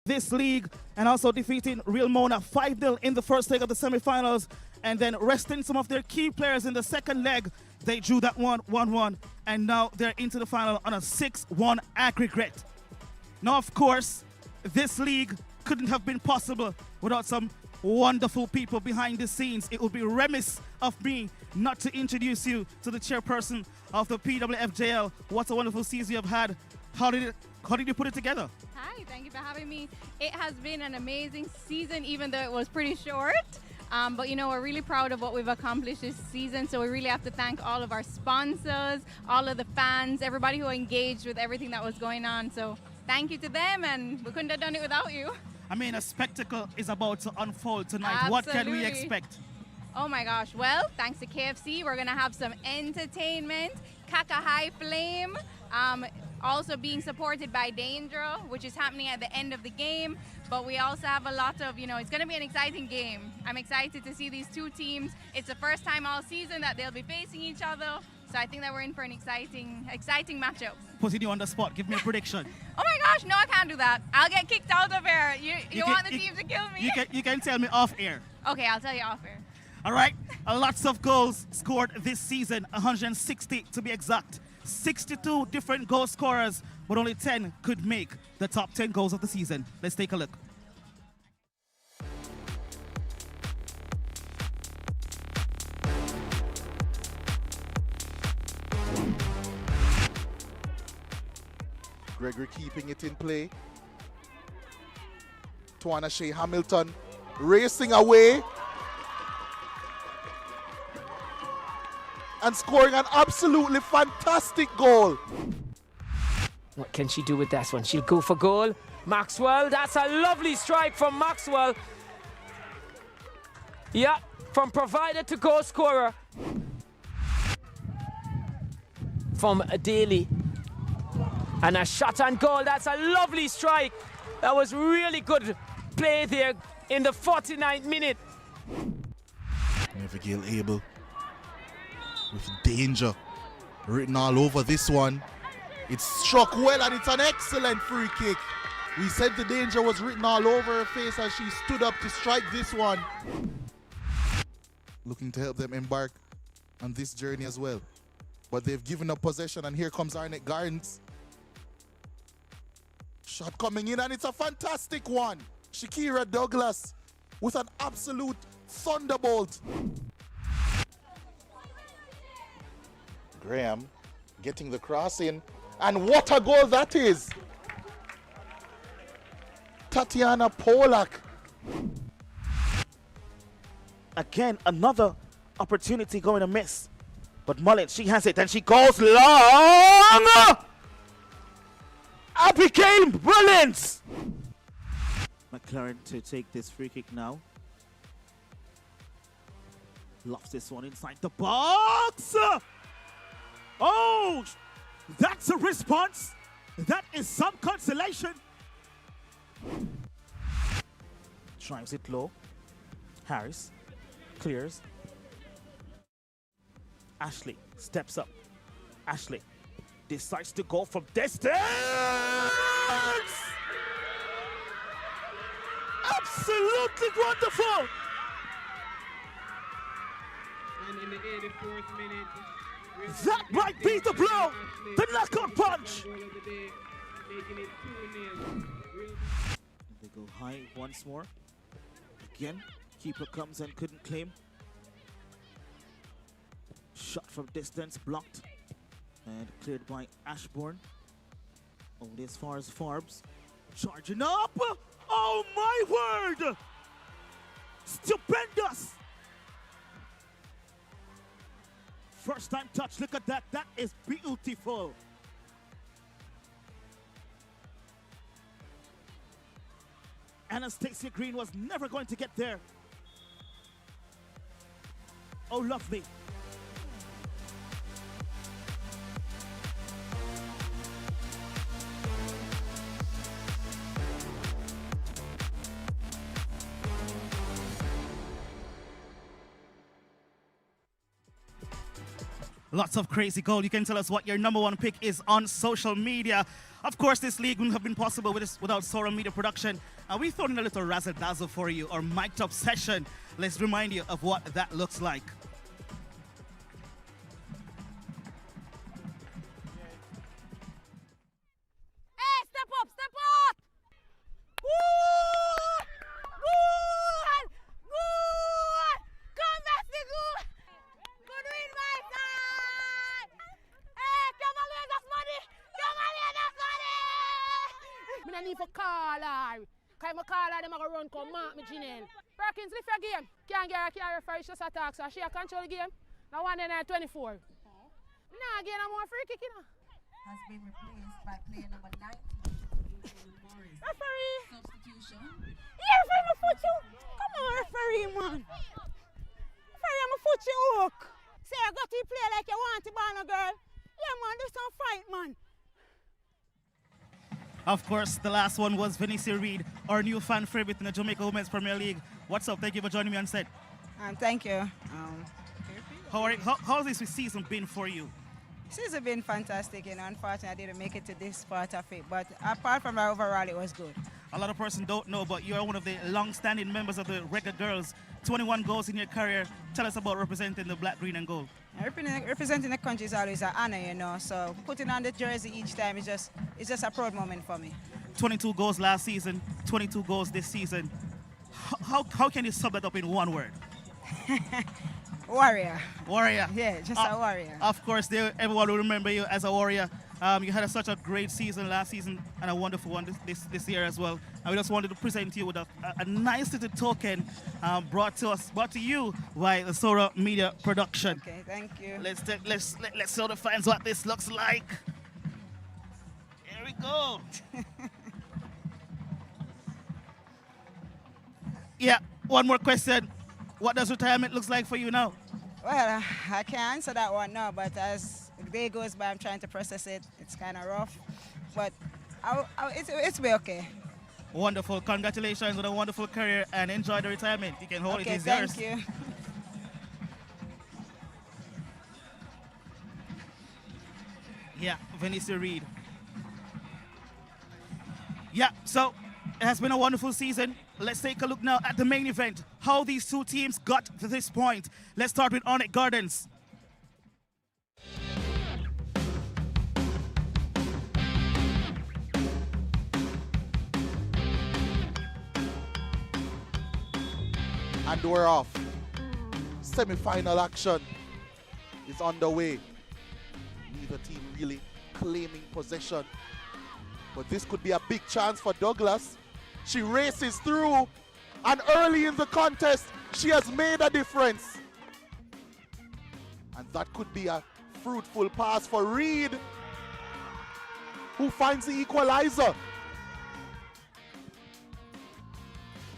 this league and also defeating Real Mona 5-0 in the first leg of the semifinals, and then resting some of their key players in the second leg. They drew that one 1-1, and now they're into the final on a 6-1 aggregate. Now, of course, this league couldn't have been possible without some wonderful people behind the scenes. It would be remiss of me not to introduce you to the chairperson of the PWFJL. What a wonderful season you have had. How did you put it together? Hi, thank you for having me. It has been an amazing season, even though it was pretty short. But you know, we're really proud of what we've accomplished this season, so we really have to thank all of our sponsors, all of the fans, everybody who engaged with everything that was going on. So thank you to them, and we couldn't have done it without you. I mean, a spectacle is about to unfold tonight. Absolutely. What can we expect? Oh my gosh, well, thanks to KFC, we're gonna have some entertainment, Kaka High Flame, also being supported by Danger, which is happening at the end of the game. But we also have a lot of, it's gonna be an exciting game. I'm excited to see these two teams. It's the first time all season that they'll be facing each other. So I think that we're in for an exciting matchup. Putting you on the spot, give me a prediction. Oh my gosh, no, I can't do that. I'll get kicked out of here. You want the team to kill me? You can tell me off air. Okay, I'll tell you off air. All right, lots of goals scored this season, 160 to be exact. 62 different goal scorers, but only 10 could make the top 10 goals of the season. Let's take a look. Gregory keeping it in play. Tawana Shea Hamilton racing away and scoring an absolutely fantastic goal. What can she do with that one? She'll go for goal. Maxwell, that's a lovely strike from Maxwell. Yeah, from provider to goal scorer. From Daly. And a shot on goal, that's a lovely strike. That was really good play there in the 49th minute. Abigail Abel with Danger written all over this one. It's struck well and it's an excellent free kick. We said the Danger was written all over her face as she stood up to strike this one. Looking to help them embark on this journey as well. But they've given up possession, and here comes Arnett Gardens. Shot coming in, and it's a fantastic one. Shakira Douglas with an absolute thunderbolt. Graham getting the cross in, and what a goal that is. Tatiana Polak. Again, another opportunity going to miss. But Mullet, she has it, and she goes long! Abigail, brilliant! McLaren to take this free kick now. Lofts this one inside the box! Oh, that's a response. That is some consolation. Drives it low. Harris clears. Ashley steps up. Ashley decides to go from distance. Absolutely wonderful. And in the 84th minute, that might be the blow. The knockout punch. They go high once more. Again, keeper comes and couldn't claim. Shot from distance, blocked and cleared by Ashbourne. Only as far as Forbes. Charging up. Oh my word. Stupendous. First time touch, look at that. That is beautiful. Anastasia Green was never going to get there. Oh, lovely. Lots of crazy goal. You can tell us what your #1 pick is on social media. Of course, this league wouldn't have been possible without Sora Media Production. We've thrown in a little razzle-dazzle for you, or mic'd up session. Let's remind you of what that looks like. Hey, step up, step up! Good! Good! Good! Come back, the good! Good win, my son! Hey, come on, lose us money! Come on, lose us money! I don't need to call her. Because I call her, them going to run, come mark me, Janelle. Perkins, lift your game. Can't get her, can't refer, just attack, so she control the game. Now 1-24. Nah, again, I'm more free kick, you know. Has been replaced by player number 19. Referee! Substitution. Yeah, referee, my foot you. Come on, referee, man. Referee, I'm a foot you hook. Say, I got to play like you want to, man, girl. Yeah, man, do some fight, man. Of course, the last one was Venicia Reed, our new fan favorite in the Jamaica Women's Premier League. What's up? Thank you for joining me on set. Thank you. How's this season been for you? Season been fantastic, you know. Unfortunately, I didn't make it to this part of it, but apart from that, overall, it was good. A lot of persons don't know, but you are one of the long-standing members of the Reggae Girls. 21 goals in your career. Tell us about representing the black, green, and gold. Representing the country is always an honor, you know. So putting on the jersey each time is just a proud moment for me. 22 goals last season, 22 goals this season. How can you sum that up in one word? Warrior. Warrior. Yeah, just a warrior. Of course, everyone will remember you as a warrior. You had such a great season last season and a wonderful one this year as well. And we just wanted to present you with a nice little token brought to you by the Sora Media Production. Okay, thank you. Let's show the fans what this looks like. Here we go. Yeah, one more question. What does retirement look like for you now? Well, I can't answer that one now, but as the day goes by, I'm trying to process it. It's kind of rough, but it's be okay. Wonderful. Congratulations on a wonderful career and enjoy the retirement. You can hold it. It's yours. Thank you. Yeah, Venicia Reed. Yeah, so it has been a wonderful season. Let's take a look now at the main event, how these two teams got to this point. Let's start with Arnett Gardens. And we're off. Semi-final action is underway. Neither team really claiming possession. But this could be a big chance for Douglas. She races through, and early in the contest, she has made a difference. And that could be a fruitful pass for Reed, who finds the equalizer.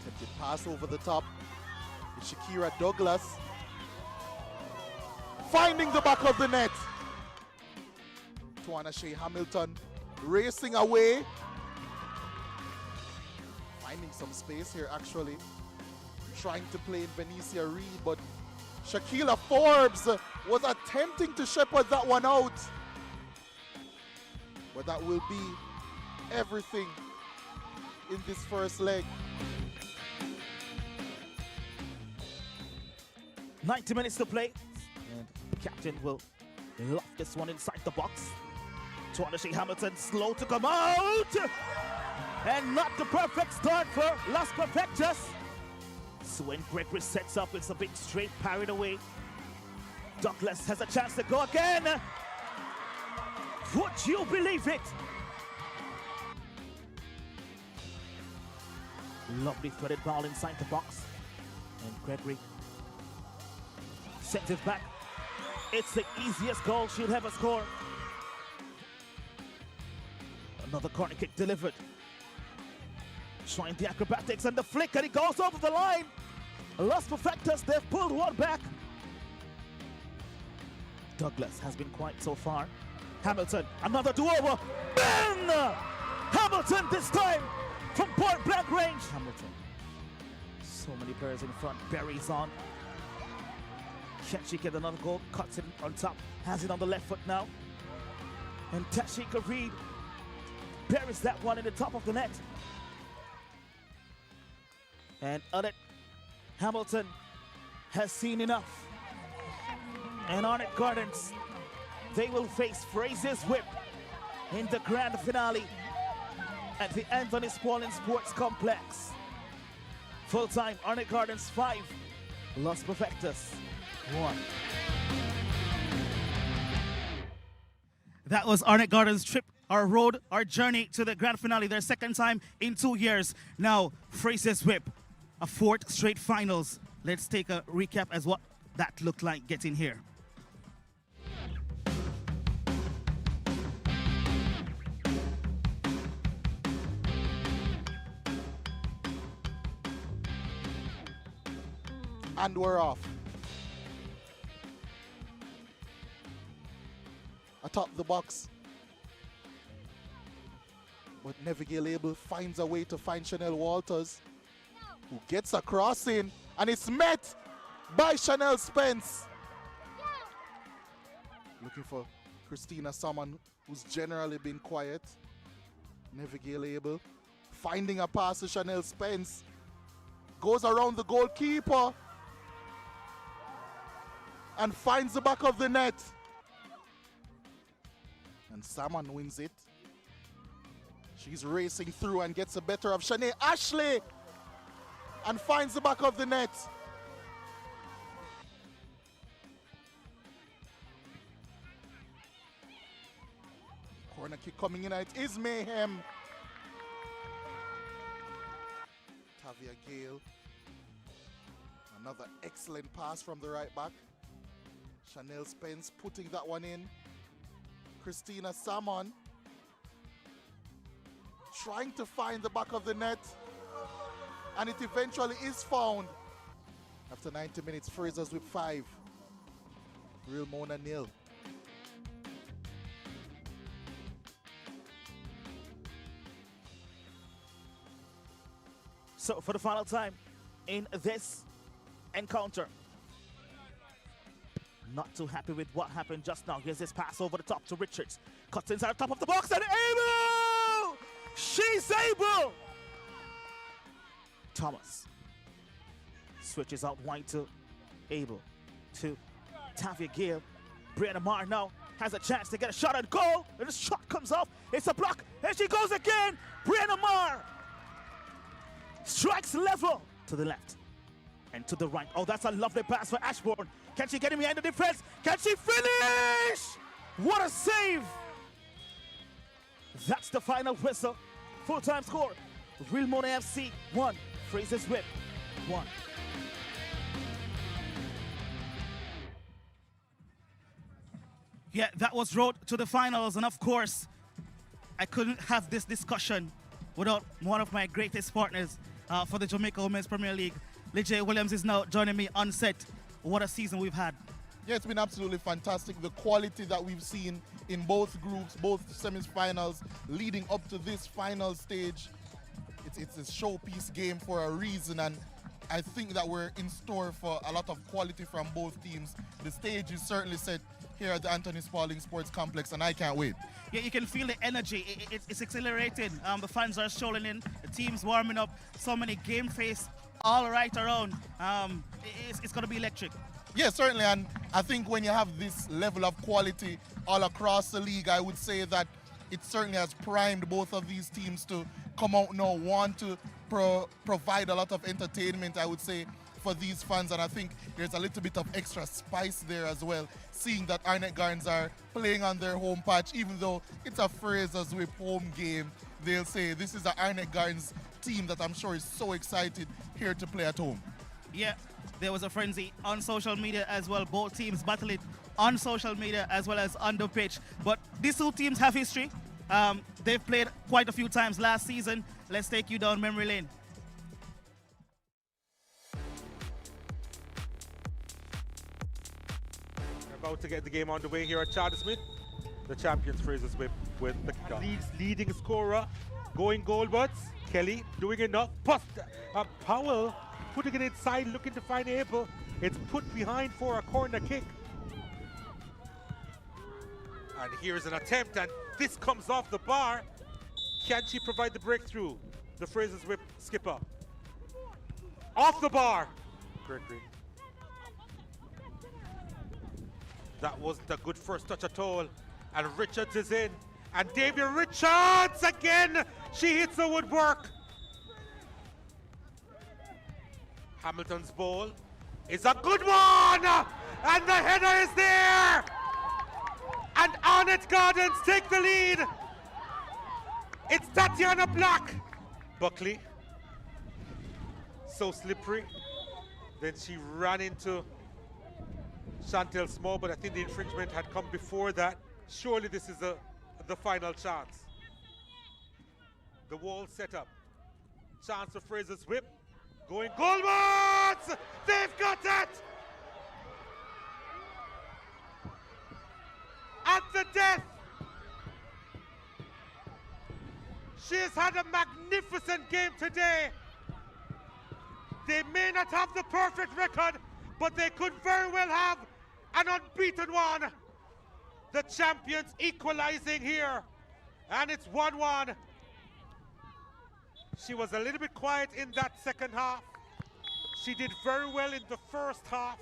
Attempted pass over the top. Shakira Douglas finding the back of the net. Tawana Shea Hamilton racing away. Finding some space here actually. Trying to play in Venicia Reed, but Shaquila Forbes was attempting to shepherd that one out. But that will be everything in this first leg. 90 minutes to play. And the captain will lock this one inside the box. Tawana Shea Hamilton slow to come out. And not the perfect start for Las Perfectas. So when Gregory sets up, it's a big straight parried away. Douglas has a chance to go again. Would you believe it? Lovely threaded ball inside the box. And Gregory sends it back. It's the easiest goal she'll ever score. Another corner kick delivered. Trying the acrobatics and the flick, and it goes over the line. Las Perfectas, they've pulled one back. Douglas has been quiet so far. Hamilton, another do-over. Bang! Hamilton this time from point blank range. Hamilton. So many players in front. Berry's on. Can she get another goal? Cuts it on top. Has it on the left foot now. And Tashika Reed buries that one in the top of the net. And Arnett Hamilton has seen enough. And Arnett Gardens, they will face Frazsiers Whip in the grand finale at the Anthony Spaulding Sports Complex. Full-time Arnett Gardens 5, Los Perfectos 1. That was Arnett Gardens' trip, our road, our journey to the grand finale, their second time in 2 years. Now, Frazsiers Whip, a 4th straight finals. Let's take a recap as what that looked like getting here. And we're off. Atop the box. But Neville Abel finds a way to find Chanel Walters, who gets a crossing, and it's met by Chanel Spence. Looking for Christina, someone who's generally been quiet. Neville Abel finding a pass to Chanel Spence. Goes around the goalkeeper and finds the back of the net. And Salmon wins it. She's racing through and gets the better of Shanae Ashley and finds the back of the net. Corner kick coming in, and it is mayhem. Tavia Gale. Another excellent pass from the right back. Chanel Spence putting that one in. Christina Salmon trying to find the back of the net, and it eventually is found. After 90 minutes, Frazsiers with 5. Real Mona 0. So for the final time in this encounter, not too happy with what happened just now. Here's this pass over the top to Richards. Cuts inside the top of the box and able! She's able! Thomas switches out wide to Abel, to Tavia Gale. Brianna Marr now has a chance to get a shot and goal. And the shot comes off. It's a block. And she goes again. Brianna Marr strikes level to the left and to the right. Oh, that's a lovely pass for Ashbourne. Can she get him behind the defense? Can she finish? What a save! That's the final whistle. Full-time score. Real Mona FC 1. Frazsiers Whip 1. Yeah, that was road to the finals, and of course, I couldn't have this discussion without one of my greatest partners for the Jamaica Women's Premier League. Lijay Williams is now joining me on set. What a season we've had. Yeah, it's been absolutely fantastic. The quality that we've seen in both groups, both semi-finals, leading up to this final stage. It's a showpiece game for a reason, and I think that we're in store for a lot of quality from both teams. The stage is certainly set here at the Anthony Spaulding Sports Complex, and I can't wait. Yeah, you can feel the energy. It's accelerating. The fans are strolling in, the team's warming up, so many game face all right around. It's going to be electric. Yeah, certainly, and I think when you have this level of quality all across the league, I would say that it certainly has primed both of these teams to come out now, want to provide a lot of entertainment, I would say, for these fans, and I think there's a little bit of extra spice there as well, seeing that Arnett Gardens are playing on their home patch. Even though it's a Frazsiers Whip home game, they'll say this is the Arnett Gardens team that I'm sure is so excited here to play at home. Yeah, there was a frenzy on social media as well. Both teams battling on social media as well as on the pitch. But these two teams have history. They've played quite a few times last season. Let's take you down memory lane. We're about to get the game underway here at Charter Smith. The champions Frazsiers Whip with the league's leading scorer going goalwards. Kelly doing enough. Powell putting it inside, looking to find Abel. It's put behind for a corner kick. And here's an attempt, and this comes off the bar. Can she provide the breakthrough? The Frazier's Whip skipper. Off the bar. Gregory. That wasn't a good first touch at all. And Richards is in. And Davia Richards again. She hits the woodwork. Hamilton's ball is a good one. And the header is there. And Arnett Gardens take the lead. It's Tatiana Black. Buckley. So slippery. Then she ran into Chantel Small, but I think the infringement had come before that. Surely this is the final chance. The wall set up. Chance for Frazier's Whip. Going goalwards! They've got it! At the death! She has had a magnificent game today. They may not have the perfect record, but they could very well have an unbeaten one. The champions equalizing here, and it's 1-1. She was a little bit quiet in that second half. She did very well in the first half,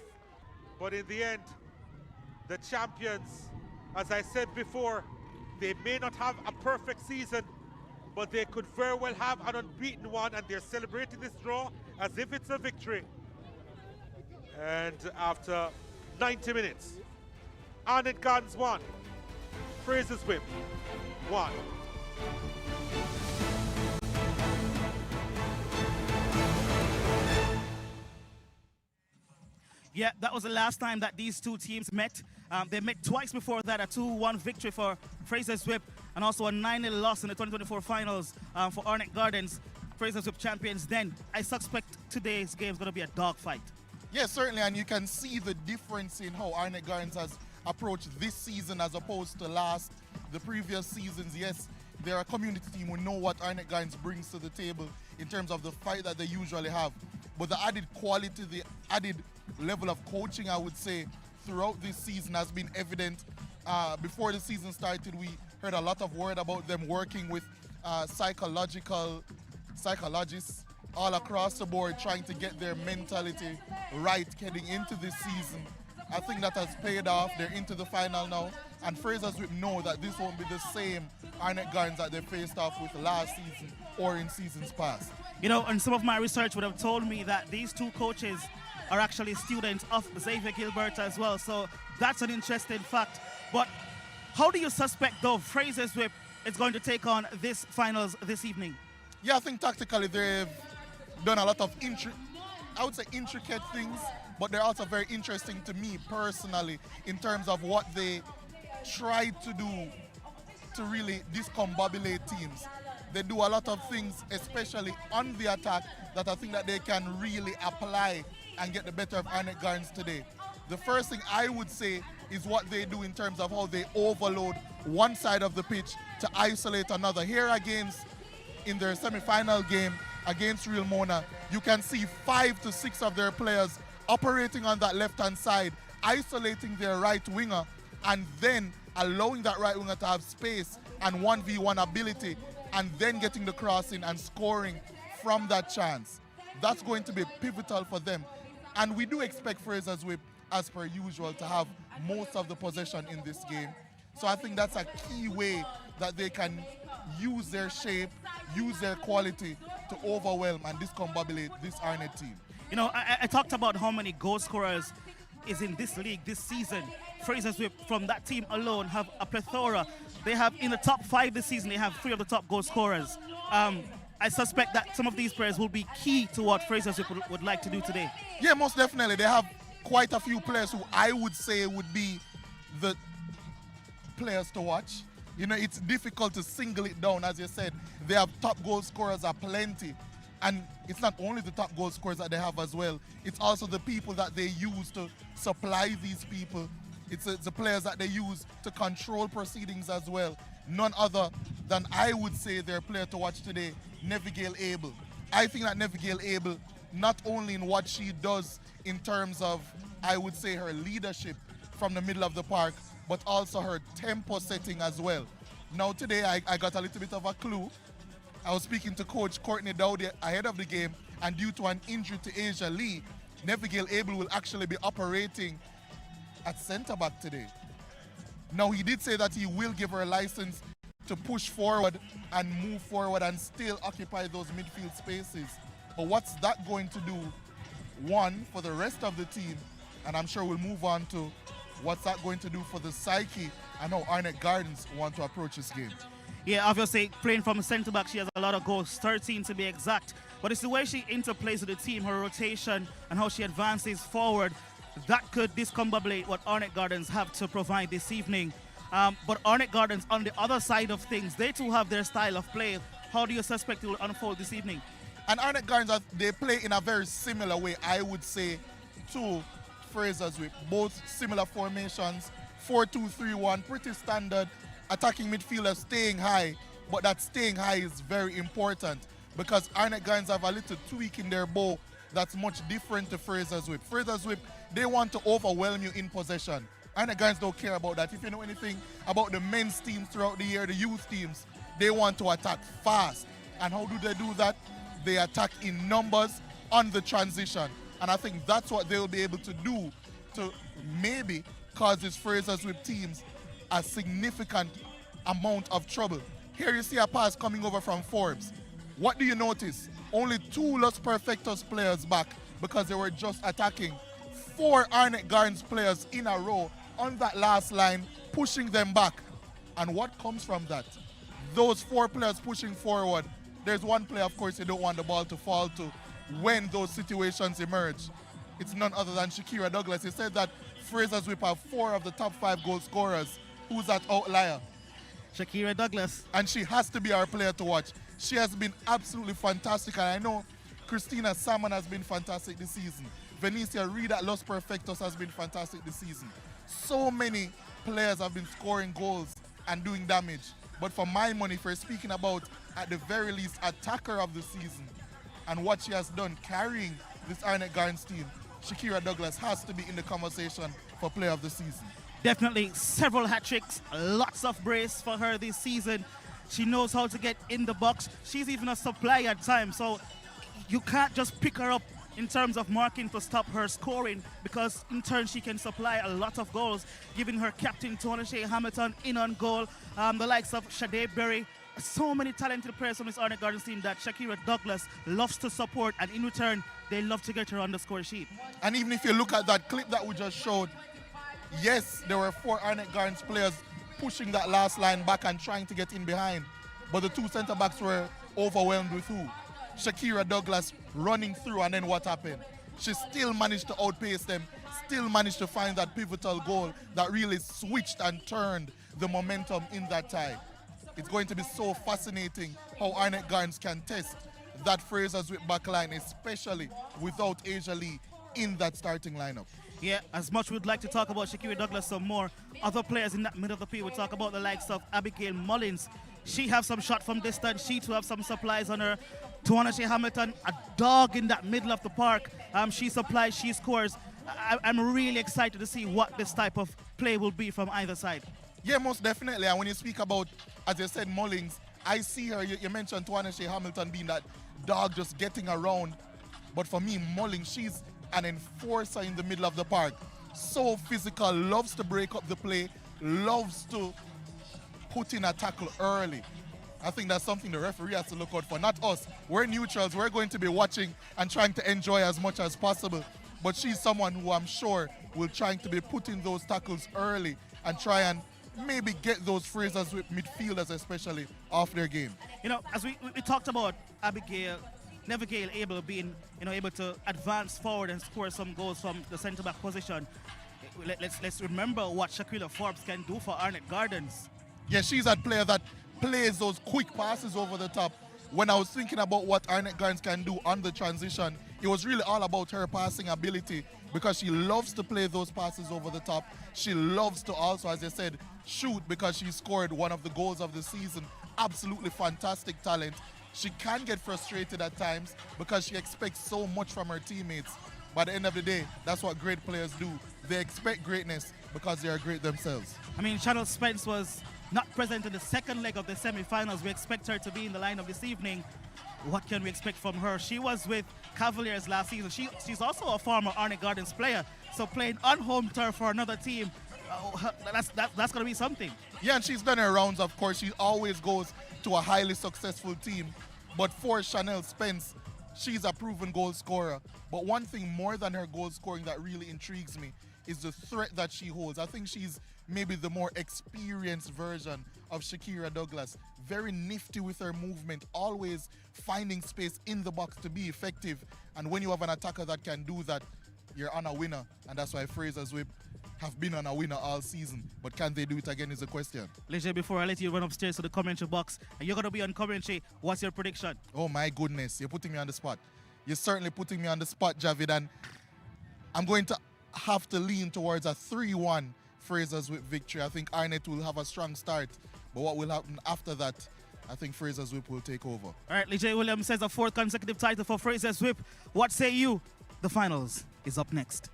but in the end, the champions, as I said before, they may not have a perfect season, but they could very well have an unbeaten one, and they're celebrating this draw as if it's a victory. And after 90 minutes, Arnett Gardens 1, Frazier's Whip 1. Yeah, that was the last time that these two teams met. They met twice before that, a 2-1 victory for Frazier's Whip and also a 9-0 loss in the 2024 finals for Arnett Gardens. Frazier's Whip champions then. I suspect today's game is going to be a dogfight. Yes, certainly, and you can see the difference in how Arnett Gardens has approached this season as opposed to the previous seasons. Yes, they're a community team. We know what Arnett Gardens brings to the table in terms of the fight that they usually have. But the added quality, the added level of coaching, I would say, throughout this season has been evident. Before the season started, we heard a lot of word about them working with psychologists all across the board, trying to get their mentality right heading into this season. I think that has paid off. They're into the final now, and Frazier's Whip know that this won't be the same Arnett Gardens that they faced off with last season or in seasons past. You know, and some of my research would have told me that these two coaches are actually students of Xavier Gilbert as well, so that's an interesting fact. But how do you suspect, though, Frazier's Whip is going to take on this finals this evening? Yeah, I think tactically they've done a lot of intricate things, but they're also very interesting to me personally in terms of what they tried to do to really discombobulate teams. They do a lot of things, especially on the attack, that I think that they can really apply and get the better of Arnett Gardens today. The first thing I would say is what they do in terms of how they overload one side of the pitch to isolate another. Here against, in their semi-final game against Real Mona, you can see 5 to 6 of their players operating on that left-hand side, isolating their right winger, and then allowing that right winger to have space and 1v1 ability, and then getting the crossing and scoring from that chance. That's going to be pivotal for them. And we do expect Frazier's Whip, as per usual, to have most of the possession in this game. So I think that's a key way that they can use their shape, use their quality to overwhelm and discombobulate this Arnett team. You know, I talked about how many goal scorers is in this league this season. Frazier's Whip, from that team alone, have a plethora. They have, in the top 5 this season, they have 3 of the top goal scorers. I suspect that some of these players will be key to what Frazier's Whip would like to do today. Yeah, most definitely. They have quite a few players who I would say would be the players to watch. You know, it's difficult to single it down. As you said, they have top goal scorers aplenty. And it's not only the top goal scorers that they have as well. It's also the people that they use to supply these people. It's the players that they use to control proceedings as well. None other than, I would say, their player to watch today, Nevigale Abel. I think that Nevigale Abel, not only in what she does in terms of, I would say, her leadership from the middle of the park, but also her tempo setting as well. Now today I got a little bit of a clue I was speaking to Coach Courtney Dowdy ahead of the game, and due to an injury to Asia Lee, Neville Abel will actually be operating at centre-back today. Now, he did say that he will give her a license to push forward and move forward and still occupy those midfield spaces. But what's that going to do, one, for the rest of the team, and I'm sure we'll move on to what's that going to do for the psyche and how Arnett Gardens want to approach this game. Yeah, obviously playing from centre back, she has a lot of goals, 13 to be exact. But it's the way she interplays with the team, her rotation, and how she advances forward that could discombobulate what Arnett Gardens have to provide this evening. But Arnett Gardens, on the other side of things, they too have their style of play. How do you suspect it will unfold this evening? And Arnett Gardens, they play in a very similar way, I would say, to Frazsiers, with both similar formations, 4-2-3-1, pretty standard, attacking midfielders staying high, but that staying high is very important because Arnett Gardens have a little tweak in their bow that's much different to Frazsiers Whip. Frazsiers Whip, they want to overwhelm you in possession. Arnett Gardens don't care about that. If you know anything about the men's teams throughout the year, the youth teams, they want to attack fast. And how do they do that? They attack in numbers on the transition. And I think that's what they'll be able to do to maybe cause these Frazsiers Whip teams a significant amount of trouble. Here you see a pass coming over from Forbes. What do you notice? Only 2 Los Perfectos players back because they were just attacking. 4 Arnett Gardens players in a row on that last line, pushing them back. And what comes from that? Those 4 players pushing forward. There's one player, of course, you don't want the ball to fall to when those situations emerge. It's none other than Shakira Douglas. He said that Frazsiers Whip have 4 of the top 5 goal scorers. Who's that outlier? Shakira Douglas. And she has to be our player to watch. She has been absolutely fantastic, and I know Christina Salmon has been fantastic this season. Venicia Reed at Los Perfectos has been fantastic this season. So many players have been scoring goals and doing damage. But for my money, if we're speaking about, at the very least, attacker of the season and what she has done carrying this Arnett Gardens team, Shakira Douglas has to be in the conversation for player of the season. Definitely several hat-tricks, lots of brace for her this season. She knows how to get in the box. She's even a supply at times, so you can't just pick her up in terms of marking to stop her scoring, because in turn she can supply a lot of goals, giving her captain Tony Shea Hamilton in on goal, the likes of Sade Berry. So many talented players on this Arnett Gardens team that Shakira Douglas loves to support, and in return they love to get her on the score sheet. And even if you look at that clip that we just showed, yes, there were 4 Arnett Gardens players pushing that last line back and trying to get in behind, but the 2 centre-backs were overwhelmed with who? Shakira Douglas running through, and then what happened? She still managed to outpace them, still managed to find that pivotal goal that really switched and turned the momentum in that tie. It's going to be so fascinating how Arnett Gardens can test that Frazsiers Whip backline, especially without Asia Lee in that starting lineup. Yeah, as much we'd like to talk about Shakira Douglas some more, other players in that middle of the field, we talk about the likes of Abigail Mullins. She have some shot from distance. She too have some supplies on her. Tawana Shea Hamilton, a dog in that middle of the park. She supplies, she scores. I'm really excited to see what this type of play will be from either side. Yeah, most definitely. And when you speak about, as you said, Mullins, I see her. You mentioned Tawana Shea Hamilton being that dog just getting around. But for me, Mullins, she's an enforcer in the middle of the park. So physical, loves to break up the play, loves to put in a tackle early. I think that's something the referee has to look out for, not us. We're neutrals. We're going to be watching and trying to enjoy as much as possible. But she's someone who I'm sure will try to be putting those tackles early and try and maybe get those Frazsiers with midfielders especially off their game. You know, as we talked about Abigail, Neville Abel being able to advance forward and score some goals from the centre-back position. Let's remember what Shakira Forbes can do for Arnett Gardens. Yeah, she's that player that plays those quick passes over the top. When I was thinking about what Arnett Gardens can do on the transition, it was really all about her passing ability, because she loves to play those passes over the top. She loves to also, as I said, shoot, because she scored one of the goals of the season. Absolutely fantastic talent. She can get frustrated at times because she expects so much from her teammates. But at the end of the day, that's what great players do. They expect greatness because they are great themselves. I mean, Channel Spence was not present in the second leg of the semi-finals. We expect her to be in the lineup this evening. What can we expect from her? She was with Cavaliers last season. She's also a former Arnett Gardens player, so playing on home turf for another team, that's going to be something. Yeah, and she's done her rounds, of course. She always goes to a highly successful team. But for Chanel Spence, she's a proven goal scorer. But one thing more than her goal scoring that really intrigues me is the threat that she holds. I think she's maybe the more experienced version of Shakira Douglas. Very nifty with her movement, always finding space in the box to be effective. And when you have an attacker that can do that, you're on a winner. And that's why Frazsiers Whip have been on a winner all season. But can they do it again is the question. Leger, before I let you run upstairs to the commentary box, and you're going to be on commentary, what's your prediction? Oh my goodness, you're putting me on the spot. You're certainly putting me on the spot, Javid, and I'm going to have to lean towards a 3-1 Frazsiers Whip victory. I think Arnett will have a strong start, but what will happen after that, I think Frazsiers Whip will take over. All right, Leger Williams says a 4th consecutive title for Frazsiers Whip. What say you? The finals is up next.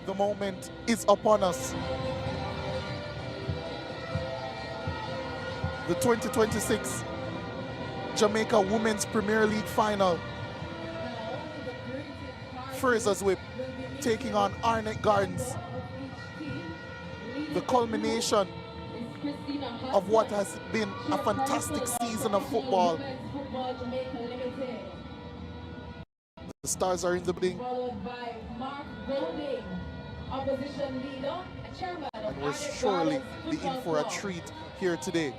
The moment is upon us. The 2026 Jamaica Women's Premier League Final. Frazsiers Whip taking on Arnett Gardens. The culmination of what has been a fantastic season of football. The stars are in the building. And we're surely be in for a treat here today.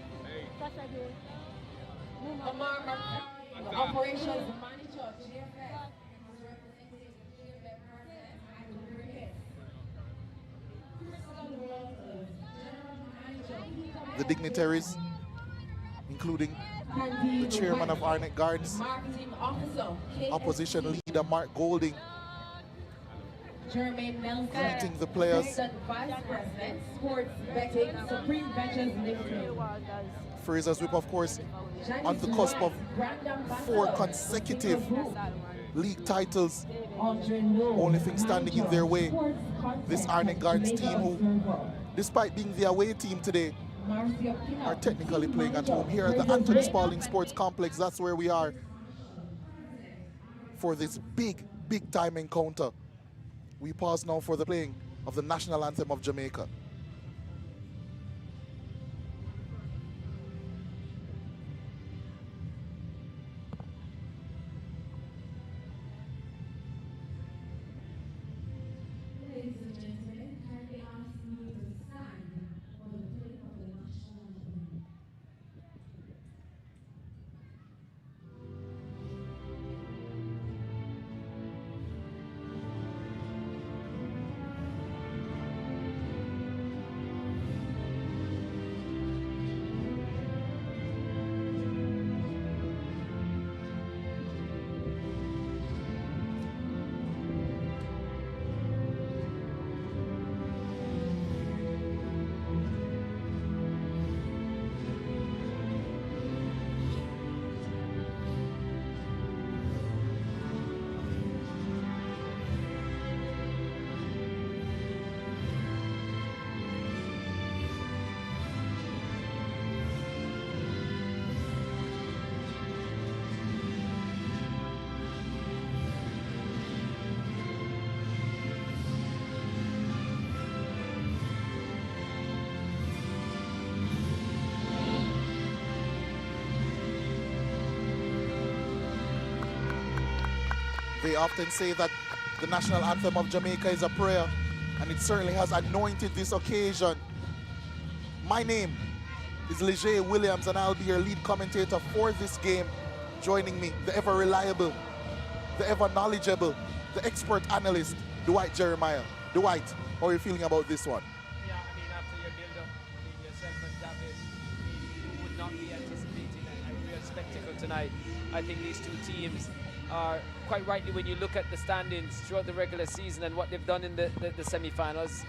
The dignitaries, including the chairman of Arnett Gardens, opposition leader Mark Golding, greeting the players. Frazsiers Whip, of course, on the cusp of 4 consecutive league titles. Only thing standing in their way, this Arnett Gardens team, who, despite being the away team today, are technically playing at home here at the Anthony Spalding Sports Complex. That's where we are for this big time encounter. We pause now for the playing of the national anthem of Jamaica. They often say that the national anthem of Jamaica is a prayer, and it certainly has anointed this occasion. My name is Leger Williams, and I'll be your lead commentator for this game. Joining me, the ever reliable, the ever knowledgeable, the expert analyst, Dwight Jeremiah. Dwight, how are you feeling about this one? Yeah, I mean, after your build-up between yourself and David, you would not be anticipating a real spectacle tonight. I think these two teams are, quite rightly, when you look at the standings throughout the regular season and what they've done in the semi-finals,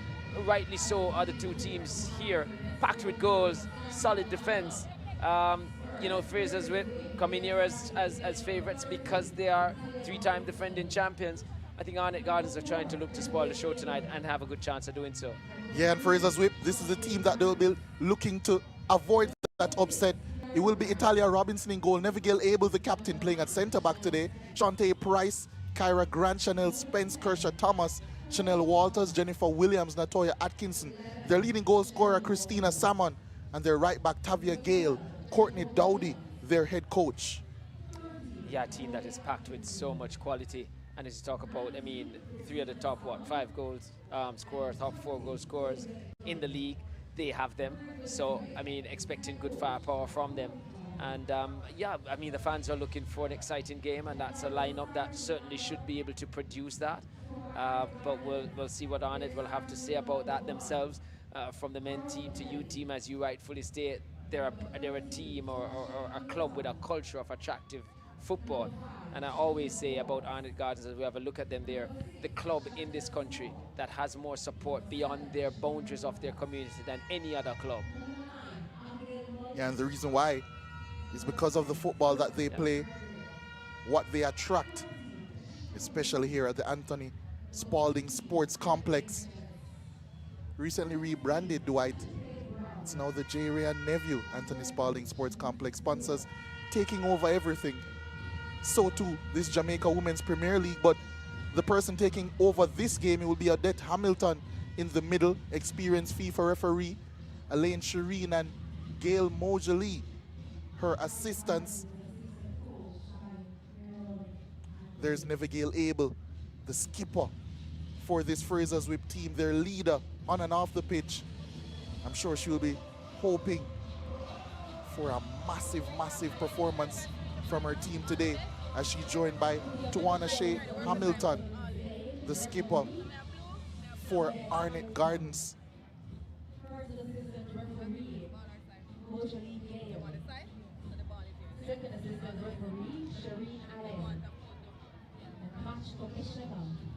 rightly so are the two teams here, packed with goals, solid defense. You know, Frazsiers Whip come in here as favorites because they are 3-time defending champions. I think Arnett Gardens are trying to look to spoil the show tonight and have a good chance of doing so. Yeah, and Frazsiers Whip, this is a team that they'll be looking to avoid that upset. It will be Italia Robinson in goal, Neville Abel, the captain, playing at centre-back today. Shantae Price, Kyra Grant, Chanel Spence, Kershaw Thomas, Chanel Walters, Jennifer Williams, Natoya Atkinson. Their leading goal scorer, Christina Salmon, and their right-back, Tavia Gale, Courtney Dowdy, their head coach. Yeah, a team that is packed with so much quality. And as you talk about, I mean, 3 of the top, 5 goals scorers, top 4 goal scorers in the league. They have them. So, I mean, expecting good firepower from them. And, yeah, I mean, the fans are looking for an exciting game, and that's a lineup that certainly should be able to produce that. But we'll see what Arnett will have to say about that themselves. From the men team to you team, as you rightfully state, they're a team or a club with a culture of attractive football. And I always say about Arnett Gardens, as we have a look at them, they're the club in this country that has more support beyond their boundaries of their community than any other club. Yeah, and the reason why is because of the football that they play, what they attract, especially here at the Anthony Spalding Sports Complex. Recently rebranded, Dwight. It's now the J. Ray and nephew Anthony Spalding Sports Complex sponsors, taking over everything. So too this Jamaica Women's Premier League, but the person taking over this game, it will be Odette Hamilton in the middle, experienced FIFA referee, Elaine Shireen and Gail Mosley, her assistants. There's Nevergale Abel, the skipper for this Frazier's Whip team, their leader on and off the pitch. I'm sure she will be hoping for a massive, massive performance from her team today, as she's joined by Tawana Shea Hamilton, the skipper for Arnett Gardens.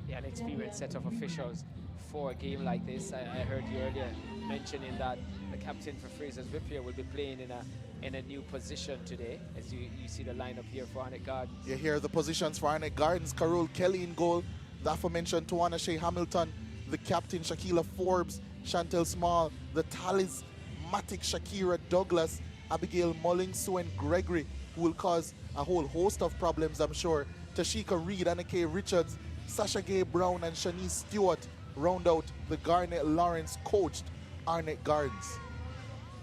Yeah, an experienced set of officials for a game like this. I heard you earlier mentioning that the captain for Frazier's Whip here will be playing in a new position today, as you see the lineup here for Arnett Gardens. Yeah, here are the positions for Arnett Gardens. Carol Kelly in goal, the aforementioned Tawana Shea Hamilton, the captain Shakila Forbes, Chantel Small, the talismanic Shakira Douglas, Abigail Mullings, Sue Gregory, who will cause a whole host of problems, I'm sure. Tashika Reed, Anna-Kay Richards, Sasha Gay Brown, and Shanice Stewart round out the Garnet Lawrence coached Arnett Gardens.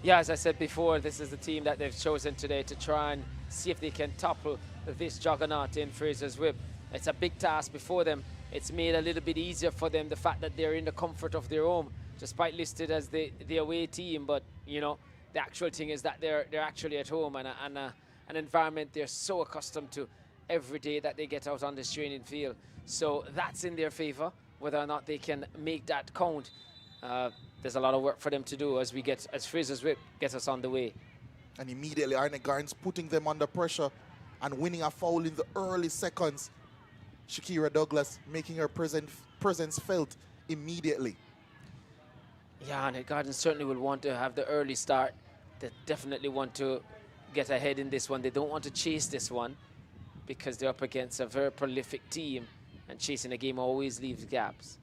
Yeah, as I said before, this is the team that they've chosen today to try and see if they can topple this juggernaut in Frazier's Whip. It's a big task before them. It's made a little bit easier for them, the fact that they're in the comfort of their home, despite listed as the away team. But, you know, the actual thing is that they're actually at home, and an environment they're so accustomed to every day that they get out on this training field. So that's in their favor, whether or not they can make that count. There's a lot of work for them to do as Frazier's Whip gets us on the way. And immediately Arnett Gardens putting them under pressure and winning a foul in the early seconds. Shakira Douglas making her presence felt immediately. Yeah, Arnett Gardens certainly will want to have the early start. They definitely want to get ahead in this one. They don't want to chase this one because they're up against a very prolific team, and chasing a game always leaves gaps.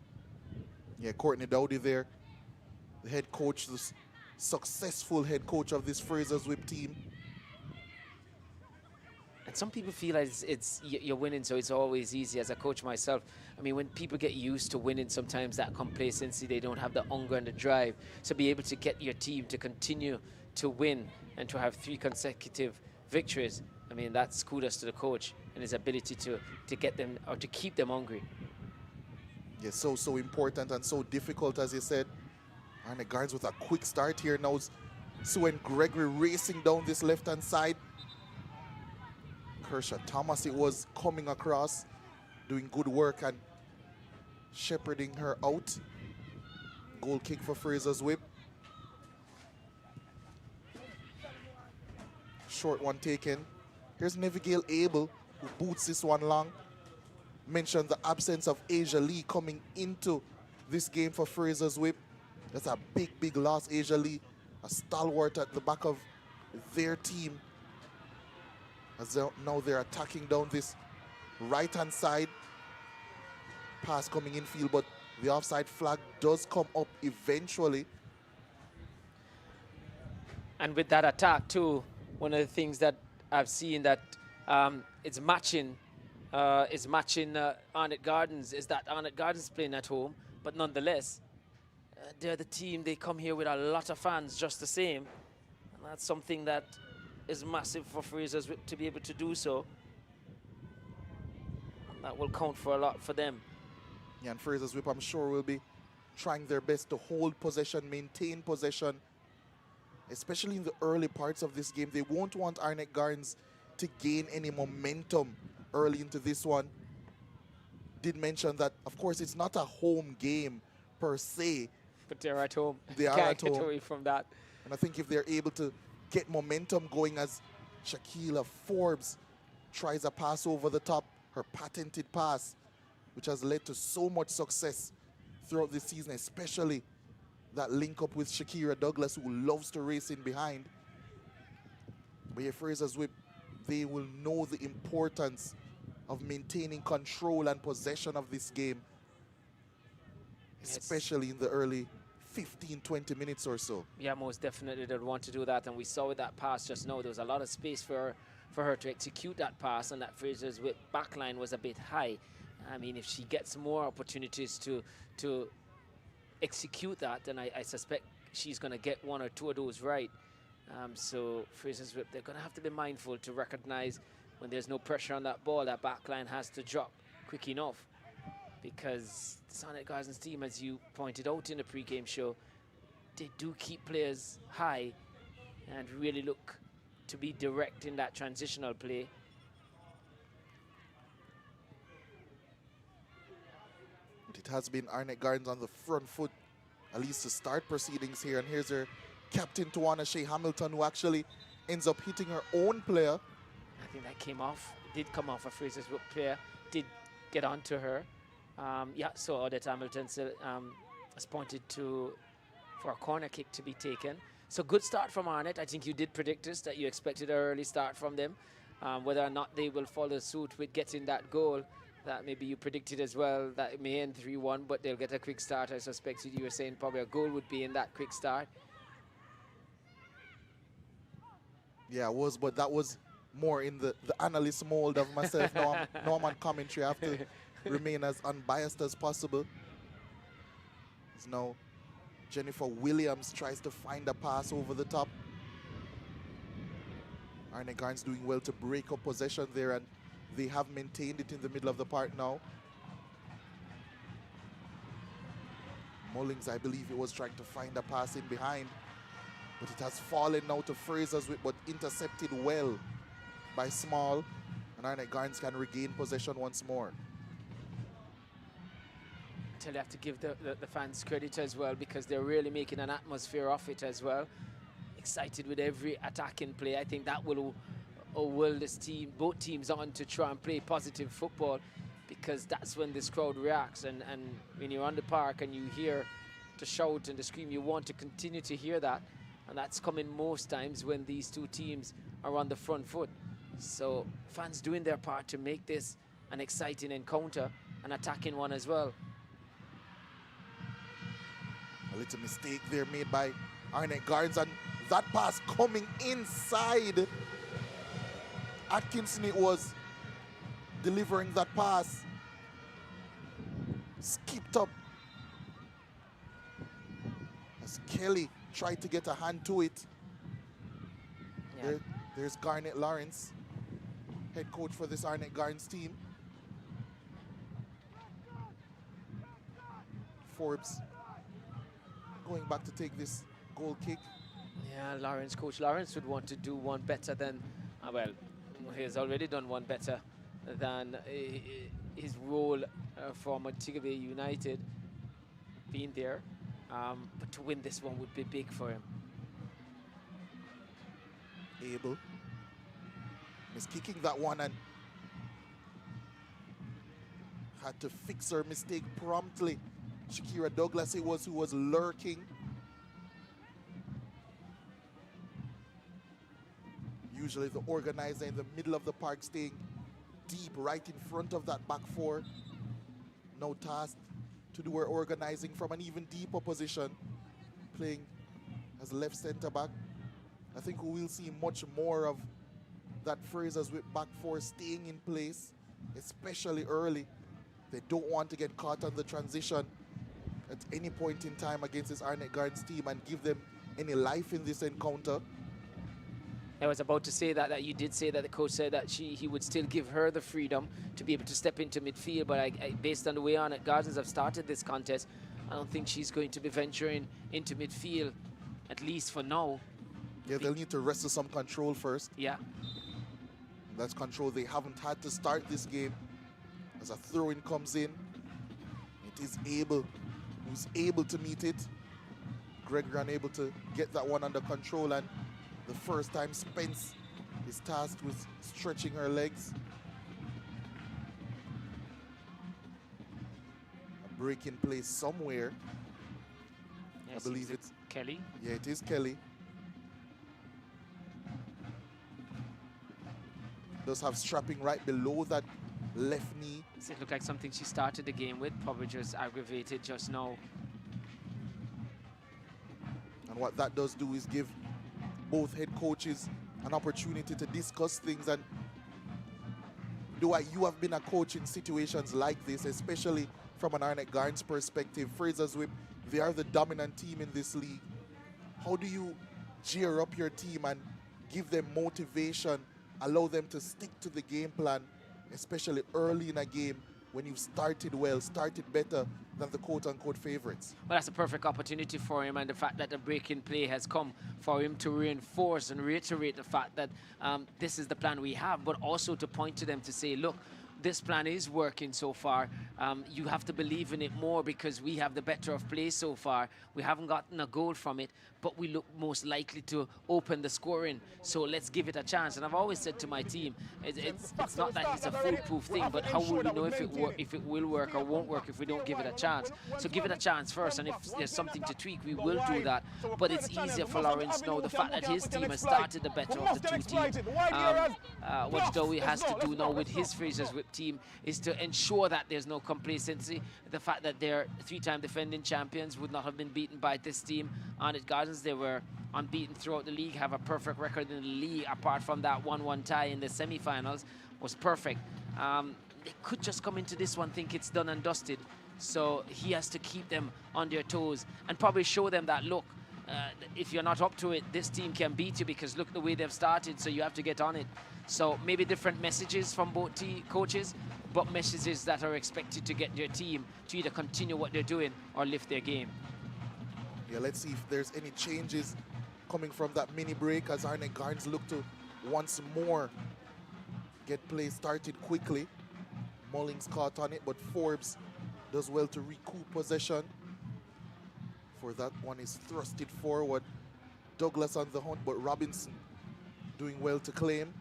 Yeah, Courtney Dowdy there, the head coach, the successful head coach of this Frazier's Whip team. And some people feel like you're winning, so it's always easy. As a coach myself, I mean, when people get used to winning, sometimes that complacency, they don't have the hunger and the drive. So be able to get your team to continue to win and to have 3 consecutive victories, I mean, that's kudos to the coach and his ability to get them or to keep them hungry. Yeah, so important and so difficult, as you said. Arnett Gardens with a quick start here now. Sue Gregory racing down this left-hand side. Kershaw Thomas, it was coming across, doing good work and shepherding her out. Goal kick for Frazier's Whip. Short one taken. Here's Nevergale Abel, who boots this one long. Mentioned the absence of Asia Lee coming into this game for Frazier's Whip. That's a big, big loss. Asia Lee, a stalwart at the back of their team. As now they're attacking down this right-hand side. Pass coming infield, but the offside flag does come up eventually. And with that attack too, one of the things that I've seen that is matching Arnett Gardens is that Arnett Gardens playing at home, but nonetheless, they're the team. They come here with a lot of fans just the same. And that's something that is massive for Frazier's Whip to be able to do so. And that will count for a lot for them. Yeah, and Frazier's Whip, I'm sure, will be trying their best to hold possession, maintain possession, especially in the early parts of this game. They won't want Arnett Gardens to gain any momentum early into this one. Did mention that, of course, it's not a home game per se. But they're at home. They are Can't at home. get away from that. And I think if they're able to get momentum going as Shakila Forbes tries a pass over the top, her patented pass, which has led to so much success throughout this season, especially that link up with Shakira Douglas, who loves to race in behind. But here, Frazier's Whip, they will know the importance of maintaining control and possession of this game. especially in the early 15, 20 minutes or so. Yeah, most definitely they'd want to do that, and we saw with that pass just now, there was a lot of space for her to execute that pass, and that Frazier's whip backline was a bit high. I mean, if she gets more opportunities to execute that, then I suspect she's going to get one or two of those right. So Frazier's whip, they're going to have to be mindful to recognize when there's no pressure on that ball, that backline has to drop quick enough, because the Arnett Gardens team, as you pointed out in the pre-game show, they do keep players high and really look to be direct in that transitional play. But it has been Arnett Gardens on the front foot, at least to start proceedings here. And here's her captain, Tawana Shea Hamilton, who actually ends up hitting her own player. I think that came off, did come off a Frazier's whip player, did get onto her. Yeah, so Arnett Hamilton has pointed for a corner kick to be taken. So good start from Arnett. I think you did predict this, that you expected an early start from them. Whether or not they will follow suit with getting that goal, that maybe you predicted as well, that it may end 3-1, but they'll get a quick start. I suspected you were saying probably a goal would be in that quick start. Yeah, it was, but that was more in the analyst mold of myself. Now I'm on commentary. I have to remain as unbiased as possible. So now Jennifer Williams tries to find a pass over the top. Arnett Gardens doing well to break up possession there, and they have maintained it in the middle of the park now. Mullings, I believe he was trying to find a pass in behind, but it has fallen now to Frazier's whip, but intercepted well by Small, and Arnett Gardens can regain possession once more. You have to give the fans credit as well, because they're really making an atmosphere of it as well. Excited with every attacking play. I think that will this team, both teams, on to try and play positive football, because that's when this crowd reacts. And when you're on the park and you hear the shout and the scream, you want to continue to hear that. And that's coming most times when these two teams are on the front foot. So fans doing their part to make this an exciting encounter, an attacking one as well. A little mistake there made by Arnett Gardens, and that pass coming inside. Atkinson, it was delivering that pass. Skipped up as Kelly tried to get a hand to it. Yeah. There's Garnet Lawrence, head coach for this Arnett Gardens team. Forbes going back to take this goal kick. Yeah, Coach Lawrence would want to do one better than, well, he has already done one better than his role for Montego Bay United, being there. But to win this one would be big for him. Abel is kicking that one and had to fix her mistake promptly. Shakira Douglas, it was who was lurking. Usually the organizer in the middle of the park, staying deep right in front of that back four. Now tasked to do her organizing from an even deeper position, playing as left center back. I think we will see much more of that Frazier's whip back four staying in place, especially early. They don't want to get caught on the transition at any point in time against this Arnett Gardens team and give them any life in this encounter. I was about to say that you did say that the coach said that he would still give her the freedom to be able to step into midfield, but based on the way Arnett Gardens have started this contest, I don't think she's going to be venturing into midfield, at least for now. Yeah, they'll need to wrestle some control first. Yeah. That's control they haven't had to start this game. As a throw-in comes in, it is Abel who's able to meet it. Gregory unable to get that one under control, and the first time Spence is tasked with stretching her legs. A break in place somewhere. Yes, I believe it's Kelly. Yeah, it is Kelly. Does have strapping right below that left knee. It looked like something she started the game with, probably just aggravated just now. And what that does do is give both head coaches an opportunity to discuss things. And you have been a coach in situations like this, especially from an Arnett Gardens perspective. Frazsiers Whip, they are the dominant team in this league. How do you cheer up your team and give them motivation, allow them to stick to the game plan, especially early in a game when you've started well, started better than the quote-unquote favorites? Well, that's a perfect opportunity for him, and the fact that the break-in play has come for him to reinforce and reiterate the fact that this is the plan we have, but also to point to them to say, look, this plan is working so far. You have to believe in it more because we have the better of play so far. We haven't gotten a goal from it, but we look most likely to open the scoring. So let's give it a chance. And I've always said to my team, it's not that it's a foolproof thing, but how will we know if it will work or won't work if we don't give it a chance? So give it a chance first, and if there's something to tweak, we will do that. But it's easier for Lawrence now. The fact that his team has started the better of the two teams. What Dowie has to do now with his Frazsiers Whip team is to ensure that there's no complacency. The fact that they're three-time defending champions, would not have been beaten by this team. Arnett Gardens, they were unbeaten throughout the league, have a perfect record in the league, apart from that 1-1 tie in the semi-finals, was perfect. They could just come into this one, think it's done and dusted. So he has to keep them on their toes and probably show them that, look, if you're not up to it, this team can beat you because look the way they've started, so you have to get on it. So maybe different messages from both coaches, but messages that are expected to get their team to either continue what they're doing or lift their game. Yeah, let's see if there's any changes coming from that mini break as Arnett Gardens look to once more get play started quickly. Mullings caught on it, but Forbes does well to recoup possession. For that one is thrusted forward. Douglas on the hunt, but Robinson doing well to claim.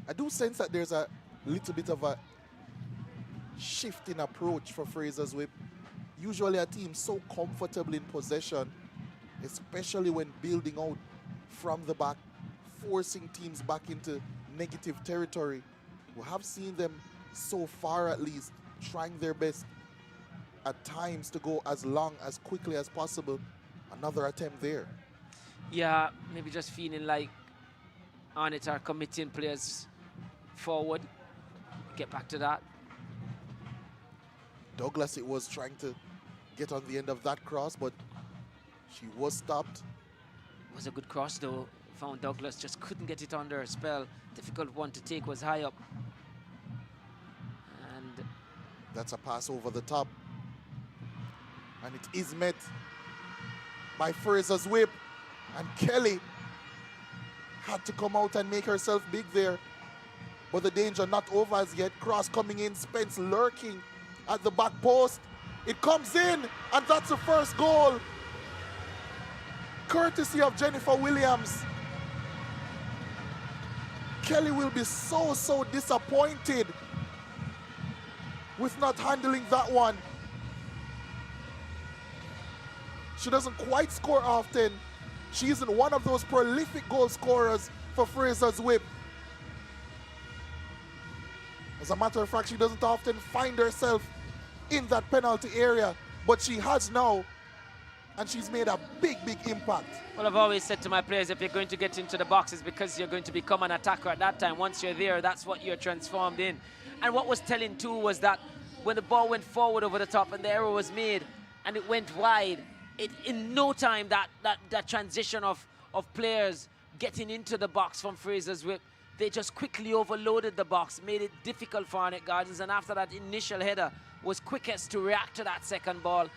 I do sense that there's a little bit of a shift in approach for Frazsiers Whip. Usually a team so comfortable in possession, especially when building out from the back, forcing teams back into negative territory. We have seen them so far at least trying their best at times to go as long, as quickly as possible. Another attempt there. Yeah, maybe just feeling like Arnett are committing players forward. Get back to that. Douglas, it was trying to get on the end of that cross, but she was stopped. It was a good cross though. Found Douglas, just couldn't get it under a spell. Difficult one to take, was high up. And that's a pass over the top. And it is met by Frazsiers Whip. And Kelly had to come out and make herself big there. But the danger not over as yet. Cross coming in, Spence lurking at the back post. It comes in, and that's the first goal. Courtesy of Jennifer Williams. Kelly will be so disappointed with not handling that one. She doesn't quite score often. She isn't one of those prolific goal scorers for Frazsiers Whip. As a matter of fact, she doesn't often find herself in that penalty area, but she has now, and she's made a big impact. Well, I've always said to my players, if you're going to get into the box, it's because you're going to become an attacker at that time. Once you're there, that's what you're transformed in. And what was telling too was that when the ball went forward over the top and the error was made and it went wide, in no time that transition of players getting into the box from Frazsiers Whip, they just quickly overloaded the box, made it difficult for Arnett Gardens, and after that initial header was quickest to react to that second ball.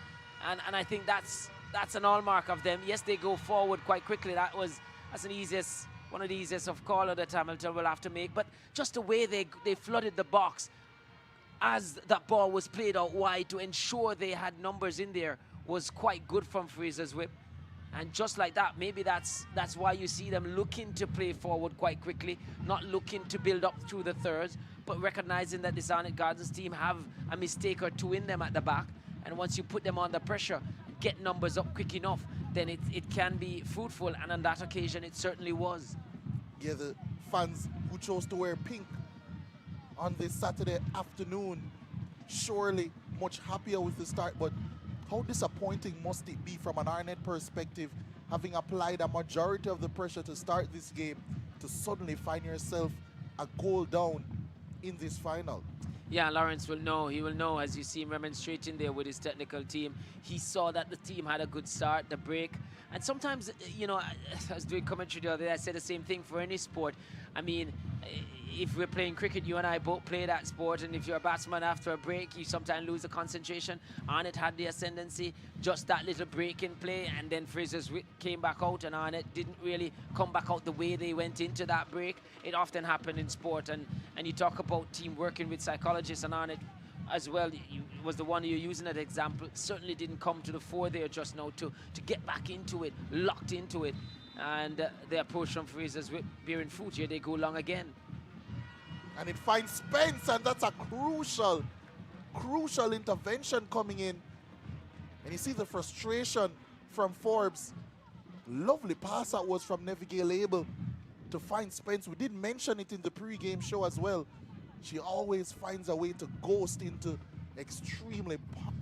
And I think that's an hallmark of them. Yes, they go forward quite quickly. That's one of the easiest of call that Hamilton will have to make. But just the way they flooded the box as that ball was played out wide to ensure they had numbers in there was quite good from Frazsiers Whip. And just like that, maybe that's why you see them looking to play forward quite quickly, not looking to build up through the thirds, but recognizing that this Arnett Gardens team have a mistake or two in them at the back. And once you put them under pressure, get numbers up quick enough, then it can be fruitful. And on that occasion, it certainly was. Yeah, the fans who chose to wear pink on this Saturday afternoon surely much happier with the start, but how disappointing must it be from an Arnett perspective, having applied a majority of the pressure to start this game, to suddenly find yourself a goal down in this final? Yeah, Lawrence will know. He will know as you see him remonstrating there with his technical team. He saw that the team had a good start, the break. And sometimes, you know, I was doing commentary the other day, I said the same thing for any sport. I mean, if we're playing cricket, you and I both play that sport, and if you're a batsman after a break, you sometimes lose the concentration. Arnett had the ascendancy, just that little break in play, and then Frazsiers came back out, and Arnett didn't really come back out the way they went into that break. It often happened in sport, and you talk about team working with psychologists, and Arnett as well, was the one you're using as example, certainly didn't come to the fore there just now to get back into it, locked into it. And the approach from Frazsiers with bearing fruit here, they go long again. And it finds Spence, and that's a crucial intervention coming in. And you see the frustration from Forbes. Lovely pass that was from Nevigale, able to find Spence. We did mention it in the pre-game show as well. She always finds a way to ghost into extremely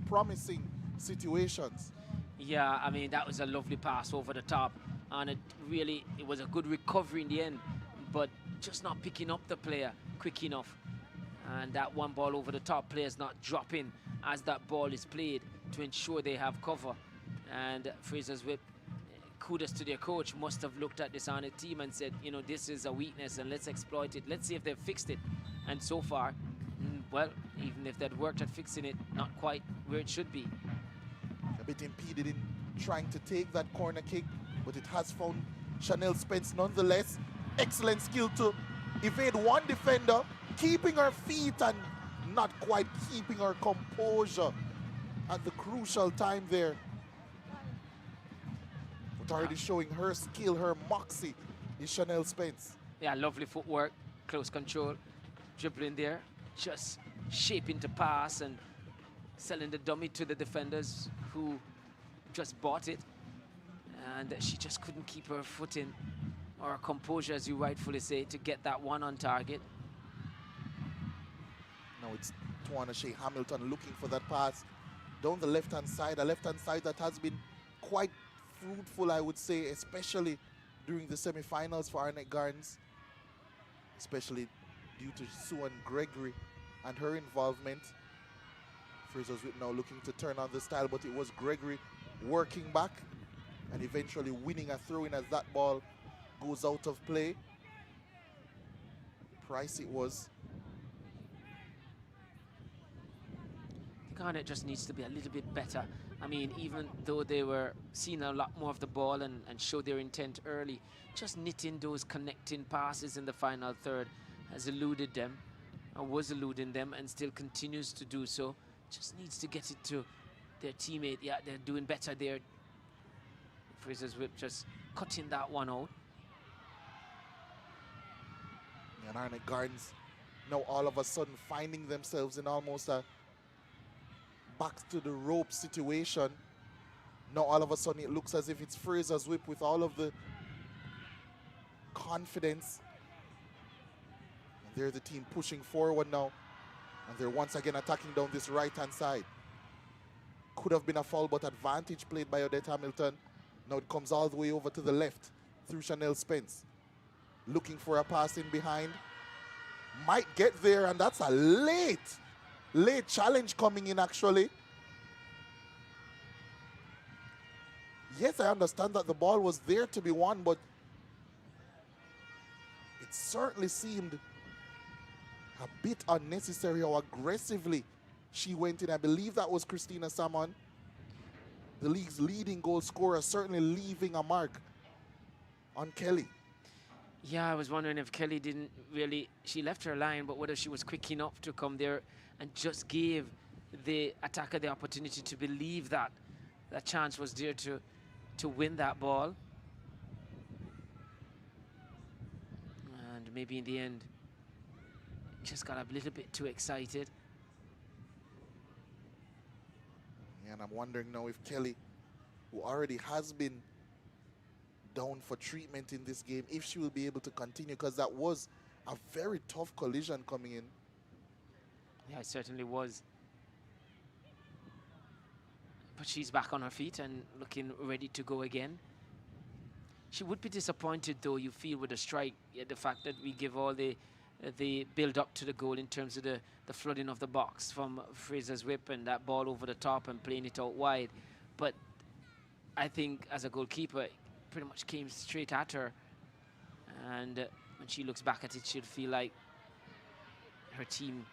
promising situations. Yeah, I mean, that was a lovely pass over the top. And it was a good recovery in the end, but just not picking up the player quick enough. And that one ball over the top, players not dropping as that ball is played to ensure they have cover. And Frazsiers Whip, kudos to their coach, must have looked at this Arnett team and said, you know, this is a weakness and let's exploit it. Let's see if they've fixed it. And so far, well, even if they'd worked at fixing it, not quite where it should be. A bit impeded in trying to take that corner kick, but it has found Chanel Spence nonetheless. Excellent skill to evade one defender, keeping her feet and not quite keeping her composure at the crucial time there. But already showing her skill, her moxie is Chanel Spence. Yeah, lovely footwork, close control, dribbling there, just shaping to pass and selling the dummy to the defenders who just bought it. And she just couldn't keep her foot in, or her composure, as you rightfully say, to get that one on target. Now it's Tawana Shea Hamilton looking for that pass down the left-hand side, a left-hand side that has been quite fruitful, I would say, especially during the semi-finals for Arnett Gardens, especially due to Sue and Gregory and her involvement. Frazsiers Whip now looking to turn on the style, but it was Gregory working back and eventually winning a throw-in as that ball goes out of play. Price it was. I think Arnett just needs to be a little bit better. I mean, even though they were seeing a lot more of the ball and showed their intent early, just knitting those connecting passes in the final third has eluded them, or was eluding them, and still continues to do so. Just needs to get it to their teammate. Yeah, they're doing better there. Frazsiers Whip just cutting that one out. And Arnett Gardens now all of a sudden finding themselves in almost a back to the rope situation. Now all of a sudden it looks as if it's Frazsiers Whip with all of the confidence. And they're the team pushing forward now. And they're once again attacking down this right-hand side. Could have been a foul, but advantage played by Odette Hamilton. Now it comes all the way over to the left through Chanel Spence. Looking for a pass in behind. Might get there, and that's a late challenge coming in, actually. Yes, I understand that the ball was there to be won, but it certainly seemed a bit unnecessary how aggressively she went in. I believe that was Christina Salmon, the league's leading goal scorer, certainly leaving a mark on Kelly. Yeah, I was wondering if Kelly didn't really, she left her line, but whether she was quick enough to come there and just gave the attacker the opportunity to believe that that chance was there to win that ball. And maybe in the end, just got a little bit too excited. And I'm wondering now if Kelly, who already has been down for treatment in this game, if she will be able to continue, because that was a very tough collision coming in. Yeah, it certainly was. But she's back on her feet and looking ready to go again. She would be disappointed, though, you feel, with the strike. Yeah, the fact that we give all the build up to the goal in terms of the flooding of the box from Frazier's whip and that ball over the top and playing it out wide. But I think as a goalkeeper, it pretty much came straight at her. And when she looks back at it, she'll feel like her team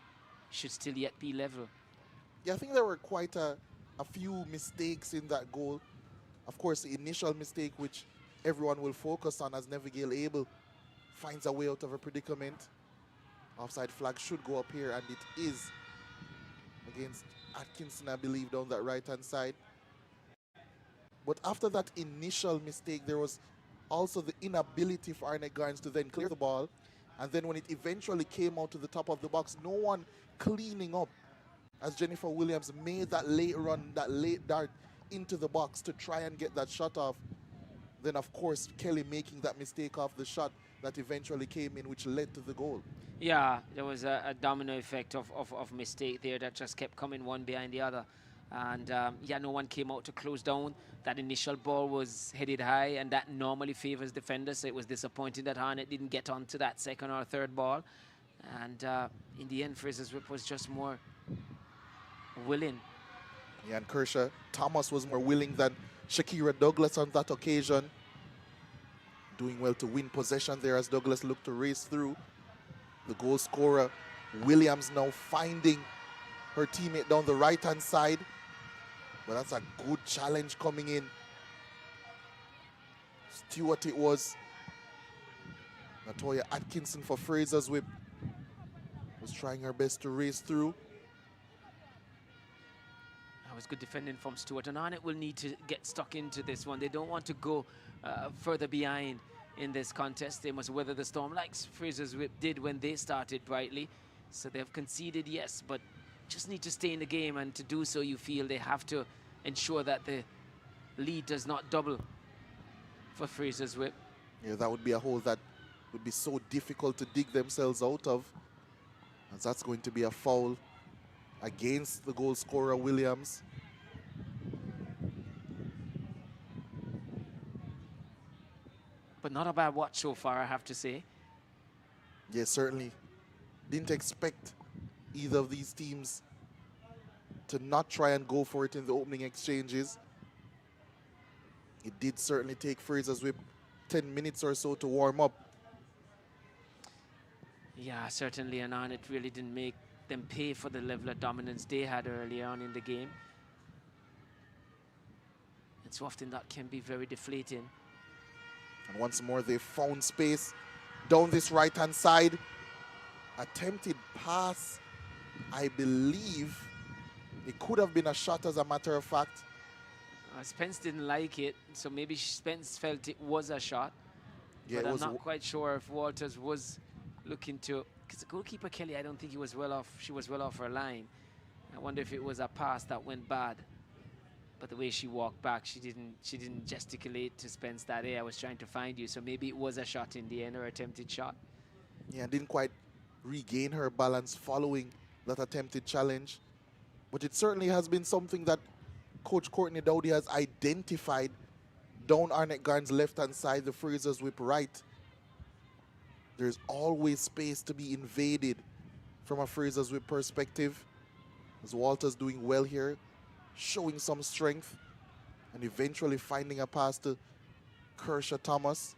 should still yet be level. Yeah, I think there were quite a few mistakes in that goal. Of course, the initial mistake, which everyone will focus on, as Neville Abel finds a way out of a predicament. Offside flag should go up here, and it is against Atkinson, I believe, down that right-hand side. But after that initial mistake, there was also the inability for Arnett Garns to then clear the ball. And then when it eventually came out to the top of the box, no one cleaning up, as Jennifer Williams made that late run, that late dart into the box to try and get that shot off. Then, of course, Kelly making that mistake off the shot that eventually came in, which led to the goal. Yeah, there was a domino effect of mistake there that just kept coming one behind the other. And, yeah, no one came out to close down. That initial ball was headed high, and that normally favors defenders, so it was disappointing that Arnett didn't get onto that second or third ball. And in the end, Frazier's whip was just more willing. Yeah, and Kershaw Thomas was more willing than Shakira Douglas on that occasion. Doing well to win possession there as Douglas looked to race through. The goal scorer, Williams, now finding her teammate down the right-hand side. But that's a good challenge coming in. Stewart it was. Natoya Atkinson for Frazier's whip was trying her best to race through. That was good defending from Stewart, and Arnett will need to get stuck into this one. They don't want to go further behind in this contest. They must weather the storm like Frazier's whip did when they started brightly. So they've conceded, yes, but just need to stay in the game, and to do so, you feel they have to ensure that the lead does not double for Frazier's whip. Yeah, that would be a hole that would be so difficult to dig themselves out of, as that's going to be a foul against the goal scorer, Williams. But not a bad watch so far, I have to say. Yeah, certainly. Didn't expect either of these teams to not try and go for it in the opening exchanges. It did certainly take Frazier's whip 10 minutes or so to warm up. Yeah, certainly, and Arnett really didn't make them pay for the level of dominance they had early on in the game. And so often that can be very deflating. And once more, they found space down this right-hand side. Attempted pass, I believe. It could have been a shot, as a matter of fact. Spence didn't like it, so maybe Spence felt it was a shot. Yeah, but I'm not quite sure if Walters was looking to, because the goalkeeper Kelly, I don't think he was well off. She was well off her line. I wonder if it was a pass that went bad. But the way she walked back, she didn't gesticulate to Spence that, hey, I was trying to find you. So maybe it was a shot in the end, or attempted shot. Yeah, didn't quite regain her balance following that attempted challenge. But it certainly has been something that Coach Courtney Dowdy has identified down Arnett Garn's left-hand side, the Frazier's whip right. There's always space to be invaded from a Frazier's whip perspective. As Walter's doing well here, showing some strength, and eventually finding a pass to Kershaw Thomas,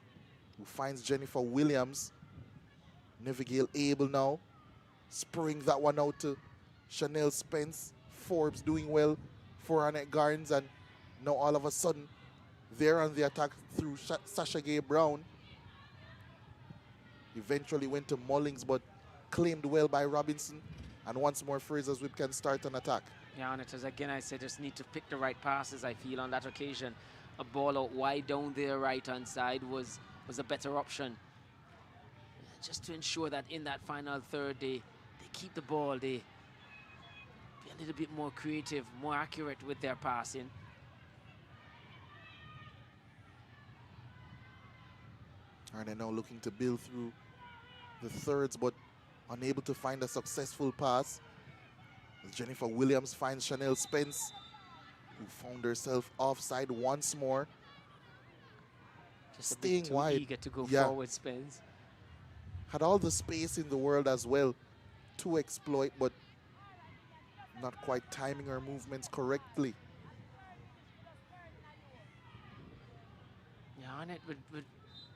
who finds Jennifer Williams. Neville Abel now, spurring that one out to Chanel Spence. Forbes doing well for Arnett Garns, and now all of a sudden they're on the attack through Sasha Gay Brown. Eventually went to Mullings, but claimed well by Robinson, and once more Frazier's whip can start an attack. Yeah, and it is, again, I said, just need to pick the right passes, I feel, on that occasion. A ball out wide down their right-hand side was a better option. Just to ensure that in that final third, they keep the ball, they be a little bit more creative, more accurate with their passing. Arnett now looking to build through the thirds, but unable to find a successful pass. As Jennifer Williams finds Chanel Spence, who found herself offside once more. Just staying too wide. eager to go Yeah. forward, Spence. Had all the space in the world as well to exploit, but not quite timing her movements correctly. Yeah, Arnett would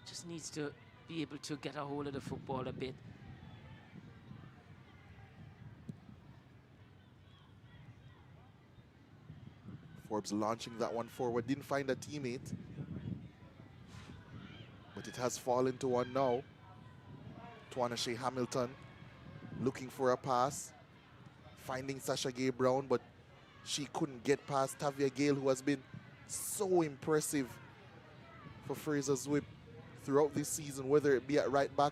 just needs to be able to get a hold of the football a bit. Forbes launching that one forward, didn't find a teammate, but it has fallen to one now. Tawana Shea Hamilton looking for a pass, finding Sasha Gay Brown, but she couldn't get past Tavia Gale, who has been so impressive for Frazier's Whip throughout this season, whether it be at right back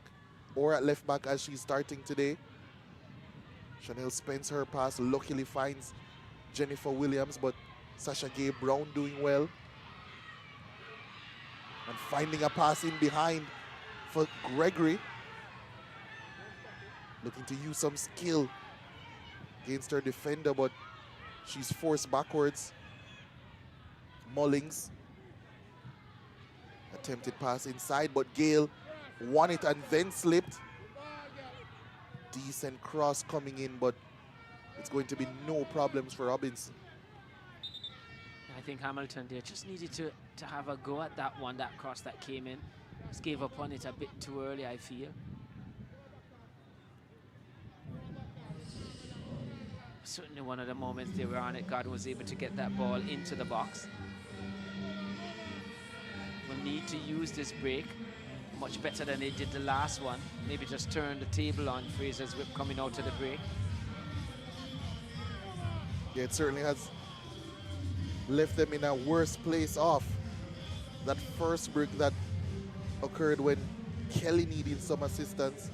or at left back as she's starting today. Chanel Spence, her pass luckily finds Jennifer Williams, but Sasha Gay Brown doing well. And finding a pass in behind for Gregory. Looking to use some skill against her defender, but she's forced backwards. Mullings. Attempted pass inside, but Gale won it and then slipped. Decent cross coming in, but it's going to be no problems for Robinson. I think Hamilton there just needed to have a go at that one, that cross that came in. Just gave up on it a bit too early, I feel. Certainly one of the moments there where Arnett Garden was able to get that ball into the box. We'll need to use this break much better than they did the last one. Maybe just turn the table on Frazier's Whip coming out of the break. Yeah, it certainly has left them in a worse place off. That first break that occurred when Kelly needed some assistance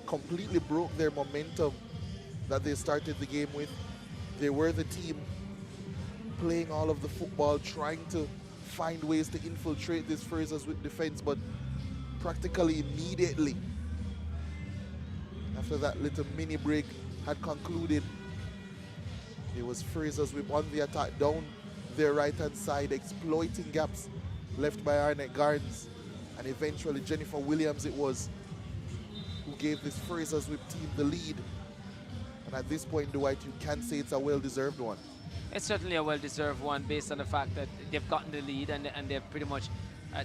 completely broke their momentum that they started the game with. They were the team playing all of the football, trying to find ways to infiltrate this Frazier's Whip defense, but practically immediately after that little mini break had concluded, it was Frazier's Whip on the attack down their right-hand side, exploiting gaps left by Arnett Gardens, and eventually Jennifer Williams it was who gave this Frazier's Whip team the lead. And at this point, Dwight, you can say it's a well-deserved one. It's certainly a well-deserved one based on the fact that they've gotten the lead and they've pretty much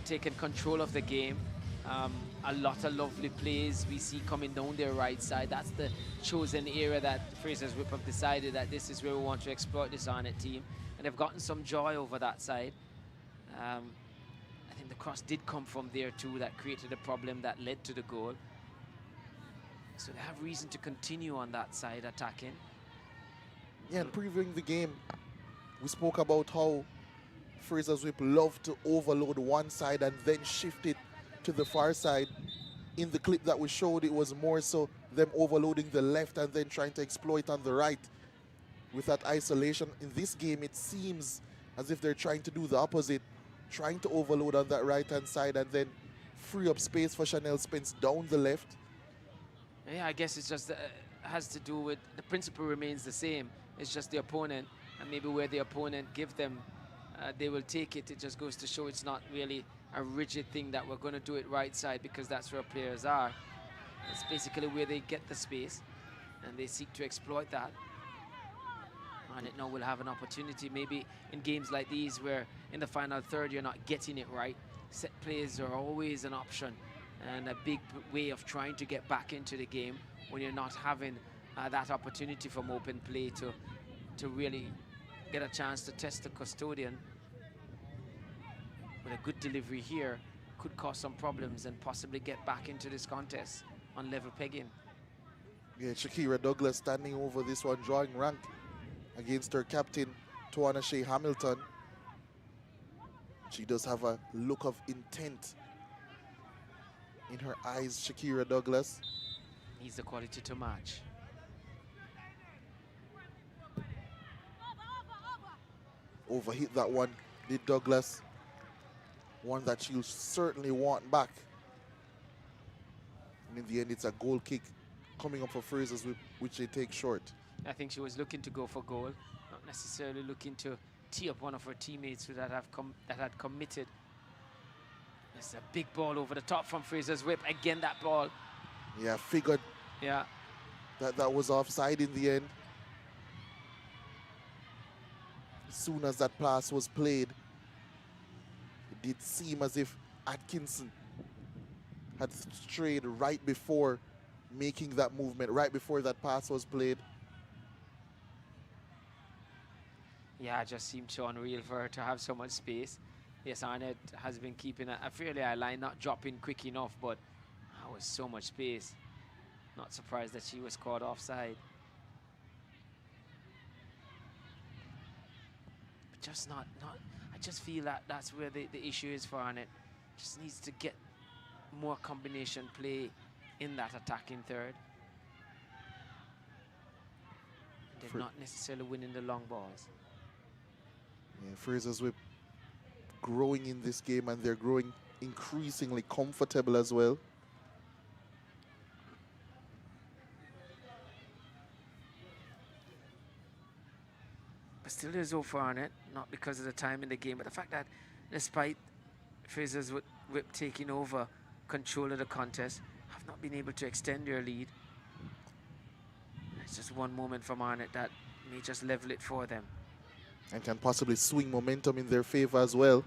taken control of the game. A lot of lovely plays we see coming down their right side. That's the chosen area that Frazier's Whip have decided that this is where we want to exploit this Arnett team. And they've gotten some joy over that side. I think the cross did come from there too, that created a problem that led to the goal. So they have reason to continue on that side attacking. Yeah, and previewing the game, we spoke about how Frazier's Whip love to overload one side and then shift it to the far side. In the clip that we showed, it was more so them overloading the left and then trying to exploit on the right with that isolation. In this game, it seems as if they're trying to do the opposite, trying to overload on that right-hand side and then free up space for Chanel Spence down the left. Yeah, I guess it's just has to do with the principle remains the same. It's just the opponent, and maybe where the opponent give them, they will take it. It just goes to show it's not really a rigid thing that we're going to do it right side because that's where players are. It's basically where they get the space, and they seek to exploit that. And it now will have an opportunity maybe in games like these where in the final third you're not getting it right. Set plays are always an option and a big way of trying to get back into the game when you're not having that opportunity from open play to really get a chance to test the custodian. With a good delivery here could cause some problems and possibly get back into this contest on level pegging. Yeah, Shakira Douglas standing over this one, drawing rank against her captain, Tawana Shea Hamilton. She does have a look of intent in her eyes, Shakira Douglas. Needs the quality to match. Overhit that one, did Douglas. One that she'll certainly want back in the end, it's a goal kick coming up for Frazsiers, which they take short. I think she was looking to go for goal, not necessarily looking to tee up one of her teammates who that had committed. It's a big ball over the top from Frazsiers Whip. Again, that ball. Yeah, figured that was offside in the end. As soon as that pass was played, it did seem as if Atkinson had strayed right before making that movement, right before that pass was played. Yeah, it just seemed so unreal for her to have so much space. Yes, Arnett has been keeping a fairly high line, not dropping quick enough, but that was so much space. Not surprised that she was caught offside. But just not I just feel that that's where the issue is for Arnett. Just needs to get more combination play in that attacking third. They're not necessarily winning the long balls. Yeah, Frazsiers Whip growing in this game, and they're growing increasingly comfortable as well. But still there's hope for Arnett, not because of the time in the game, but the fact that despite Frazsiers Whip taking over control of the contest, have not been able to extend their lead. It's just one moment from Arnett that may just level it for them. And can possibly swing momentum in their favor as well.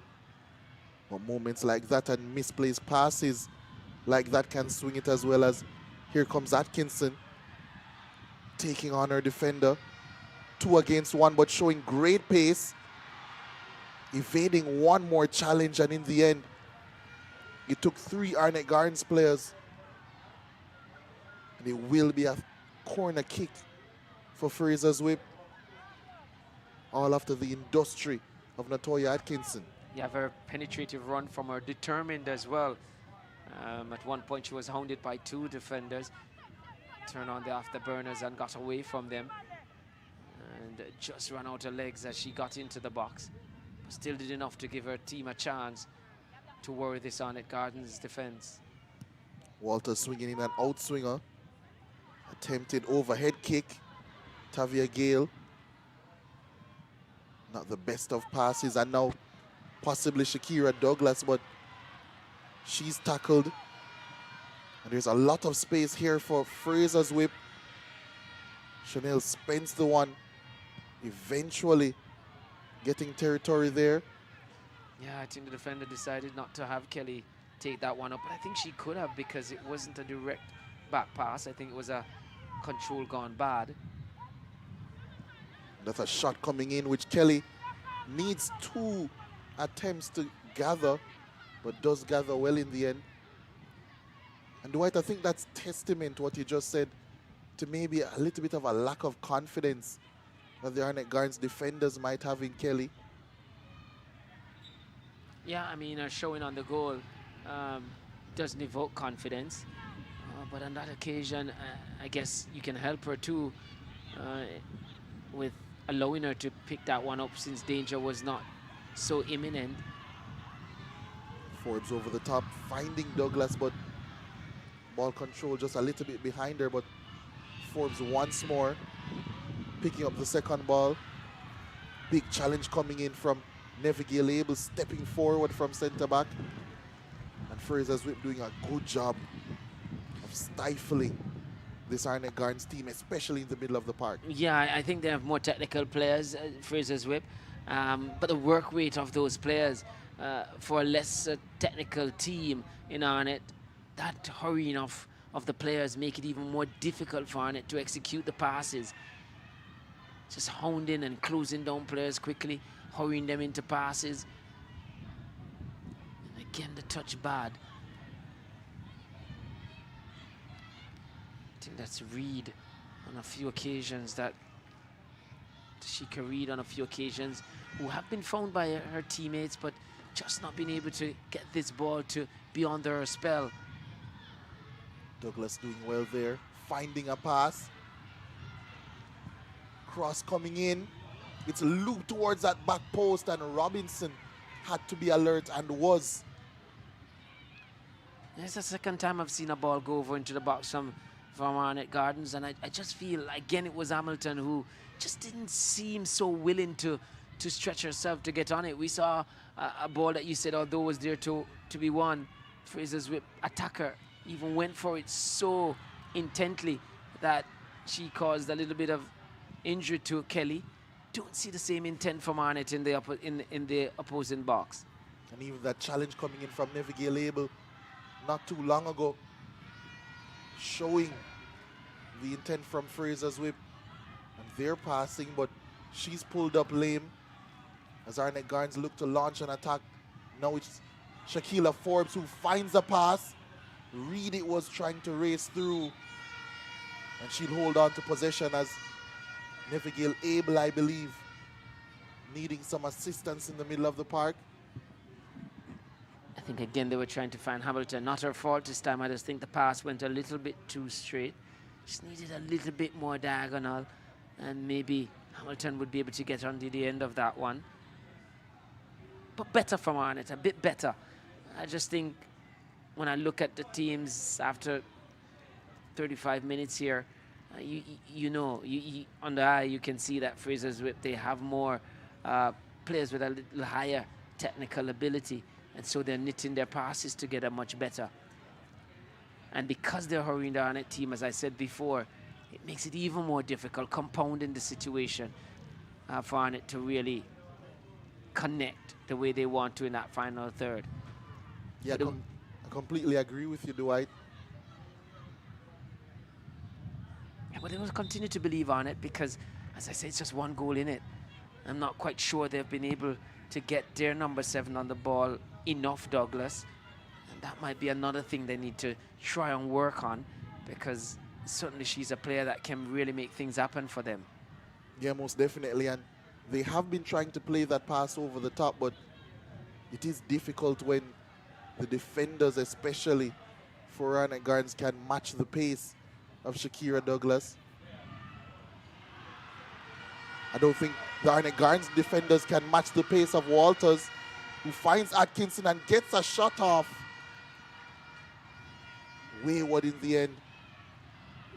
But moments like that and misplaced passes like that can swing it as well. As here comes Atkinson taking on her defender. 2 against 1, but showing great pace, evading one more challenge, and in the end it took 3 Arnett Gardens players, and it will be a corner kick for Frazsiers Whip, all after the industry of Natoya Atkinson. Yeah, very penetrative run from her, determined as well. At one point she was hounded by 2 defenders, turned on the afterburners and got away from them, and just ran out of legs as she got into the box. But still did enough to give her team a chance to worry this Arnett Gardens defense. Walter swinging in an outswinger. Attempted overhead kick. Tavia Gale. Not the best of passes, and now possibly Shakira Douglas, but she's tackled. And there's a lot of space here for Frazsiers Whip. Chanel Spence the one eventually getting territory there. Yeah, I think the defender decided not to have Kelly take that one up, but I think she could have, because it wasn't a direct back pass. I think it was a control gone bad. That's a shot coming in, which Kelly needs 2 attempts to gather, but does gather well in the end. And Dwight, I think that's testament to what you just said, to maybe a little bit of a lack of confidence that the Arnett Gardens defenders might have in Kelly. Yeah, I mean, her showing on the goal doesn't evoke confidence. But on that occasion, I guess you can help her too with allowing her to pick that one up, since danger was not so imminent. Forbes over the top, finding Douglas, but ball control just a little bit behind her. But Forbes once more picking up the second ball. Big challenge coming in from Neville Abel, stepping forward from centre back. And Frazsiers Whip doing a good job of stifling this Arnett Gardens team, especially in the middle of the park. Yeah, I think they have more technical players, Frazsiers Whip, but the work rate of those players for a less technical team in Arnett, that hurrying of the players make it even more difficult for Arnett to execute the passes. Just hounding and closing down players quickly, hurrying them into passes. And again, the touch bad. I think that's Reed on a few occasions, that Tashika Reed on a few occasions, who have been found by her teammates, but just not been able to get this ball to be under her spell. Douglas doing well there, finding a pass. Cross coming in. It's looped towards that back post, and Robinson had to be alert and was. It's the second time I've seen a ball go over into the box from Arnett Gardens, and I just feel, again, it was Hamilton who just didn't seem so willing to stretch herself to get on it. We saw a ball that you said, although was there to be won, Frazier's whip attacker even went for it so intently that she caused a little bit of injury to Kelly. Don't see the same intent from Arnett in the opposing box. And even that challenge coming in from Neville Label not too long ago, showing the intent from Frazier's whip, and they're passing, but she's pulled up lame as Arnett Gardens look to launch an attack. Now it's Shaquila Forbes who finds a pass. Reed it was trying to race through, and she'll hold on to possession as Neville Abel, I believe, needing some assistance in the middle of the park. I think, again, they were trying to find Hamilton. Not her fault this time. I just think the pass went a little bit too straight. Just needed a little bit more diagonal, and maybe Hamilton would be able to get onto the end of that one. But better from Arnett, a bit better. I just think when I look at the teams after 35 minutes here, you know, on the eye you can see that Frazier's whip, they have more players with a little higher technical ability, and so they're knitting their passes together much better. And because they're hurrying the Arnett team, as I said before, it makes it even more difficult, compounding the situation for Arnett to really connect the way they want to in that final third. Yeah, I completely agree with you, Dwight. Yeah, but they will continue to believe on it because, as I say, it's just one goal in it. I'm not quite sure they've been able to get their number 7 on the ball enough, Douglas. And that might be another thing they need to try and work on, because certainly she's a player that can really make things happen for them. Yeah, most definitely. And they have been trying to play that pass over the top, but it is difficult when the defenders, especially for Arnett Gardens, can match the pace of Shakira Douglas. I don't think the Arnett Gardens defenders can match the pace of Walters, who finds Atkinson and gets a shot off. Wayward in the end.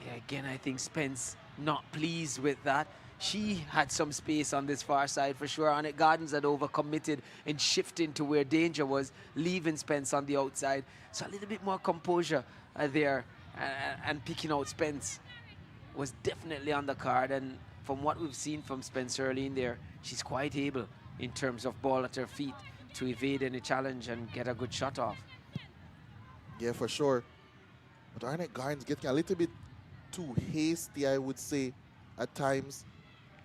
Yeah, again, I think Spence not pleased with that. She had some space on this far side for sure. Arnett Gardens had overcommitted in shifting to where danger was, leaving Spence on the outside. So a little bit more composure there, and picking out Spence was definitely on the card. And from what we've seen from Spence early in there, she's quite able in terms of ball at her feet to evade any challenge and get a good shot off. Yeah, for sure. But Arnett Gardens getting a little bit too hasty, I would say, at times.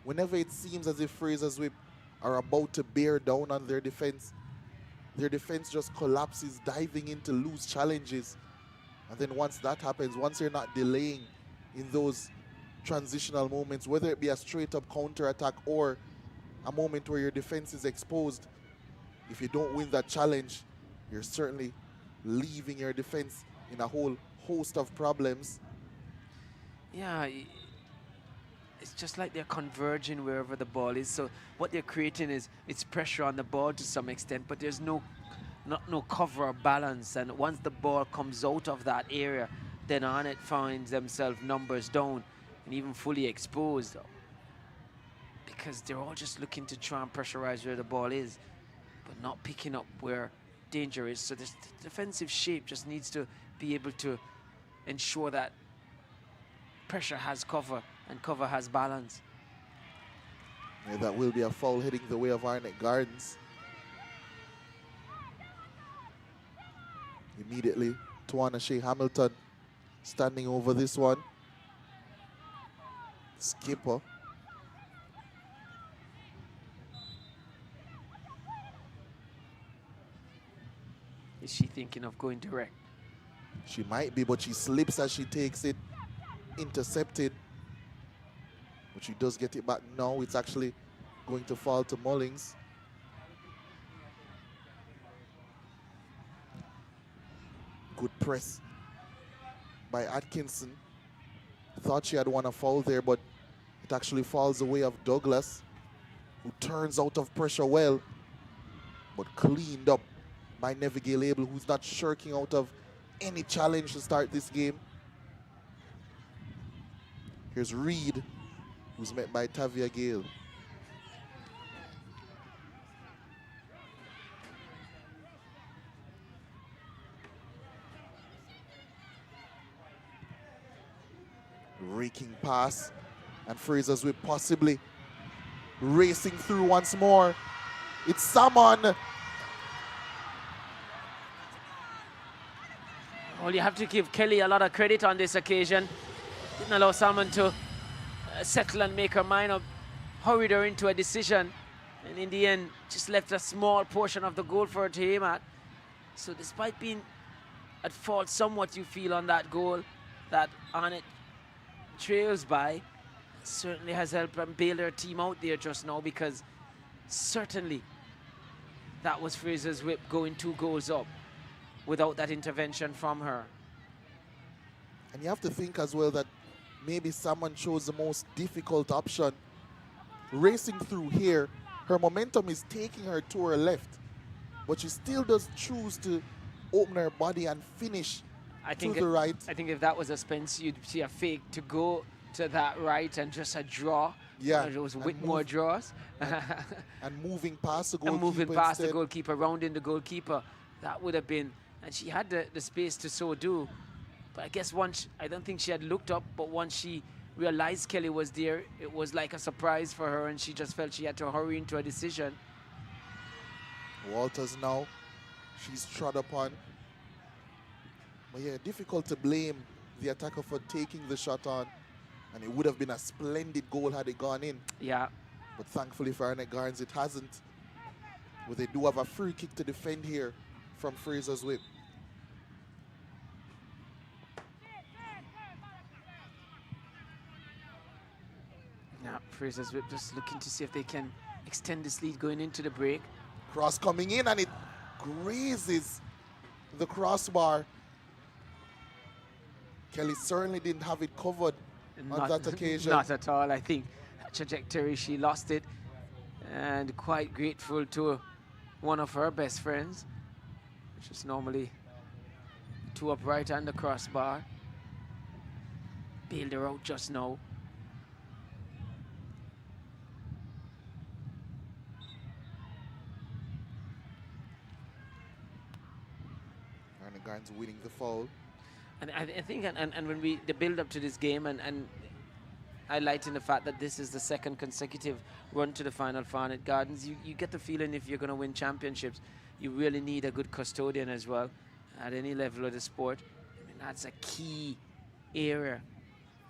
Whenever it seems as if Frazier's whip are about to bear down on their defense just collapses, diving into loose challenges. And then once that happens, once you're not delaying in those transitional moments, whether it be a straight-up counter-attack or a moment where your defense is exposed, if you don't win that challenge, you're certainly leaving your defense in a whole host of problems. Yeah, it's just like they're converging wherever the ball is. So what they're creating is it's pressure on the ball to some extent, but there's no cover or balance. And once the ball comes out of that area, then Arnett finds themselves numbers down and even fully exposed, because they're all just looking to try and pressurize where the ball is, but not picking up where danger is. So this defensive shape just needs to be able to ensure that pressure has cover and cover has balance. Yeah, that will be a foul heading the way of Arnett Gardens. Immediately, Tawana Shea Hamilton standing over this one. Skipper. Is she thinking of going direct? She might be, but she slips as she takes it. Intercepted. But she does get it back now. It's actually going to fall to Mullings. Good press by Atkinson. Thought she had won a foul there, but it actually falls away of Douglas, who turns out of pressure well, but cleaned up by Neville Abel, who's not shirking out of any challenge to start this game. Here's Reed, who's met by Tavia Gale. Raking pass, and Frazier's Whip possibly racing through once more. It's Salmon. Well, you have to give Kelly a lot of credit on this occasion. Didn't allow Salmon to settle and make her mind up, hurried her into a decision, and in the end just left a small portion of the goal for her to aim at. So despite being at fault somewhat, you feel, on that goal that Arnett trails by, certainly has helped and bail her team out there just now, because certainly that was Frazier's Whip going 2 goals up without that intervention from her. And you have to think as well that maybe someone chose the most difficult option. Racing through here, her momentum is taking her to her left, but she still does choose to open her body and finish to the right. I think if that was a Spence, you'd see a fake to go to that right and just a draw. Yeah. It was Whitmore draws. And moving past the goalkeeper. And moving past instead. the goalkeeper, rounding the goalkeeper. That would have been, and she had the space to so do. But I guess once, I don't think she had looked up, but once she realized Kelly was there, it was like a surprise for her, and she just felt she had to hurry into a decision. Walters now, she's trod upon. But yeah, difficult to blame the attacker for taking the shot on. And it would have been a splendid goal had it gone in. Yeah. But thankfully for Arnett Gardens, it hasn't. But they do have a free kick to defend here from Frazier's Whip. Now, Frazier's Whip just looking to see if they can extend this lead going into the break. Cross coming in, and it grazes the crossbar. Kelly certainly didn't have it covered on that occasion. Not at all. I think that trajectory, she lost it. And quite grateful to one of her best friends, which is normally 2 upright and the crossbar. Bailed her out just now. Arnett Gardens winning the foul. And I think, and when the build up to this game, and highlighting the fact that this is the 2nd consecutive run to the final for Arnett Gardens, you get the feeling if you're going to win championships, you really need a good custodian as well at any level of the sport. I mean, that's a key area,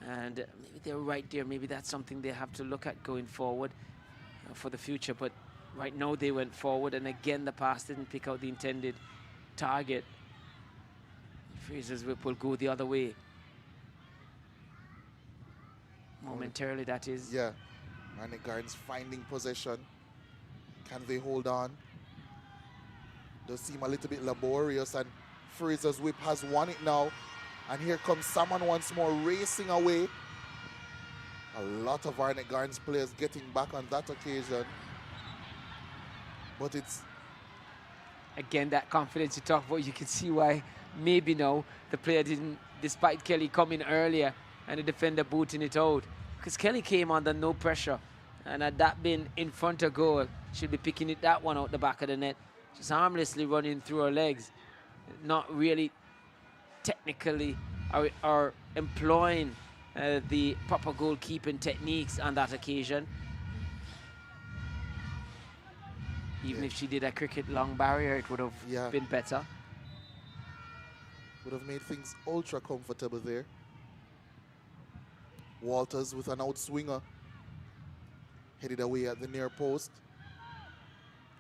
and maybe they're right there. Maybe that's something they have to look at going forward for the future. But right now they went forward, and again the pass didn't pick out the intended target. Frazier's Whip will go the other way. Momentarily, that is. Yeah. Arnett Gardens finding possession. Can they hold on? Does seem a little bit laborious, and Frazier's Whip has won it now. And here comes someone once more racing away. A lot of Arnett Gardens players getting back on that occasion. But it's... Again, that confidence you talk about, you can see why maybe now the player didn't, despite Kelly coming earlier and the defender booting it out. Because Kelly came under no pressure, and had that been in front of goal, she'll be picking that one out the back of the net. Just harmlessly running through her legs, not really technically or employing the proper goalkeeping techniques on that occasion. Even if she did a cricket long barrier, it would have been better. Would have made things ultra comfortable there. Walters with an outswinger. Headed away at the near post.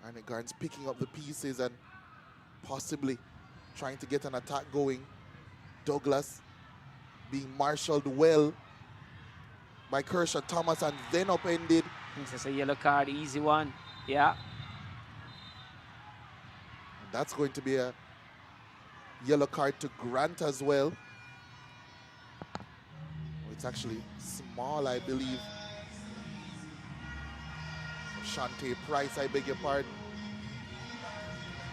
Arnett Gardens picking up the pieces and possibly trying to get an attack going. Douglas being marshaled well by Kershaw Thomas and then upended. This is a yellow card, easy one. Yeah. That's going to be a yellow card to Grant as well. It's actually small, I believe. Shantae Price, I beg your pardon.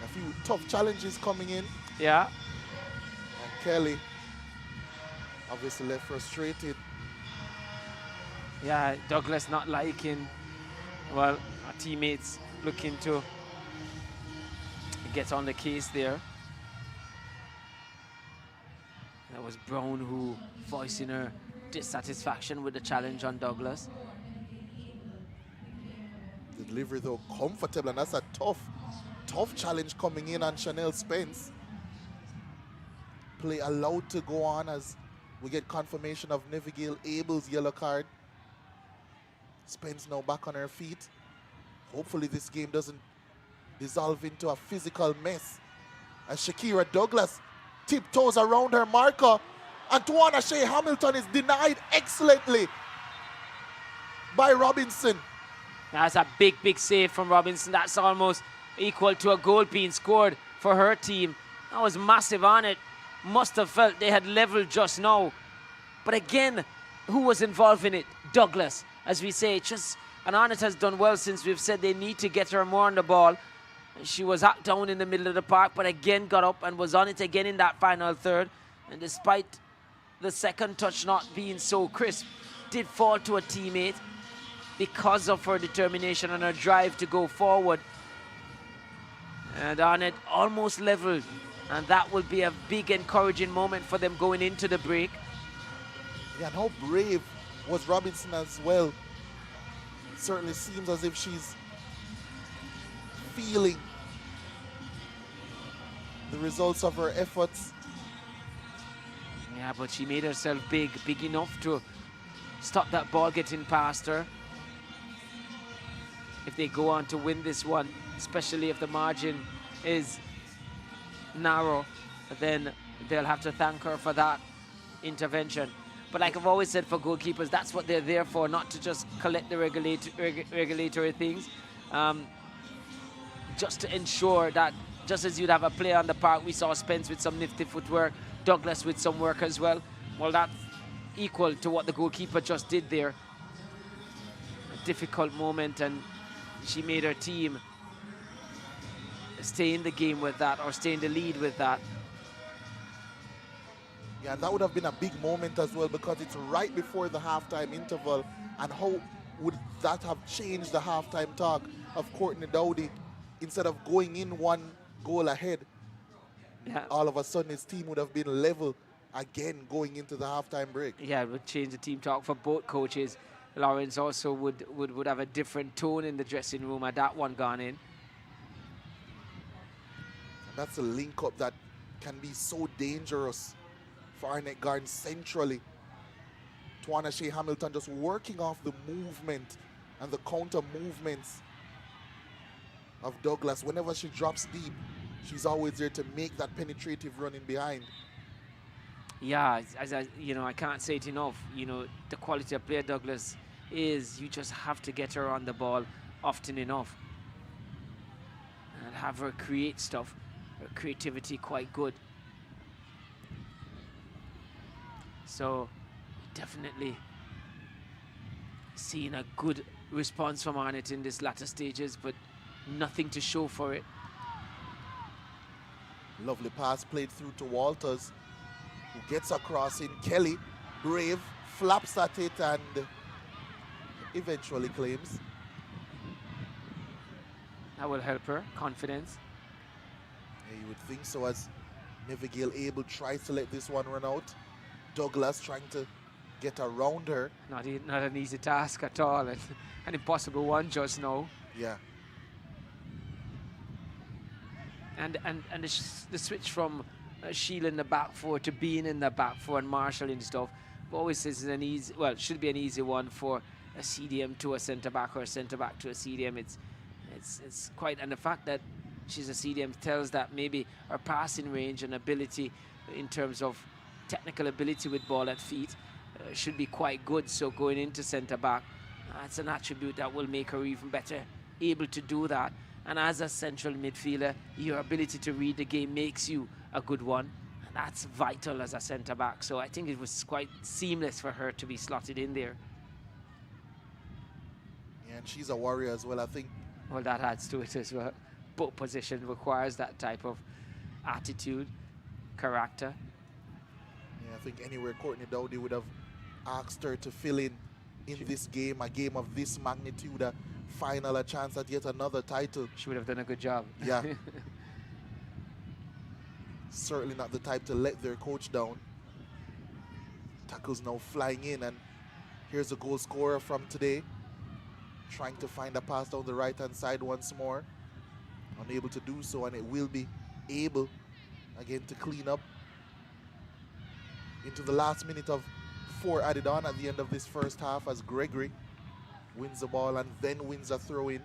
A few tough challenges coming in. Yeah. And Kelly obviously left frustrated. Yeah, Douglas not liking, well, our teammates looking to get on the case there. That was Brown who voicing her dissatisfaction with the challenge on Douglas. The delivery though comfortable, and that's a tough challenge coming in on Chanel Spence. Play allowed to go on as we get confirmation of Nevigale Abel's yellow card. Spence now back on her feet. Hopefully this game doesn't dissolve into a physical mess as Shakira Douglas tiptoes around her marker, and Tawana Shea Hamilton is denied excellently by Robinson. That's a big save from Robinson. That's almost equal to a goal being scored for her team. That was massive on it. Must have felt they had leveled just now. But again, who was involved in it? Douglas, as we say. And Arnett has done well since we've said they need to get her more on the ball. She was hacked down in the middle of the park, but again got up and was on it again in that final third. And despite the second touch not being so crisp, did fall to a teammate because of her determination and her drive to go forward. And Arnett almost leveled, and that will be a big encouraging moment for them going into the break. Yeah, and how brave was Robinson as well. Certainly seems as if she's feeling the results of her efforts. Yeah, but she made herself big enough to stop that ball getting past her. If they go on to win this one, especially if the margin is narrow, then they'll have to thank her for that intervention. But like I've always said for goalkeepers, that's what they're there for, not to just collect the regulatory things. Just to ensure that, just as you'd have a player on the park, we saw Spence with some nifty footwork, Douglas with some work as well. Well, that's equal to what the goalkeeper just did there. A difficult moment, and she made her team stay in the game with that, or stay in the lead with that. Yeah, that would have been a big moment as well, because it's right before the halftime interval. And how would that have changed the halftime talk of Courtney Dowdy? Instead of going in one goal ahead, yeah, all of a sudden his team would have been level again going into the halftime break. Yeah, it would change the team talk for both coaches. Lawrence also would have a different tone in the dressing room had that one gone in. And that's a link up that can be so dangerous for Arnett Gardens centrally. Tawana Shea Hamilton just working off the movement and the counter movements of Douglas. Whenever she drops deep, she's always there to make that penetrative run in behind. Yeah, as I, I can't say it enough. The quality of player Douglas is, you just have to get her on the ball often enough and have her create stuff. Her creativity quite good. So definitely seeing a good response from Arnett in this latter stages, but nothing to show for it. Lovely pass played through to Walters, who gets across in. Kelly, brave, flaps at it and eventually claims. That will help her, confidence. Yeah, you would think so, as Nevigale Abel tries to let this one run out. Douglas trying to get around her. Not an easy task at all, and an impossible one just now. Yeah. And the switch from Sheila in the back four to being in the back four and Marshall and stuff, always says it's an easy, well, it should be an easy one for a CDM to a centre back, or a centre back to a CDM. It's quite, and the fact that she's a CDM tells that maybe her passing range and ability in terms of technical ability with ball at feet should be quite good. So going into centre back, that's an attribute that will make her even better able to do that. And as a central midfielder, your ability to read the game makes you a good one. And that's vital as a centre back. So I think it was quite seamless for her to be slotted in there. Yeah, and she's a warrior as well, I think. Well, that adds to it as well. Both positions requires that type of attitude, character. I think anywhere Courtney Dowdy would have asked her to fill in this game, a game of this magnitude, a final, a chance at yet another title. She would have done a good job. Yeah. Certainly not the type to let their coach down. Tackles now flying in, and here's a goal scorer from today, trying to find a pass down the right-hand side once more. Unable to do so, and it will be able again to clean up into the last minute of 4 added on at the end of this first half as Gregory wins the ball and then wins a throw-in.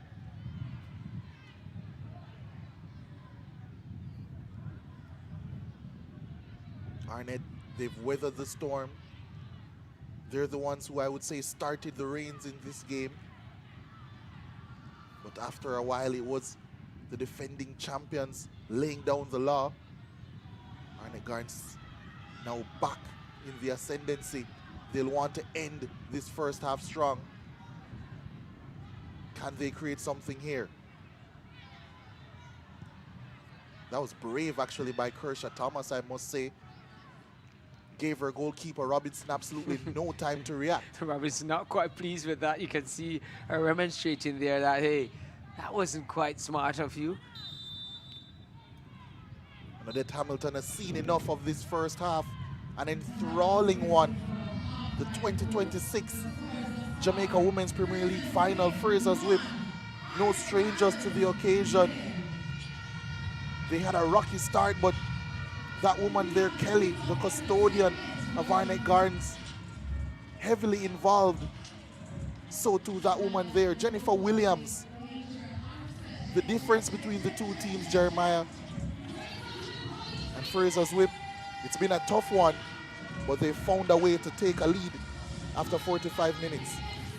Arnett, they've weathered the storm. They're the ones who I would say started the reins in this game. But after a while, it was the defending champions laying down the law. Arnett Gardens now back in the ascendancy. They'll want to end this first half strong. Can they create something here? That was brave actually by Kershaw Thomas, I must say. Gave her goalkeeper Robinson absolutely no time to react. Robinson not quite pleased with that. You can see her remonstrating there that, hey, that wasn't quite smart of you. Arnett Hamilton has seen enough of this first half. An enthralling one. The 2026 Jamaica Women's Premier League final. Frazier's Whip, no strangers to the occasion. They had a rocky start, but that woman there, Kelly, the custodian of Arnett Gardens, heavily involved. So too that woman there, Jennifer Williams. The difference between the two teams, Jeremiah and Frazier's Whip, it's been a tough one, but they found a way to take a lead after 45 minutes.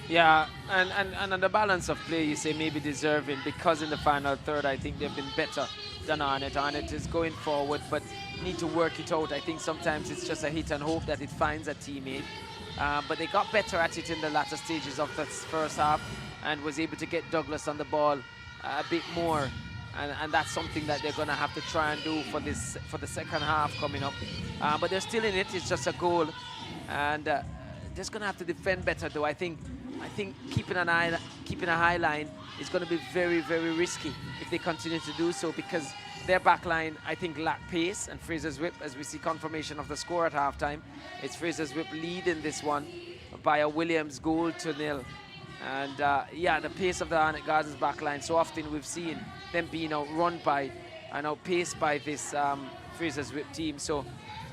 Yeah, and on the balance of play, you say maybe deserving, because in the final third, I think they've been better than Arnett. Arnett is going forward, but need to work it out. I think sometimes it's just a hit and hope that it finds a teammate. But they got better at it in the latter stages of the first half and was able to get Douglas on the ball a bit more. And that's something that they're going to have to try and do for the second half coming up. But they're still in it. It's just a goal. And just going to have to defend better, though. I think keeping a high line is going to be very, very risky if they continue to do so, because their back line, I think, lack pace. And Frazier's Whip, as we see confirmation of the score at halftime, it's Frazier's Whip leading this one by a Williams goal to 0. And yeah, the pace of the Arnett Gardens back line, so often we've seen them being outrun by and outpaced by this Frazier's Whip team. So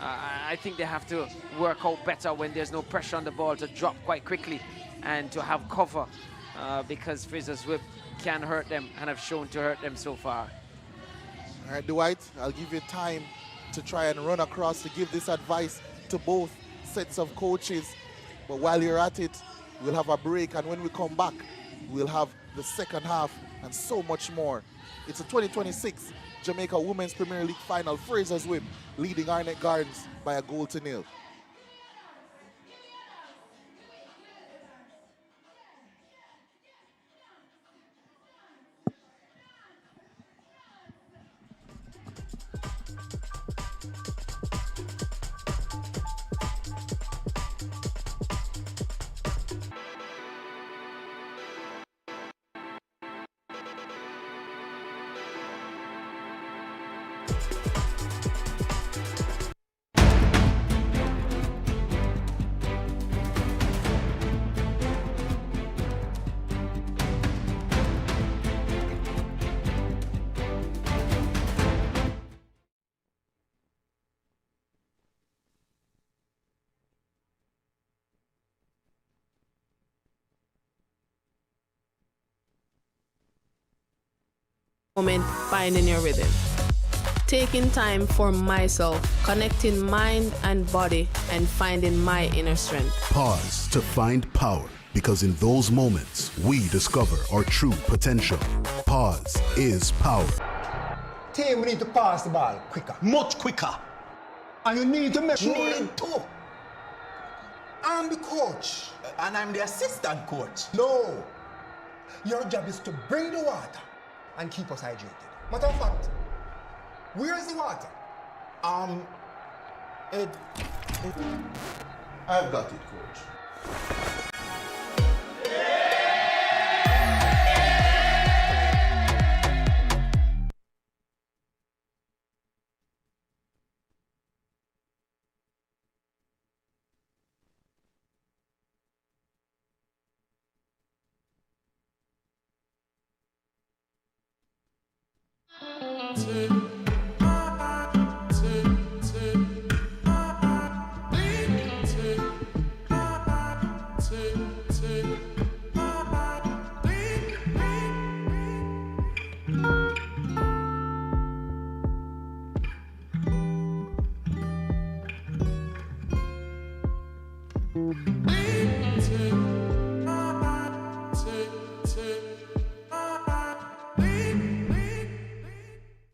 I think they have to work out better when there's no pressure on the ball to drop quite quickly and to have cover, because Frazier's Whip can hurt them and have shown to hurt them so far. All right, Dwight, I'll give you time to try and run across to give this advice to both sets of coaches. But while you're at it, we'll have a break, and when we come back, we'll have the second half and so much more. It's a 2026 Jamaica Women's Premier League final. Frazier's Whip leading Arnett Gardens by a goal to 0. Moment, finding your rhythm. Taking time for myself, connecting mind and body, and finding my inner strength. Pause to find power, because in those moments, we discover our true potential. Pause is power. Team, we need to pass the ball quicker. Much quicker. And you need to make sure. Need to. I'm the coach. And I'm the assistant coach. No. Your job is to bring the water and keep us hydrated. Matter of fact, where's the water? I've got it, coach.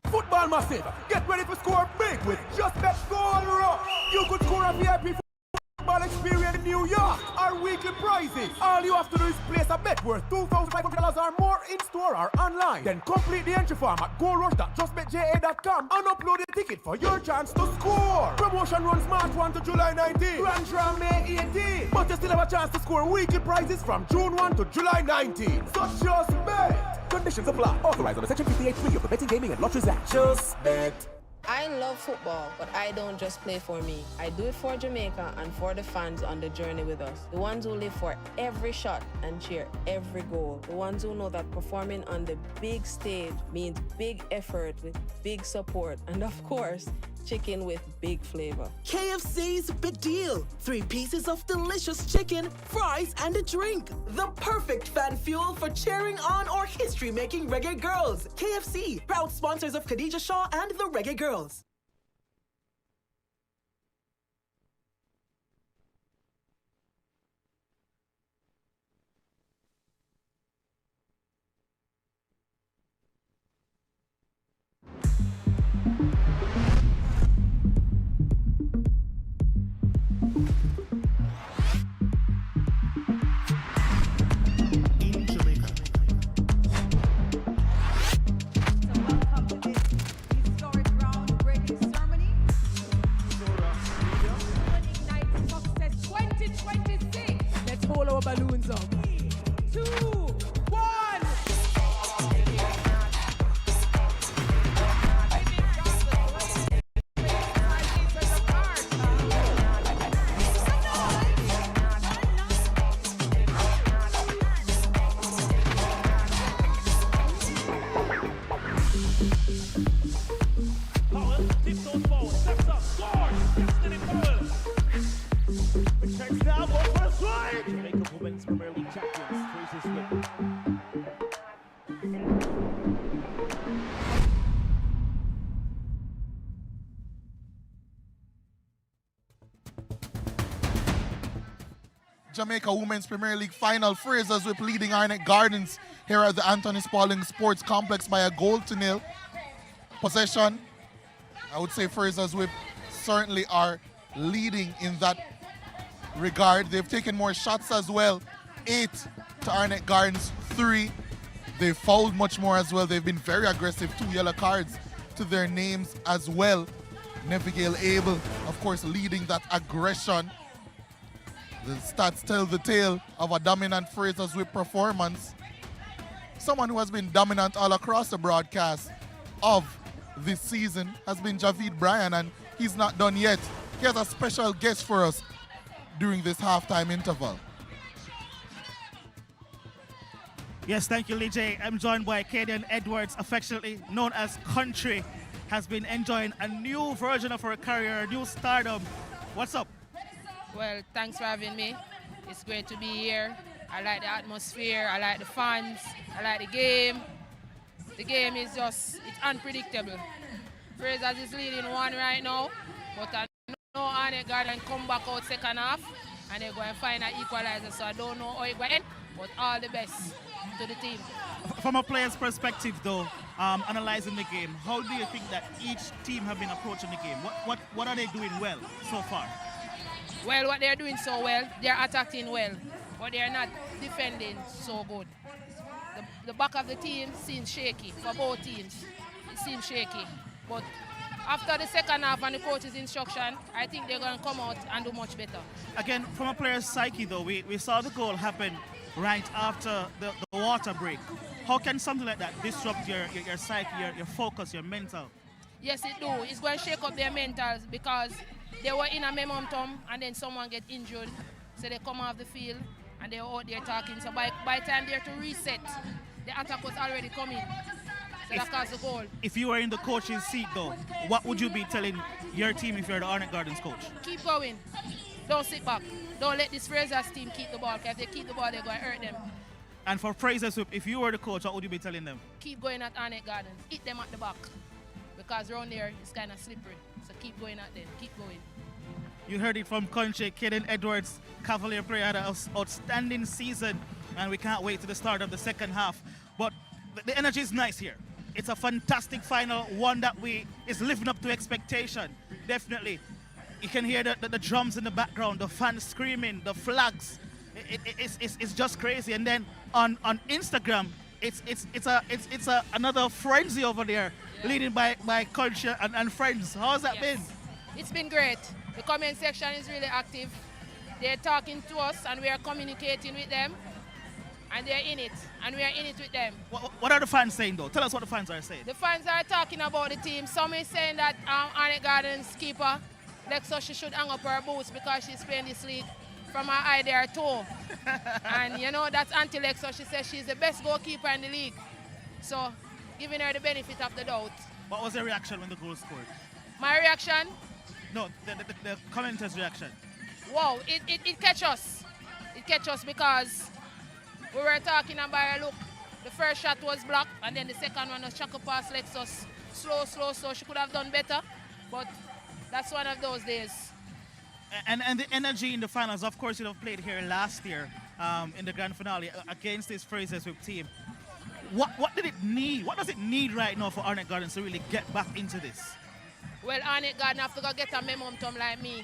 Football massive, get ready to score big with Just Bet Goal Rush. You could score a VIP football experience in New York. Our weekly prizes. All you have to do is place a bet worth $2,500 or more in store or online. Then complete the entry form at goalrush.justbetja.com and upload a ticket for your chance to score. Promotion runs March 1 to July 19. Grand draw May 18. But you still have a chance to score weekly prizes from June 1 to July 19. So just bet. Conditions apply. Authorized under Section 58(3) of the Betting, Gaming and Lotteries Act. Just bet. I love football, but I don't just play for me. I do it for Jamaica and for the fans on the journey with us. The ones who live for every shot and cheer every goal. The ones who know that performing on the big stage means big effort with big support. And of course, chicken with big flavor. KFC's Big Deal. 3 pieces of delicious chicken, fries, and a drink. The perfect fan fuel for cheering on or history-making reggae girls. KFC, proud sponsors of Khadija Shaw and the Reggae Girls. Balloons up. 2, 1. Powell, tiptoes forward, steps up, scores! Destiny Powell! Checks down, goal for a strike! Jamaica Women's Premier League champions, Frazsiers Whip. Jamaica Women's Premier League final. Frazsiers Whip leading Arnett Gardens here at the Anthony Spalding Sports Complex by a 1-0. Possession, I would say Frazsiers Whip certainly are leading in that regard. They've taken more shots as well. 8 to Arnett Gardens, 3. They've fouled much more as well. They've been very aggressive. 2 yellow cards to their names as well. Nevigale Abel, of course, leading that aggression. The stats tell the tale of a dominant Frazsiers Whip performance. Someone who has been dominant all across the broadcast of this season has been Javid Bryan, and he's not done yet. He has a special guest for us during this halftime interval. Yes, thank you, Lee J. I'm joined by Kaden Edwards, affectionately known as Country, has been enjoying a new version of her career, a new stardom. What's up? Well, thanks for having me. It's great to be here. I like the atmosphere, I like the fans, I like the game. The game is just, it's unpredictable. Frazsiers is leading 1 right now, but I know Arnett Garden come back out second half and they're going to find an equalizer, so I don't know how it's going to end, but all the best to the team. From a player's perspective though, analyzing the game, how do you think that each team have been approaching the game? What are they doing well so far? Well, what they're doing so well, they're attacking well, but they're not defending so good. The back of the team seems shaky for both teams. It seems shaky, but after the second half and the coach's instruction, I think they're going to come out and do much better. Again, from a player's psyche though, we saw the goal happen right after the water break. How can something like that disrupt your psyche, your focus, your mental? Yes, it do. It's going to shake up their mentals because they were in a momentum and then someone get injured. So they come off the field and they're out there talking. So by the time they're to reset, the attack was already coming. So that caused the goal. If you were in the coach's seat though, what would you be telling your team if you're the Arnett Gardens coach? Keep going. Don't sit back. Don't let this Frazsiers team keep the ball, because if they keep the ball, they're going to hurt them. And for Frazsiers, if you were the coach, what would you be telling them? Keep going at Arnett Gardens. Hit them at the back. Because around there, it's kind of slippery. So keep going at them. Keep going. You heard it from Country. Kaden Edwards, Cavalier player, had an outstanding season. And we can't wait to the start of the second half. But the energy is nice here. It's a fantastic final, one that is living up to expectation. Definitely. You can hear the drums in the background, the fans screaming, the flags. It's just crazy. And then on Instagram, it's another frenzy over there, leading by Culture and friends. How's that been? It's been great. The comment section is really active. They're talking to us and we are communicating with them. And they're in it, and we are in it with them. What are the fans saying though? Tell us what the fans are saying. The fans are talking about the team. Some is saying that Arnett Gardens keeper, Lexus, she should hang up her boots because she's playing this league from her eye there toe. And you know, that's Auntie Lexus. She says she's the best goalkeeper in the league. So, giving her the benefit of the doubt. What was the reaction when the goal scored? My reaction? No, the commenters' reaction. Wow, it catch us. It catch us because we were talking about, look, the first shot was blocked and then the second one was chuckle past Lexus. Slow, so she could have done better, but that's one of those days. And the energy in the finals, of course, you have played here last year in the grand finale against this Frazsiers whip team. What did it need? What does it need right now for Arnett Gardens to really get back into this? Well, Arnett Gardens have to go get a momentum like me.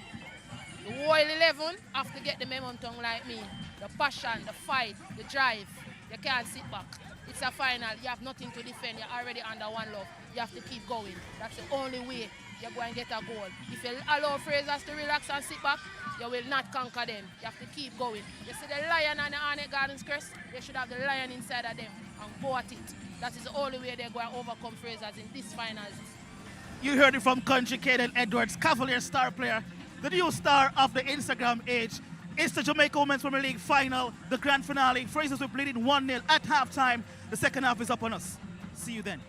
The whole 11 have to get the momentum like me. The passion, the fight, the drive. You can't sit back. It's a final. You have nothing to defend. You're already under one love. You have to keep going. That's the only way you're going to get a goal. If you allow Frazsiers to relax and sit back, you will not conquer them. You have to keep going. You see the lion and the Arnett Gardens crest? They should have the lion inside of them and go at it. That is the only way they're going to overcome Frazsiers in this finals. You heard it from Country. Kaden Edwards, Cavalier star player. The new star of the Instagram age. It's the Jamaica Women's Premier League final, the grand finale. Frazsiers were leading 1-0 at halftime. The second half is up on us. See you then.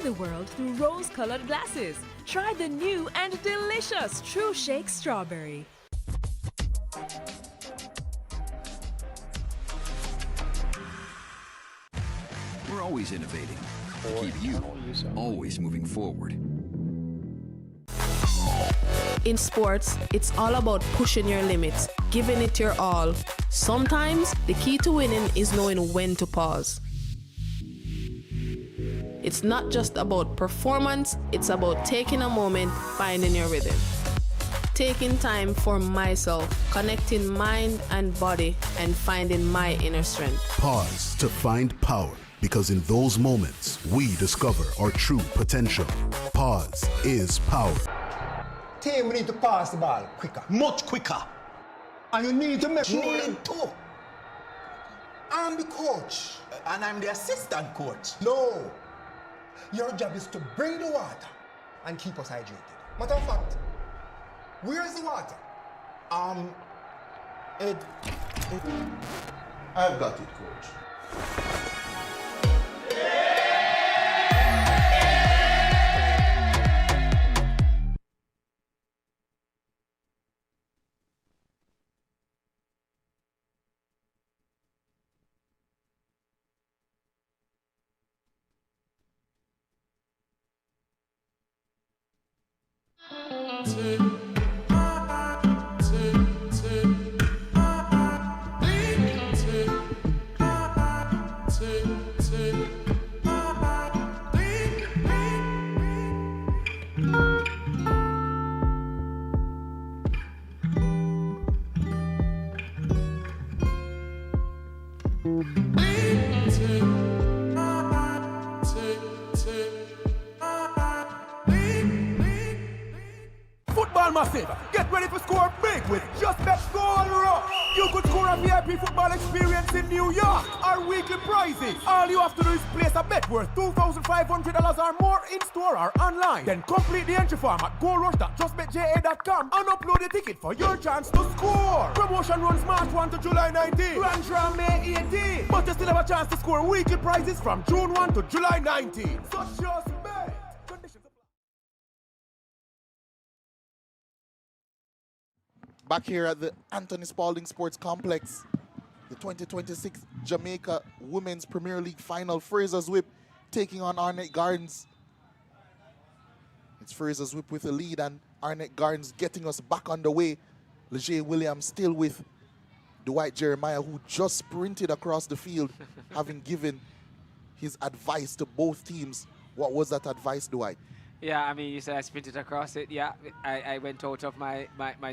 The world through rose-colored glasses. Try the new and delicious True Shake Strawberry. always innovating to keep you always moving forward. In sports, it's all about pushing your limits, giving it your all. Sometimes, the key to winning is knowing when to pause. It's not just about performance, it's about taking a moment, finding your rhythm. Taking time for myself, connecting mind and body, and finding my inner strength. Pause to find power, because in those moments, we discover our true potential. Pause is power. Team, we need to pass the ball quicker. Much quicker. And you need to make sure. I'm the coach. And I'm the assistant coach. No. Your job is to bring the water and keep us hydrated. Matter of fact, where's the water? I've got it, coach. Football massive, get ready to score big with Just Bet Goal Rush. You could score a VIP football experience in New York. Our weekly prizes. All you have to do is place a bet worth $2,500 or more in store or online. Then complete the entry form at goalrush.justbetja.com and upload the ticket for your chance to score. Promotion runs March 1 to July 19. Grand draw May 18. But you still have a chance to score weekly prizes from June 1 to July 19. So just bet. Conditions apply. Back here at the Anthony Spalding Sports Complex, the 2026 Jamaica Women's Premier League Final, Frazsiers Whip taking on Arnett Gardens. It's Frazsiers Whip with a lead and Arnett Gardens getting us back on the way. Leger Williams still with Dwight Jeremiah, who just sprinted across the field, having given his advice to both teams. What was that advice, Dwight? Yeah, I mean, you said I sprinted across it. Yeah, I went out of my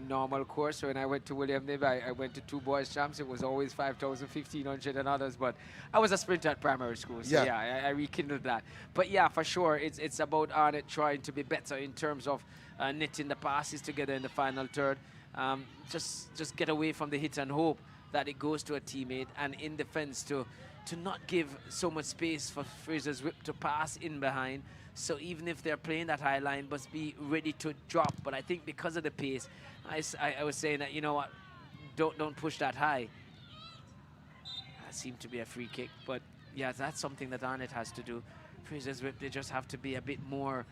normal course. So when I went to William Nib, I went to two boys champs. It was always 5,000, 1,500 and others. But I was a sprinter at primary school. So yeah, I rekindled that. But yeah, for sure, it's about Arnett trying to be better in terms of knitting the passes together in the final third. Just get away from the hit and hope that it goes to a teammate. And in defense, to not give so much space for Frazsiers Whip to pass in behind. So even if they're playing that high line, must be ready to drop. But I think because of the pace, I was saying that, you know what, don't push that high. That seemed to be a free kick. But yeah, that's something that Arnett has to do. Frazsiers Whip, they just have to be a bit more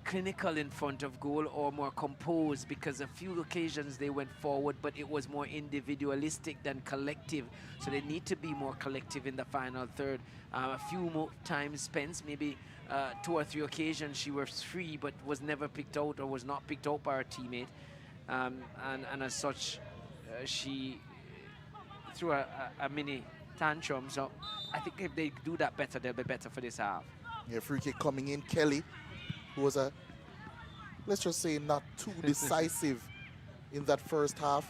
clinical in front of goal or more composed, because a few occasions they went forward, but it was more individualistic than collective. So they need to be more collective in the final third. A few more times Spence, maybe 2 or 3 occasions she was free but was never picked out or was not picked out by her teammate. And as such, she threw a mini tantrum. So I think if they do that better, they'll be better for this half. Yeah, free kick coming in. Kelly, who was let's just say not too decisive in that first half,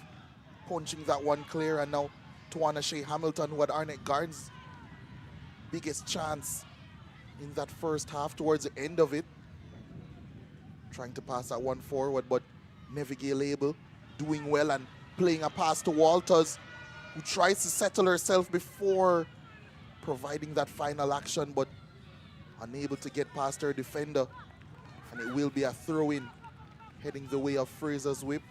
punching that one clear. And now Tawana Shea Hamilton, who had Arnett Gardens' biggest chance in that first half towards the end of it, trying to pass that one forward, but Neville Label doing well and playing a pass to Walters, who tries to settle herself before providing that final action, but unable to get past her defender. And it will be a throw-in heading the way of Frazsiers Whip.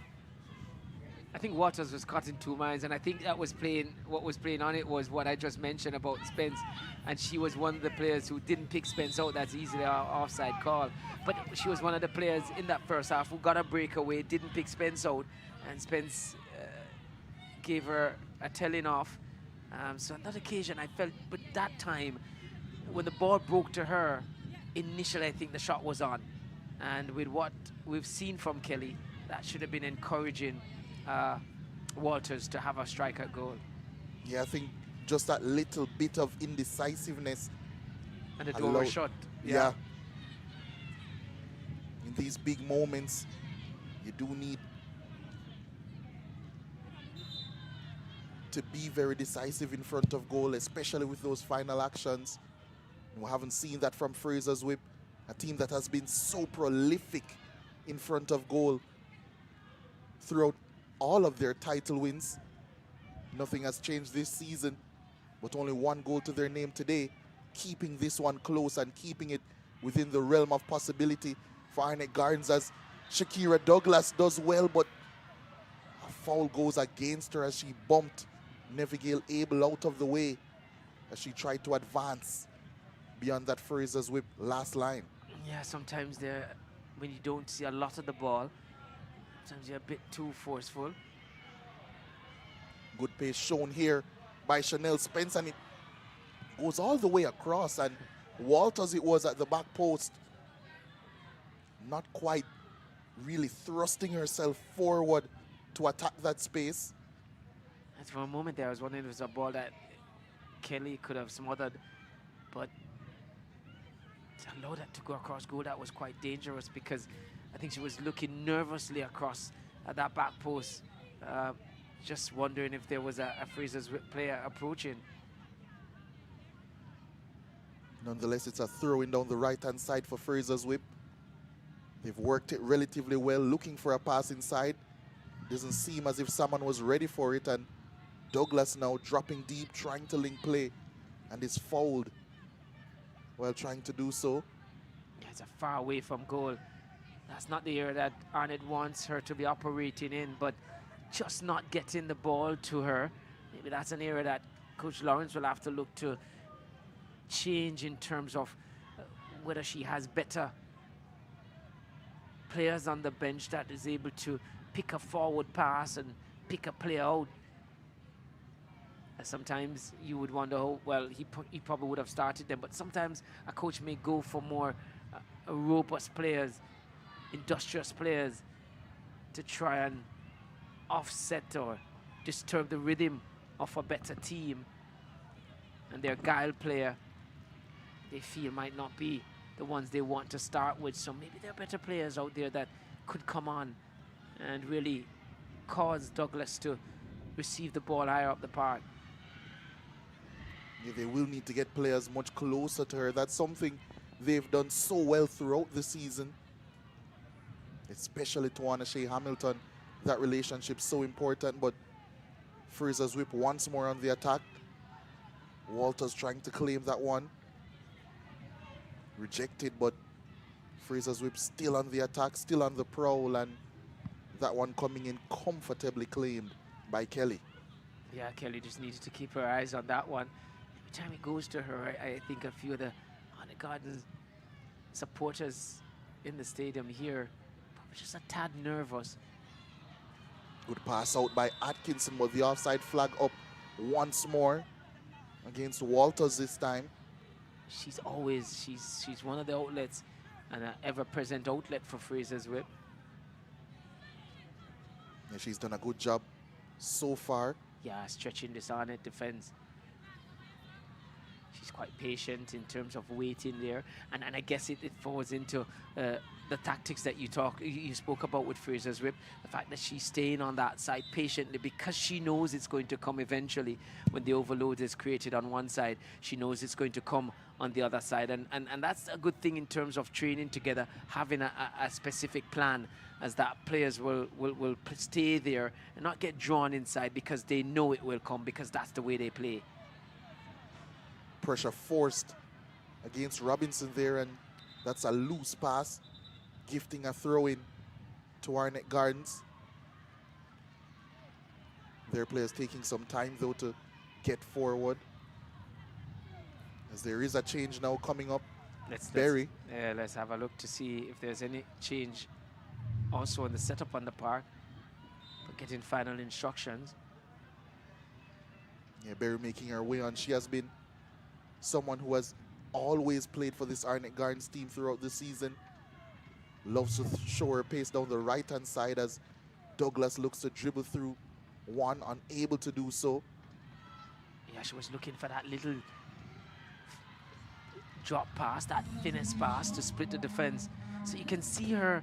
I think Waters was caught in 2 minds, and I think that was playing. What was playing on it was what I just mentioned about Spence, and she was one of the players who didn't pick Spence out. That's easily an offside call, but she was one of the players in that first half who got a breakaway, didn't pick Spence out, and Spence gave her a telling off, So on that occasion, I felt, but that time, when the ball broke to her, initially I think the shot was on. And with what we've seen from Kelly, that should have been encouraging Walters to have a strikeout goal. Yeah, I think just that little bit of indecisiveness. And the door was shut. Yeah. In these big moments, you do need to be very decisive in front of goal, especially with those final actions. And we haven't seen that from Frazier's Whip, a team that has been so prolific in front of goal throughout all of their title wins. Nothing has changed this season, but only one goal to their name today, keeping this one close and keeping it within the realm of possibility for Arnett Gardens, as Shakira Douglas does well, but a foul goes against her as she bumped Nevigale Abel out of the way as she tried to advance beyond that Frazier's Whip last line. Yeah, sometimes when you don't see a lot of the ball, sometimes you're a bit too forceful. Good pace shown here by Chanel Spence, and it goes all the way across, and Walters, it was at the back post, not quite really thrusting herself forward to attack that space. And for a moment there, I was wondering if it was a ball that Kelly could have smothered, but to allow that to go across goal, that was quite dangerous, because I think she was looking nervously across at that back post, just wondering if there was a Frazier's Whip player approaching. Nonetheless, it's a throw-in down the right-hand side for Frazier's Whip. They've worked it relatively well, looking for a pass inside. Doesn't seem as if someone was ready for it, and Douglas now dropping deep, trying to link play, and is fouled while trying to do so. Yeah, it's a far away from goal. That's not the area that Arnett wants her to be operating in, but just not getting the ball to her. Maybe that's an area that Coach Lawrence will have to look to change in terms of whether she has better players on the bench that is able to pick a forward pass and pick a player out. Sometimes you would wonder, oh, well, he probably would have started them, but sometimes a coach may go for more robust players, industrious players, to try and offset or disturb the rhythm of a better team. And their guile player, they feel, might not be the ones they want to start with. So maybe there are better players out there that could come on and really cause Douglas to receive the ball higher up the park. Yeah, they will need to get players much closer to her. That's something they've done so well throughout the season, especially Tawana Shea Hamilton. That relationship's so important, but Frazier's Whip once more on the attack. Walters trying to claim that one. Rejected, but Frazier's Whip still on the attack, still on the prowl, and that one coming in comfortably claimed by Kelly. Yeah, Kelly just needed to keep her eyes on that one. Every time it goes to her, I think a few of the Arnett Gardens supporters in the stadium here were just a tad nervous. Good pass out by Atkinson, but the offside flag up once more against Walters this time. She's always, she's one of the outlets, and an ever-present outlet for Frazier's Whip. Yeah, she's done a good job so far. Yeah, stretching this Arnett defense. She's quite patient in terms of waiting there, and I guess it falls into the tactics that you spoke about with Frazier's Whip. The fact that she's staying on that side patiently because she knows it's going to come eventually. When the overload is created on one side, she knows it's going to come on the other side, and that's a good thing in terms of training together, having a specific plan, as that players will stay there and not get drawn inside because they know it will come, because that's the way they play. Pressure forced against Robinson there, and that's a loose pass, gifting a throw-in to Arnett Gardens. Their players taking some time though to get forward, as there is a change now coming up. Berry. Let's have a look to see if there's any change also in the setup on the park, but getting final instructions. Yeah, Berry making her way on. She has been someone who has always played for this Arnett Gardens team throughout the season. Loves to show her pace down the right-hand side as Douglas looks to dribble through one, unable to do so. Yeah, she was looking for that little drop pass, that finesse pass to split the defense. So you can see her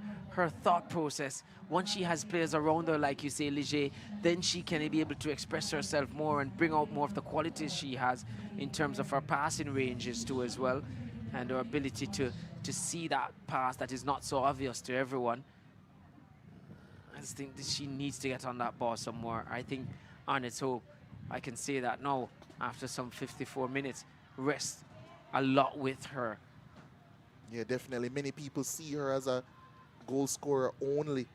thought process. Once she has players around her, like you say, Ligier, then she can be able to express herself more and bring out more of the qualities she has in terms of her passing ranges too as well, and her ability to see that pass that is not so obvious to everyone. I just think that she needs to get on that ball some more. I think Arnett's hope, I can say that now after some 54 minutes, rests a lot with her. Yeah, definitely. Many people see her as a goal scorer only.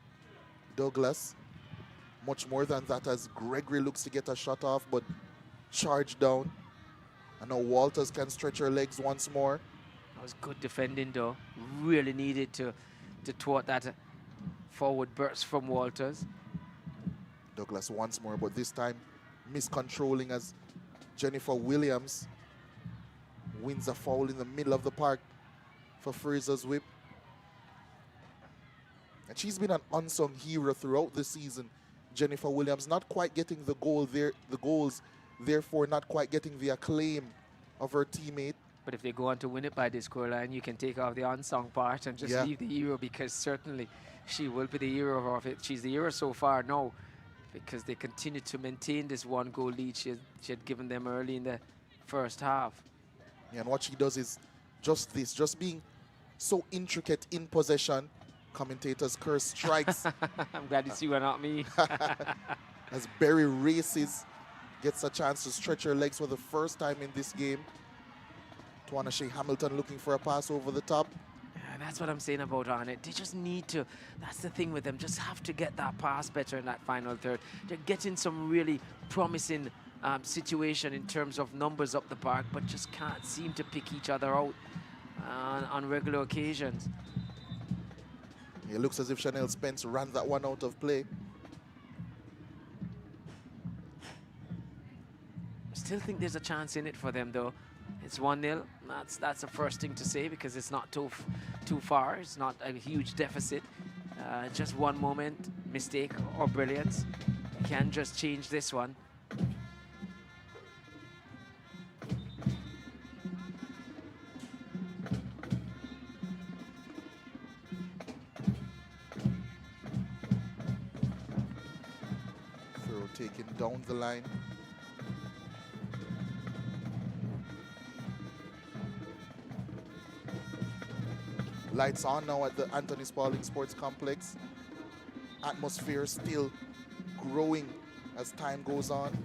Douglas, much more than that, as Gregory looks to get a shot off, but charged down. And now Walters can stretch her legs once more. That was good defending though. Really needed to thwart that forward burst from Walters. Douglas once more, but this time miscontrolling as Jennifer Williams wins a foul in the middle of the park for Frazier's whip. And she's been an unsung hero throughout the season. Jennifer Williams not quite getting the goals, therefore not quite getting the acclaim of her teammate. But if they go on to win it by this scoreline, you can take off the unsung part and just leave the hero, because certainly she will be the hero of it. She's the hero so far now, because they continue to maintain this 1-goal lead she had given them early in the first half. Yeah, and what she does is just this, just being so intricate in possession. Commentators curse strikes. I'm glad it's you and not me. As Berry races, gets a chance to stretch her legs for the first time in this game. Tawana Shea Hamilton looking for a pass over the top. Yeah, that's what I'm saying about Arnett. They just need to, that's the thing with them, just have to get that pass better in that final third. They're getting some really promising situation in terms of numbers up the park, but just can't seem to pick each other out on regular occasions. It looks as if Chanel Spence ran that one out of play. I still think there's a chance in it for them though. It's 1-0. That's the first thing to say, because it's not too far. It's not a huge deficit. Just one moment, mistake or brilliance can just change this one. Throw taken down the line. Lights on now at the Anthony Spaulding Sports Complex. Atmosphere still growing as time goes on.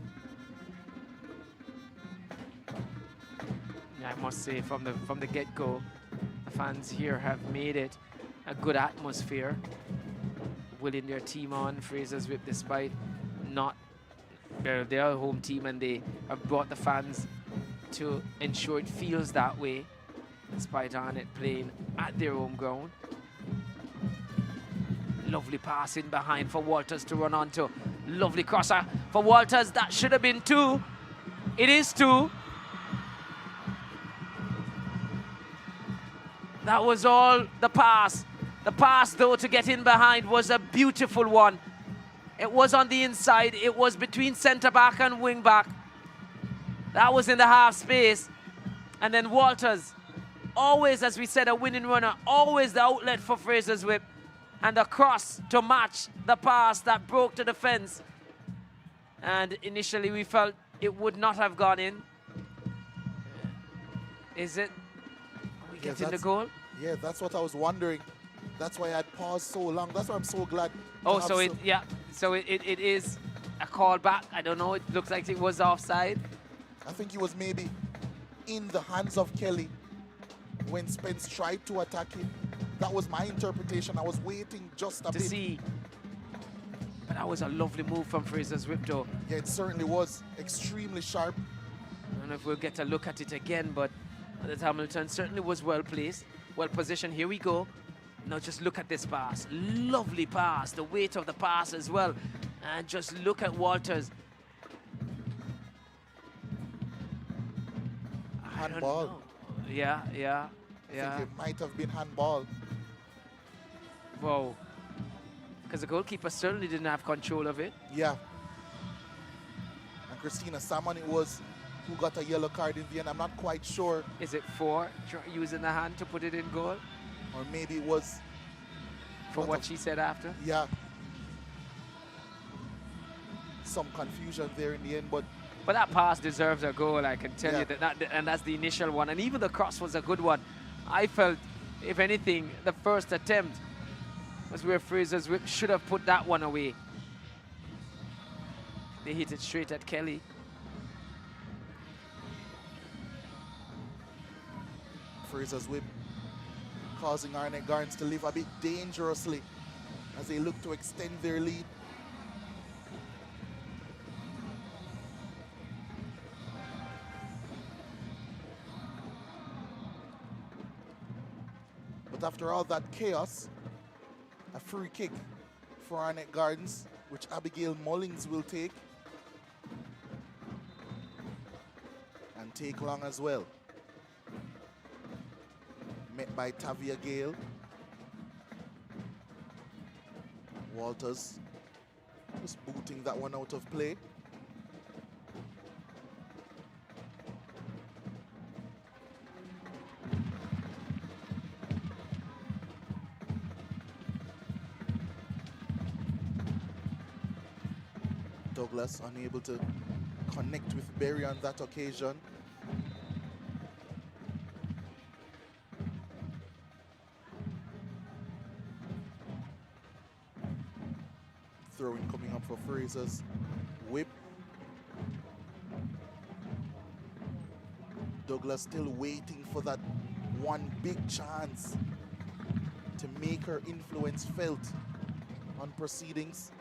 Yeah, I must say from the get-go, the fans here have made it a good atmosphere, willing their team on. Frazier's Whip, despite not their home team, and they have brought the fans to ensure it feels that way, despite Arnett playing at their home ground. Lovely pass in behind for Walters to run onto. Lovely crosser for Walters. That should have been 2. It is 2. That was all the pass. The pass, though, to get in behind was a beautiful one. It was on the inside. It was between centre-back and wing-back. That was in the half space. And then Walters, always, as we said, a winning runner, always the outlet for Frazier's Whip. And a cross to match the pass that broke the defense. And initially we felt it would not have gone in. Is it? Are we getting the goal? Yeah, that's what I was wondering. That's why I had paused so long. That's why I'm so glad. Oh, so it is a call back. I don't know. It looks like it was offside. I think he was maybe in the hands of Kelly when Spence tried to attack him. That was my interpretation. I was waiting just a bit. To see. But that was a lovely move from Frazier's Whip, though. Yeah, it certainly was. Extremely sharp. I don't know if we'll get a look at it again, but that Hamilton certainly was well placed, well positioned. Here we go. Now just look at this pass. Lovely pass. The weight of the pass as well. And just look at Walters. Handball. Yeah. I think it might have been handball. Whoa. Because the goalkeeper certainly didn't have control of it. Yeah. And Christina Salmon it was who got a yellow card in the end. I'm not quite sure. Is it for using the hand to put it in goal? Or maybe it was... For what she said after? Yeah. Some confusion there in the end, but that pass deserves a goal, I can tell you that, and that's the initial one. And even the cross was a good one. I felt, if anything, the first attempt was where Frazier's Whip should have put that one away. They hit it straight at Kelly. Frazier's Whip causing Arnett Gardens to live a bit dangerously as they look to extend their lead. But after all that chaos, a free kick for Arnett Gardens, which Abigail Mullings will take. And take long as well. Met by Tavia Gale. Walters just booting that one out of play. Douglas unable to connect with Berry on that occasion. Throwing coming up for Frazier's Whip. Douglas still waiting for that one big chance to make her influence felt on proceedings.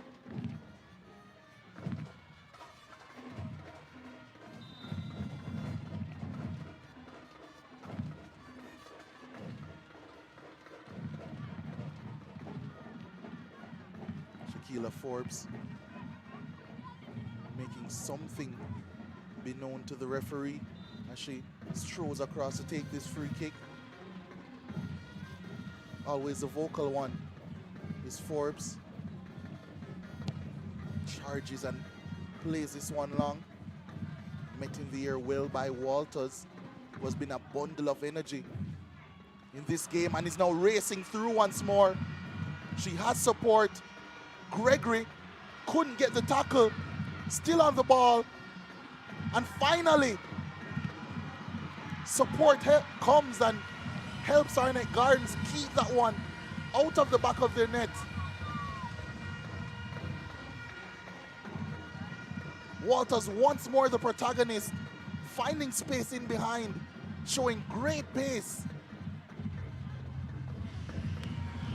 Forbes making something be known to the referee as she strolls across to take this free kick. Always the vocal one is Forbes. Charges and plays this one long. Met in the air well by Walters, who has been a bundle of energy in this game and is now racing through once more. She has support. Gregory couldn't get the tackle, still on the ball, and finally support comes and helps Arnett Gardens keep that one out of the back of their net. Walters once more the protagonist, finding space in behind, showing great pace.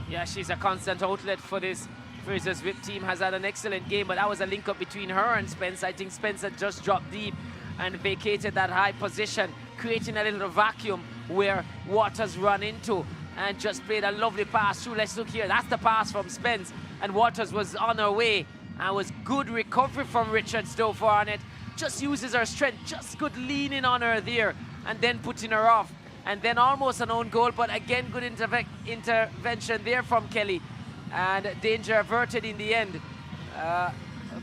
Yeah, she's a constant outlet for this Frazier's Whip team. Has had an excellent game, but that was a link up between her and Spence. I think Spence had just dropped deep and vacated that high position, creating a little vacuum where Waters run into and just played a lovely pass through. Let's look here. That's the pass from Spence, and Waters was on her way, and was good recovery from Richards though for Arnett. Just uses her strength, just good leaning on her there and then putting her off, and then almost an own goal, but again good intervention there from Kelly. And danger averted in the end.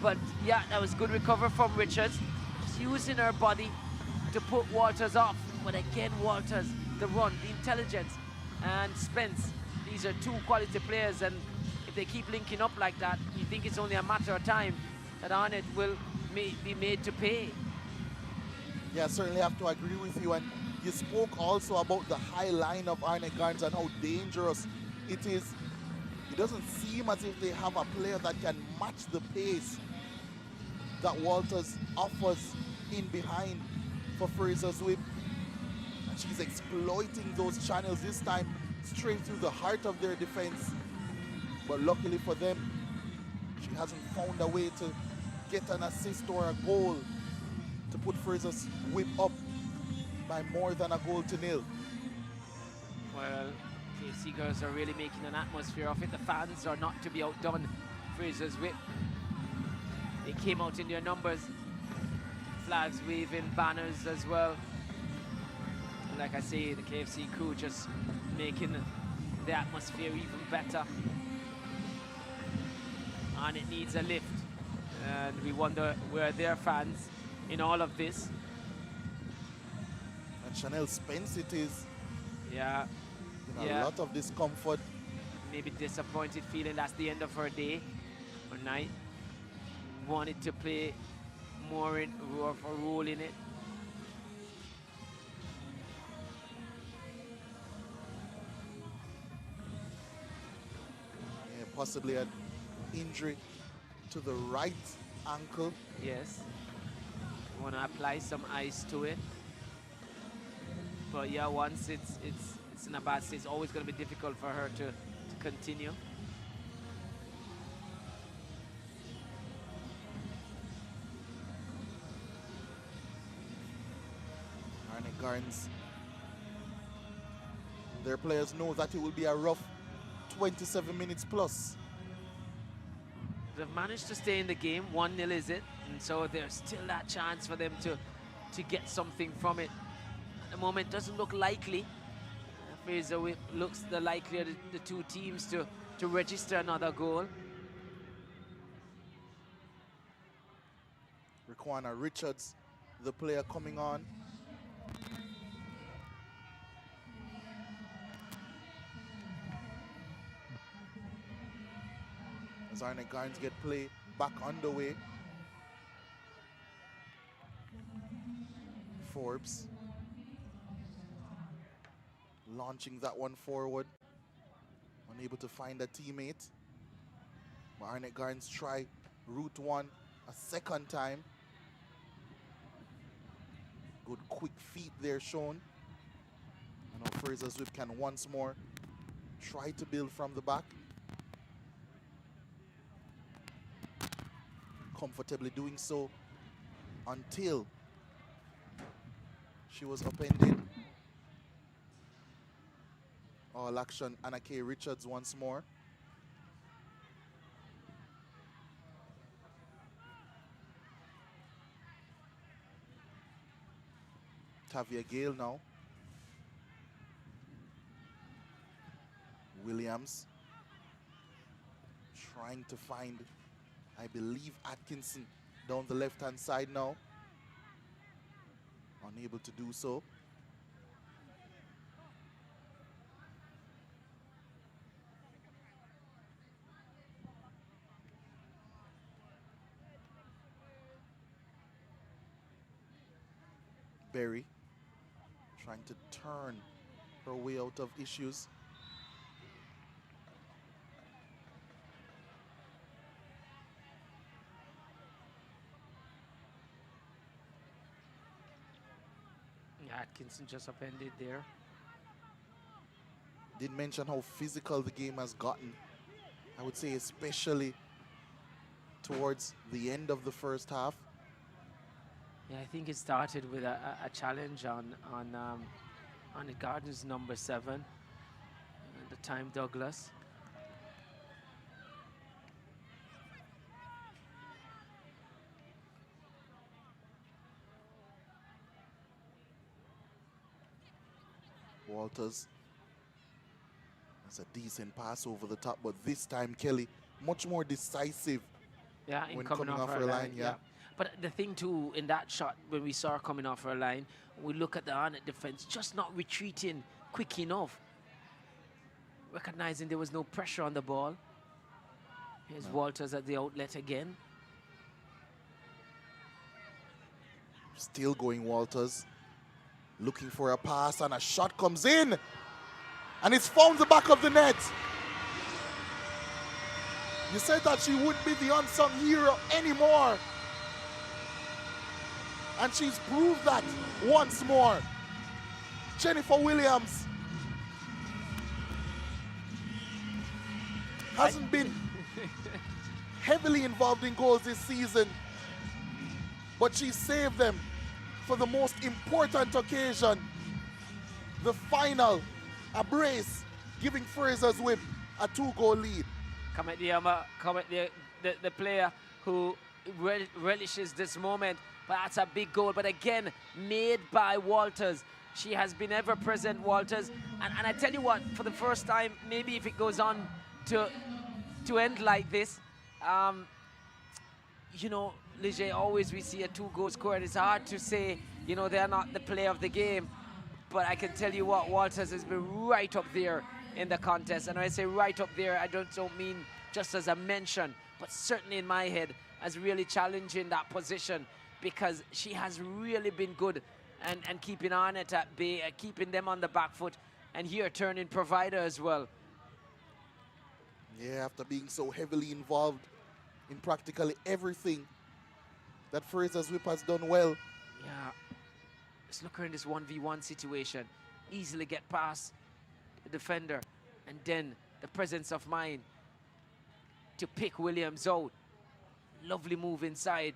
But yeah, that was good recovery from Richards. Just using her body to put Walters off. But again, Walters, the run, the intelligence, and Spence. These are two quality players, and if they keep linking up like that, you think it's only a matter of time that Arnett will be made to pay. Yeah, I certainly have to agree with you. And you spoke also about the high line of Arnett Gardens and how dangerous it is. It doesn't seem as if they have a player that can match the pace that Walters offers in behind for Frazier's Whip. And she's exploiting those channels this time straight through the heart of their defense. But luckily for them, she hasn't found a way to get an assist or a goal to put Frazier's Whip up by more than a goal to nil. Well, KFC girls are really making an atmosphere of it. The fans are not to be outdone. Frazier's Whip, they came out in their numbers, flags waving, banners as well. like I say, the KFC crew just making the atmosphere even better. And it needs a lift. And we wonder where their fans in all of this. And Chanel Spence it is. Yeah. A lot of discomfort. Maybe disappointed, feeling that's the end of her day or night. Wanted to play more of a role in it. Yeah, possibly an injury to the right ankle. Yes. Want to apply some ice to it. But yeah, once it's in a bad state, it's always going to be difficult for her to continue. Arnett Gardens. Their players know that it will be a rough 27 minutes plus. They've managed to stay in the game. 1-0 is it? And so there's still that chance for them to get something from it. At the moment, doesn't look likely. Fraser looks the likelier the two teams to register another goal. Riquana Richards, the player coming on. As Arnett Gardens get play back underway. Forbes launching that one forward. Unable to find a teammate. But Arnett Gardens try route one a second time. Good quick feet there shown. And now Frazsiers can once more try to build from the back. Comfortably doing so until she was upended. All action, Anna K. Richards once more. Tavia Gale now. Williams trying to find, I believe, Atkinson down the left-hand side now. Unable to do so. Berry trying to turn her way out of issues. Atkinson just upended there. Did mention how physical the game has gotten. I would say especially towards the end of the first half. Yeah, I think it started with a challenge on the Gardens number 7, at the time Douglas. Walters. That's a decent pass over the top, but this time Kelly much more decisive. Yeah, in when coming off her line. Yeah. But the thing too, in that shot, when we saw her coming off her line, we look at the Arnett defense, just not retreating quick enough. Recognizing there was no pressure on the ball. Here's Walters at the outlet again. Still going Walters. Looking for a pass and a shot comes in. And it's found the back of the net. You said that she wouldn't be the unsung hero anymore. And she's proved that once more. Jennifer Williams hasn't been heavily involved in goals this season, but she saved them for the most important occasion, the final, a brace, giving Frazsiers Whip a 2-goal lead. Come at the player who relishes this moment. But that's a big goal. But again, made by Walters. She has been ever present, Walters. And I tell you what, for the first time, maybe if it goes on to end like this, you know, Ligier, always we see a 2-goal score, and it's hard to say, you know, they're not the player of the game. But I can tell you what, Walters has been right up there in the contest. And when I say right up there, I don't mean just as a mention, but certainly in my head as really challenging that position, because she has really been good and keeping Arnett at bay, keeping them on the back foot, and here turning provider as well. Yeah, after being so heavily involved in practically everything that Frazier's Whip has done well. Yeah, let's look her in this 1v1 situation. Easily get past the defender, and then the presence of mind to pick Williams out. Lovely move inside.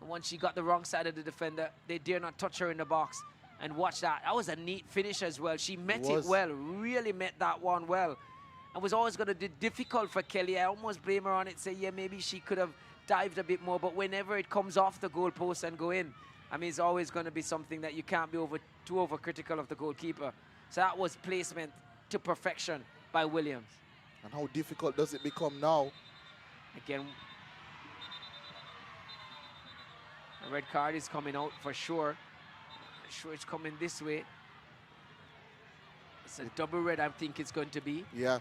And once she got the wrong side of the defender, they dare not touch her in the box. And watch that. That was a neat finish as well. She met it well, really met that one well. And was always going to be difficult for Kelly. I almost blame her on it, say, yeah, maybe she could have dived a bit more. But whenever it comes off the goalpost and go in, I mean, it's always going to be something that you can't be too overcritical of the goalkeeper. So that was placement to perfection by Williams. And how difficult does it become now? Again, a red card is coming out for sure. I'm sure it's coming this way. It's a double red, I think it's going to be. Yeah.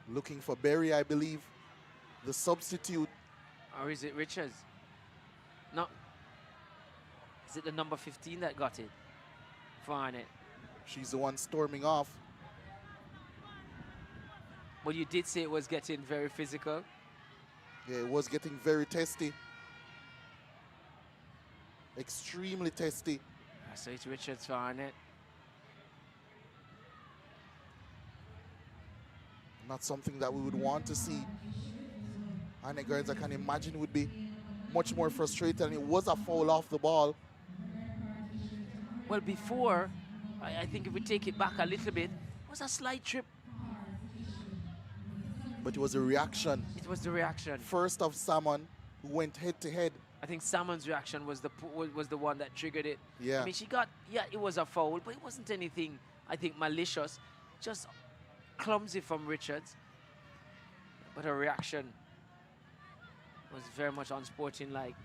Looking for Berry, I believe. The substitute. Or is it Richards? No. Is it the number 15 that got it for Arnett? She's the one storming off. Well, you did say it was getting very physical. Yeah, it was getting very testy. Extremely testy. So it's Richards for Arnett. Not something that we would want to see. Arnett Gardens, I can imagine, would be much more frustrated, and it was a foul off the ball. Well, before, I think if we take it back a little bit, it was a slight trip. But it was a reaction. It was the reaction. First of Salmon, who went head to head. I think Salmon's reaction was the one that triggered it. Yeah. I mean, she got, yeah, it was a foul, but it wasn't anything, I think, malicious. Just clumsy from Richards. But her reaction was very much unsporting-like.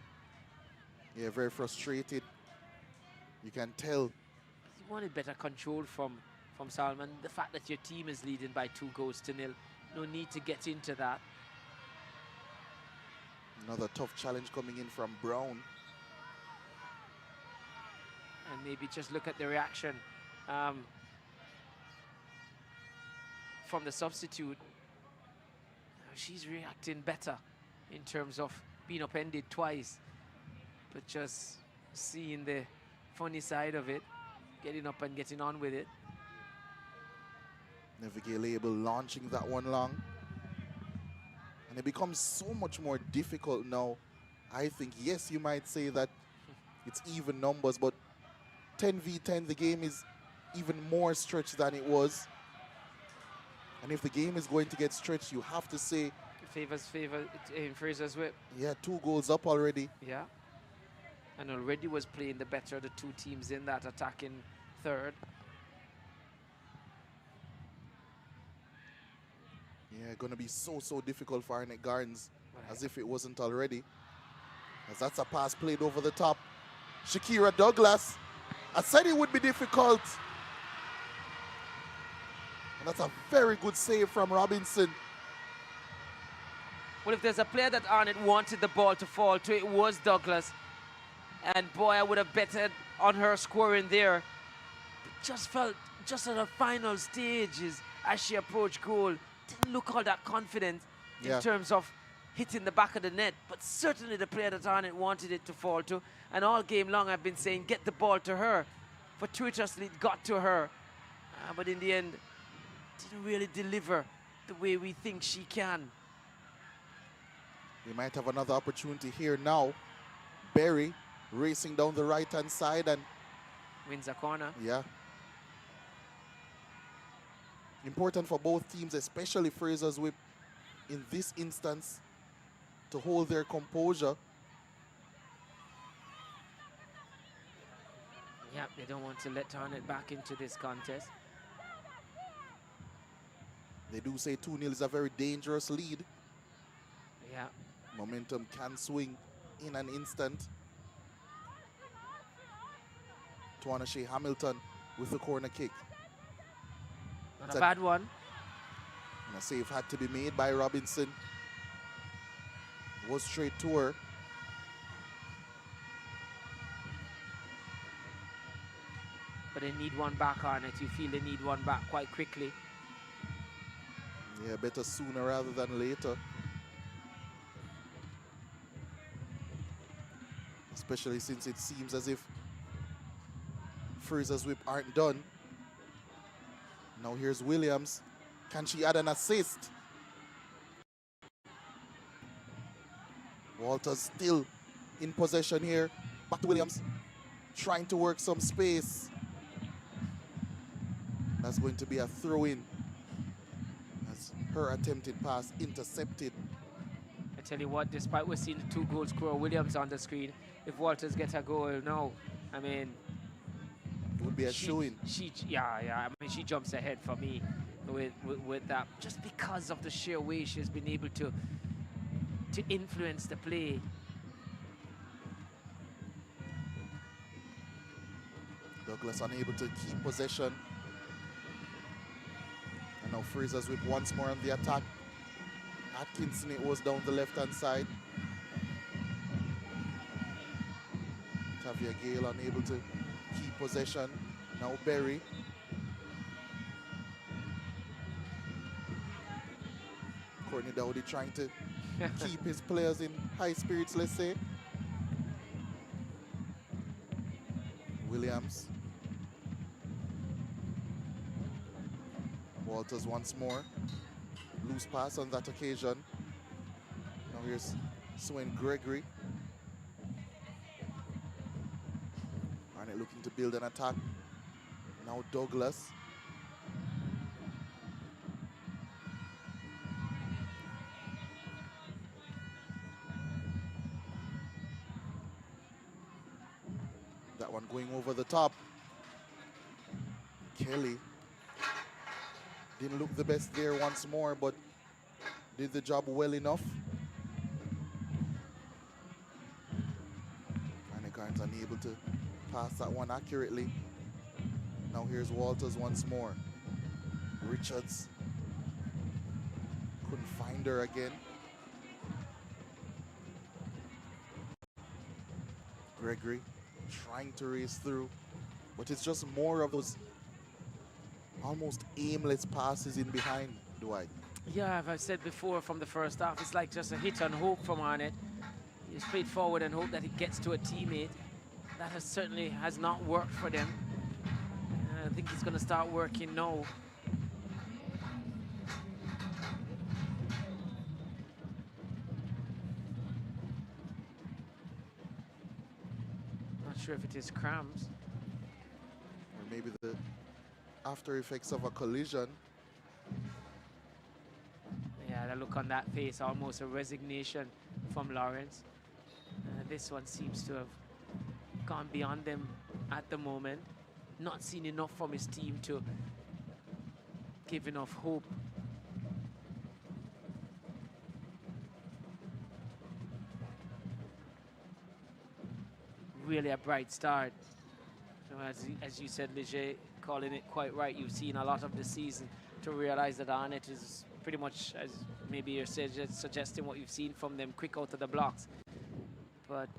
Yeah, very frustrated. You can tell. You wanted better control from Salmon. The fact that your team is leading by 2-0, no need to get into that. Another tough challenge coming in from Brown. And maybe just look at the reaction from the substitute. She's reacting better in terms of being upended twice, but just seeing the funny side of it, getting up and getting on with it. Navigate Label launching that one long. And it becomes so much more difficult now. I think, yes, you might say that it's even numbers, but 10v10, the game is even more stretched than it was. And if the game is going to get stretched, you have to say... Favors in Frazier's Whip. Yeah, 2 goals up already. Yeah. And already was playing the better of the two teams in that attacking third. Yeah, going to be so difficult for Arnett Gardens, as if it wasn't already. As that's a pass played over the top. Shakira Douglas. I said it would be difficult. And that's a very good save from Robinson. Well, if there's a player that Arnett wanted the ball to fall to, it was Douglas. And boy, I would have betted on her scoring there. But just felt, just at the final stages, as she approached goal, didn't look all that confident in terms of hitting the back of the net. But certainly the player that Arnett wanted it to fall to. And all game long, I've been saying, get the ball to her. Fortuitously, it got to her. But in the end, didn't really deliver the way we think she can. We might have another opportunity here now. Berry racing down the right-hand side and wins a corner. Yeah. Important for both teams, especially Frazier's Whip, in this instance, to hold their composure. They don't want to let Arnett back into this contest. They do say 2-0 is a very dangerous lead. Yeah. Momentum can swing in an instant. Tawana Hamilton with the corner kick. Not a bad one. And a save had to be made by Robinson. Was straight to her. But they need one back on it. You feel they need one back quite quickly. Yeah, better sooner rather than later. Especially since it seems as if Frazier's whip aren't done. Now here's Williams. Can she add an assist? Walters still in possession here. Back to Williams. Trying to work some space. That's going to be a throw-in. As her attempted pass intercepted. I tell you what, despite we're seeing the 2-goal scorer Williams on the screen, if Walters gets a goal now, I mean, it would be a shoo-in. I mean, she jumps ahead for me with that, just because of the sheer way she's been able to influence the play. Douglas unable to keep possession. And now Frazier's whip once more on the attack. Atkinson, it was down the left-hand side. Tavia Gale unable to keep possession. Now Berry. Courtney Dowdy trying to keep his players in high spirits, let's say. Williams. Walters once more. Loose pass on that occasion. Now here's Swain Gregory. Arnett looking to build an attack. Now Douglas. That one going over the top. Kelly didn't look the best there once more, but did the job well enough. Arnett unable to pass that one accurately. Now here's Walters once more. Richards couldn't find her again. Gregory trying to race through, but it's just more of those almost aimless passes in behind, Dwight. Yeah, as I said before from the first half, it's like just a hit and hope from Arnett. You straight forward and hope that it gets to a teammate. That certainly has not worked for them. I think it's going to start working now. Not sure if it is cramps. Or maybe the after effects of a collision. Yeah, the look on that face, almost a resignation from Lawrence. This one seems to have gone beyond them at the moment. Not seen enough from his team to give enough hope. Really a bright start. So as you said, Leger, calling it quite right. You've seen a lot of the season to realize that Arnett is pretty much, as maybe you're suggesting what you've seen from them, quick out of the blocks. But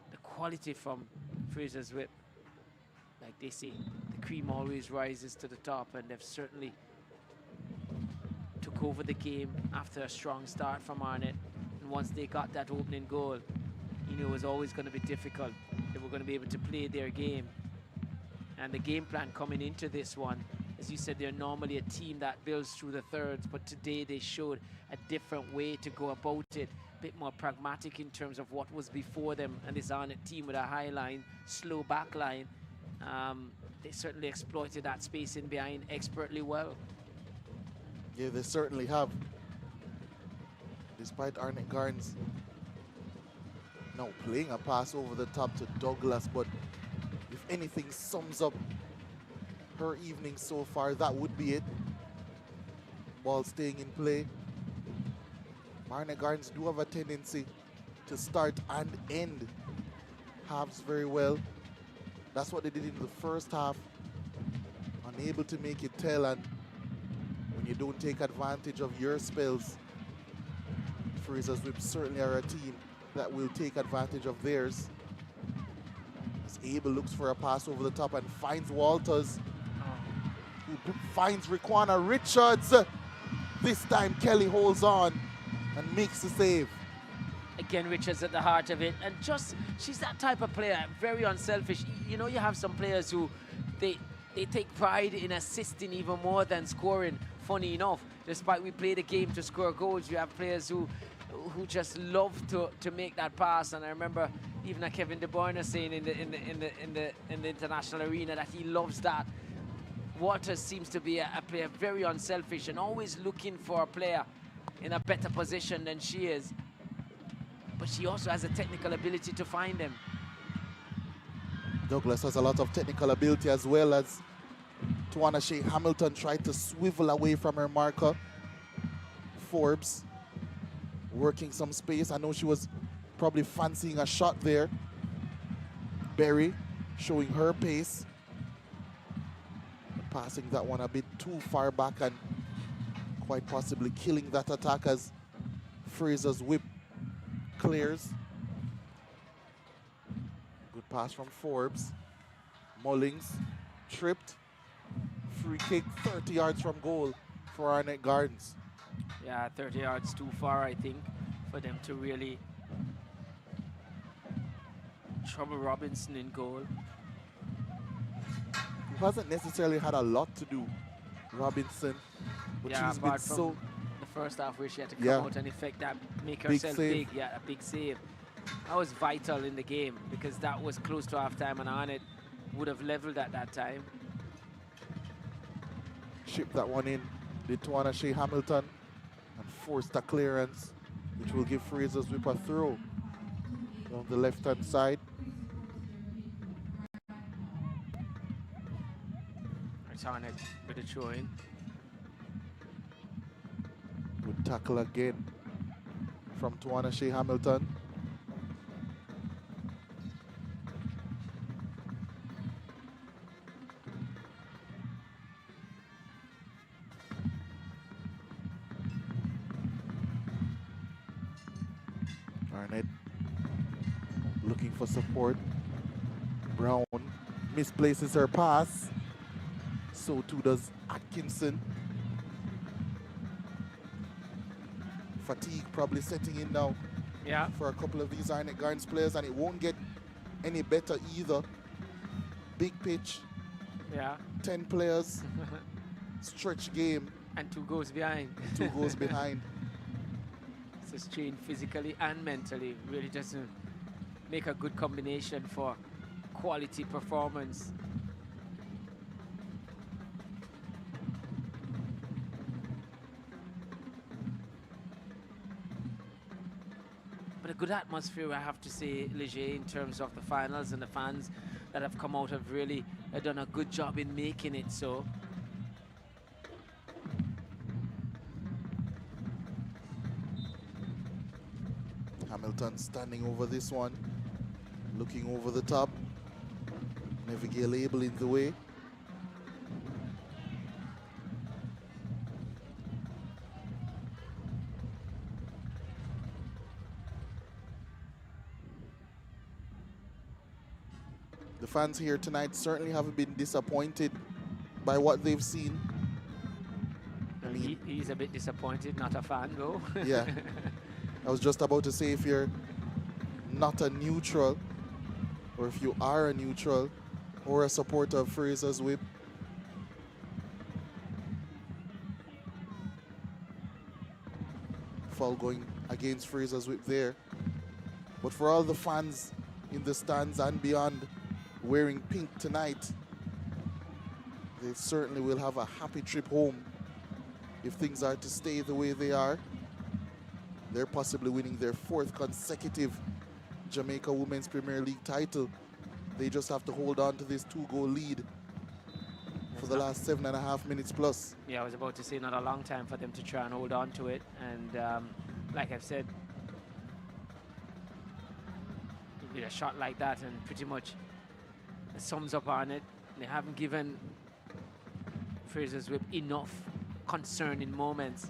the quality from Frazier's whip, like they say, the cream always rises to the top, and they've certainly took over the game after a strong start from Arnett. And once they got that opening goal, you knew it was always going to be difficult. They were going to be able to play their game. And the game plan coming into this one, as you said, they're normally a team that builds through the thirds, but today they showed a different way to go about it, a bit more pragmatic in terms of what was before them. And this Arnett team with a high line, slow back line, they certainly exploited that space in behind expertly well. Yeah, they certainly have. Despite Arnett Garnes now playing a pass over the top to Douglas, but if anything sums up her evening so far, that would be it. Ball staying in play. Arnett Gardens do have a tendency to start and end halves very well. That's what they did in the first half. Unable to make it tell, and when you don't take advantage of your spells, Frazsiers Whip certainly are a team that will take advantage of theirs. As Abel looks for a pass over the top and finds Walters, who finds Riquana Richards. This time Kelly holds on and makes the save. Again, Richards at the heart of it, and just, she's that type of player, very unselfish. You know, you have some players who, they take pride in assisting even more than scoring. Funny enough, despite we play the game to score goals, you have players who just love to make that pass. And I remember even a Kevin De Bruyne saying in the international arena that he loves that. Waters seems to be a player very unselfish and always looking for a player in a better position than she is. But she also has a technical ability to find them. Douglas has a lot of technical ability, as well as Tawana Shea Hamilton tried to swivel away from her marker. Forbes working some space. I know she was probably fancying a shot there. Berry showing her pace. Passing that one a bit too far back and quite possibly killing that attack as Frazsiers Whip clears. Good pass from Forbes. Mullings tripped. Free kick 30 yards from goal for Arnett Gardens. Yeah, 30 yards too far, I think, for them to really trouble Robinson in goal. Who hasn't necessarily had a lot to do, Robinson, but yeah, she's been apart from so... the first half where she had to come out and effect that, make herself big. Yeah, a big save. That was vital in the game because that was close to halftime and Arnett would have leveled at that time. Chip that one in, did Tawana Shea Hamilton, and forced a clearance, which will give Frazsiers Whip a throw on the left-hand side. It's Arnett with a throw in. Good tackle again from Tawana Shea Hamilton. Arnett looking for support. Brown misplaces her pass. So too does Atkinson. Fatigue probably setting in now for a couple of these Arnett Gardens players, and it won't get any better either. Big pitch. Yeah. 10 players. Stretch game. And 2 goals behind. 2 goals behind. So strained physically and mentally. Really doesn't make a good combination for quality performance. But a good atmosphere, I have to say, Leger, in terms of the finals, and the fans that have come out have really done a good job in making it so. Hamilton standing over this one, looking over the top. Neville Abel in the way. The fans here tonight certainly haven't been disappointed by what they've seen. I mean, he's a bit disappointed, not a fan though. Yeah. I was just about to say, if you're not a neutral, or if you are a neutral, or a supporter of Frazsiers Whip, foul going against Frazsiers Whip there. But for all the fans in the stands and beyond wearing pink tonight, they certainly will have a happy trip home if things are to stay the way they are. They're possibly winning their 4th consecutive Jamaica Women's Premier League title They just have to hold on to this 2-goal lead for the last 7.5 minutes plus. Yeah, I was about to say not a long time for them to try and hold on to it. And like I've said, with a shot like that and pretty much it sums up on it. They haven't given Frazier's Whip enough concerning moments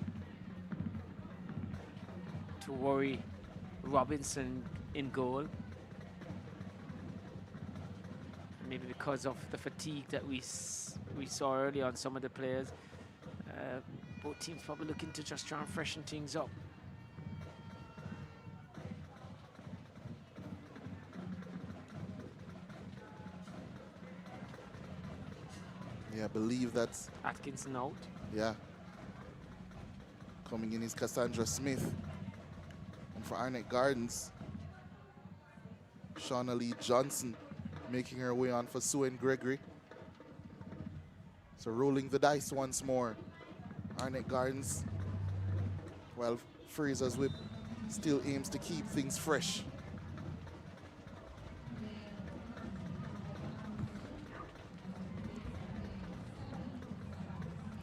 to worry Robinson in goal. Maybe because of the fatigue that we saw early on some of the players. Both teams probably looking to just try and freshen things up. Yeah, I believe that's Atkinson out. Yeah. Coming in is Cassandra Smith. And for Arnett Gardens, Shauna Lee Johnson making her way on for Sue and Gregory. So rolling the dice once more. Arnett Gardens, well, Frazier's Whip still aims to keep things fresh.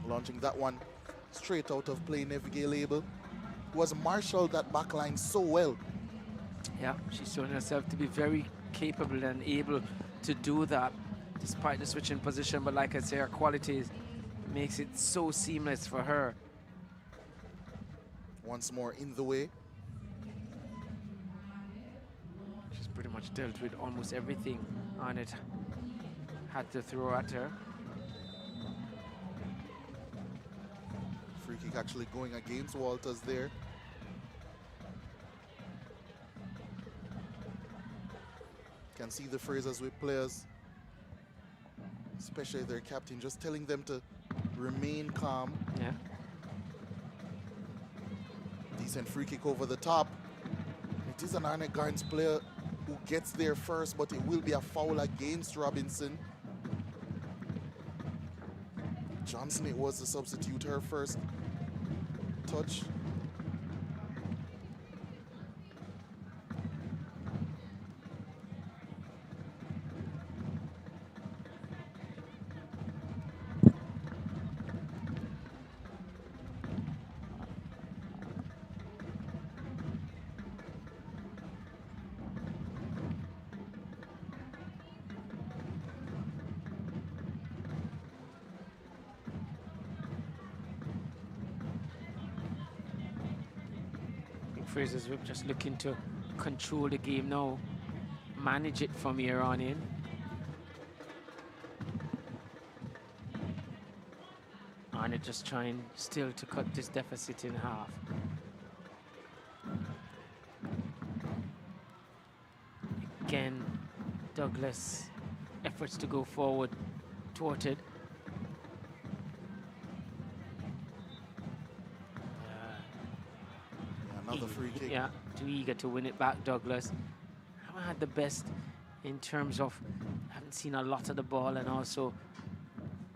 Launching that one straight out of play, Neville Label, who has marshaled that back line so well. Yeah, she's shown herself to be very capable and able to do that despite the switch in position. But like I say, her qualities makes it so seamless for her. Once more in the way. She's pretty much dealt with almost everything Arnett had to throw at her. Free kick actually going against Walters there. Can see the Frazier's Whip players, especially their captain, just telling them to remain calm. Yeah. Decent free kick over the top. It is an Arnett Gardens player who gets there first, but it will be a foul against Robinson. Johnson, it was the substitute, her first touch. Frazier's Whip just looking to control the game now, manage it from here on in. Arnett just trying still to cut this deficit in half. Again, Douglas efforts to go forward, thwarted. Another free kick. Yeah, too eager to win it back, Douglas. Haven't had the best in terms of, haven't seen a lot of the ball, and also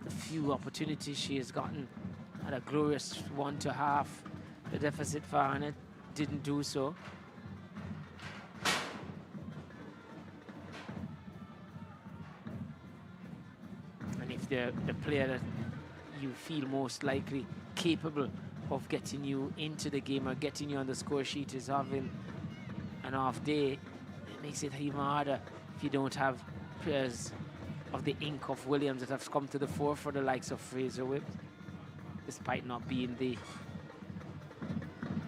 the few opportunities she has gotten. Had a glorious 1 to half. The deficit for Arnett didn't do so. And if they're the player that you feel most likely capable of getting you into the game or getting you on the score sheet is having an off day, it makes it even harder if you don't have players of the ilk of Williams that have come to the fore for the likes of Fraser Whip, despite not being the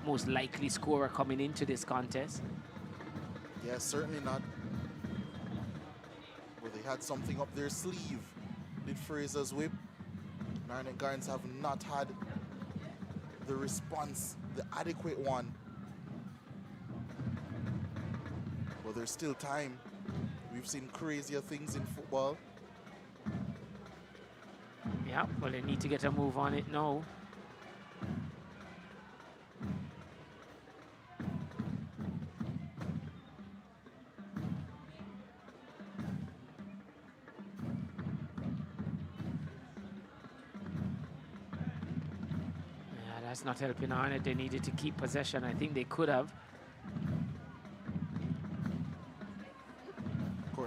most likely scorer coming into this contest. Yeah, certainly not. Well, they had something up their sleeve, did Frazier's Whip. Arnett Gardens have not had the response, the adequate one. But there's still time. We've seen crazier things in football. Yeah, well, they need to get a move on it now. That's not helping Arnett. They needed to keep possession. I think they could have.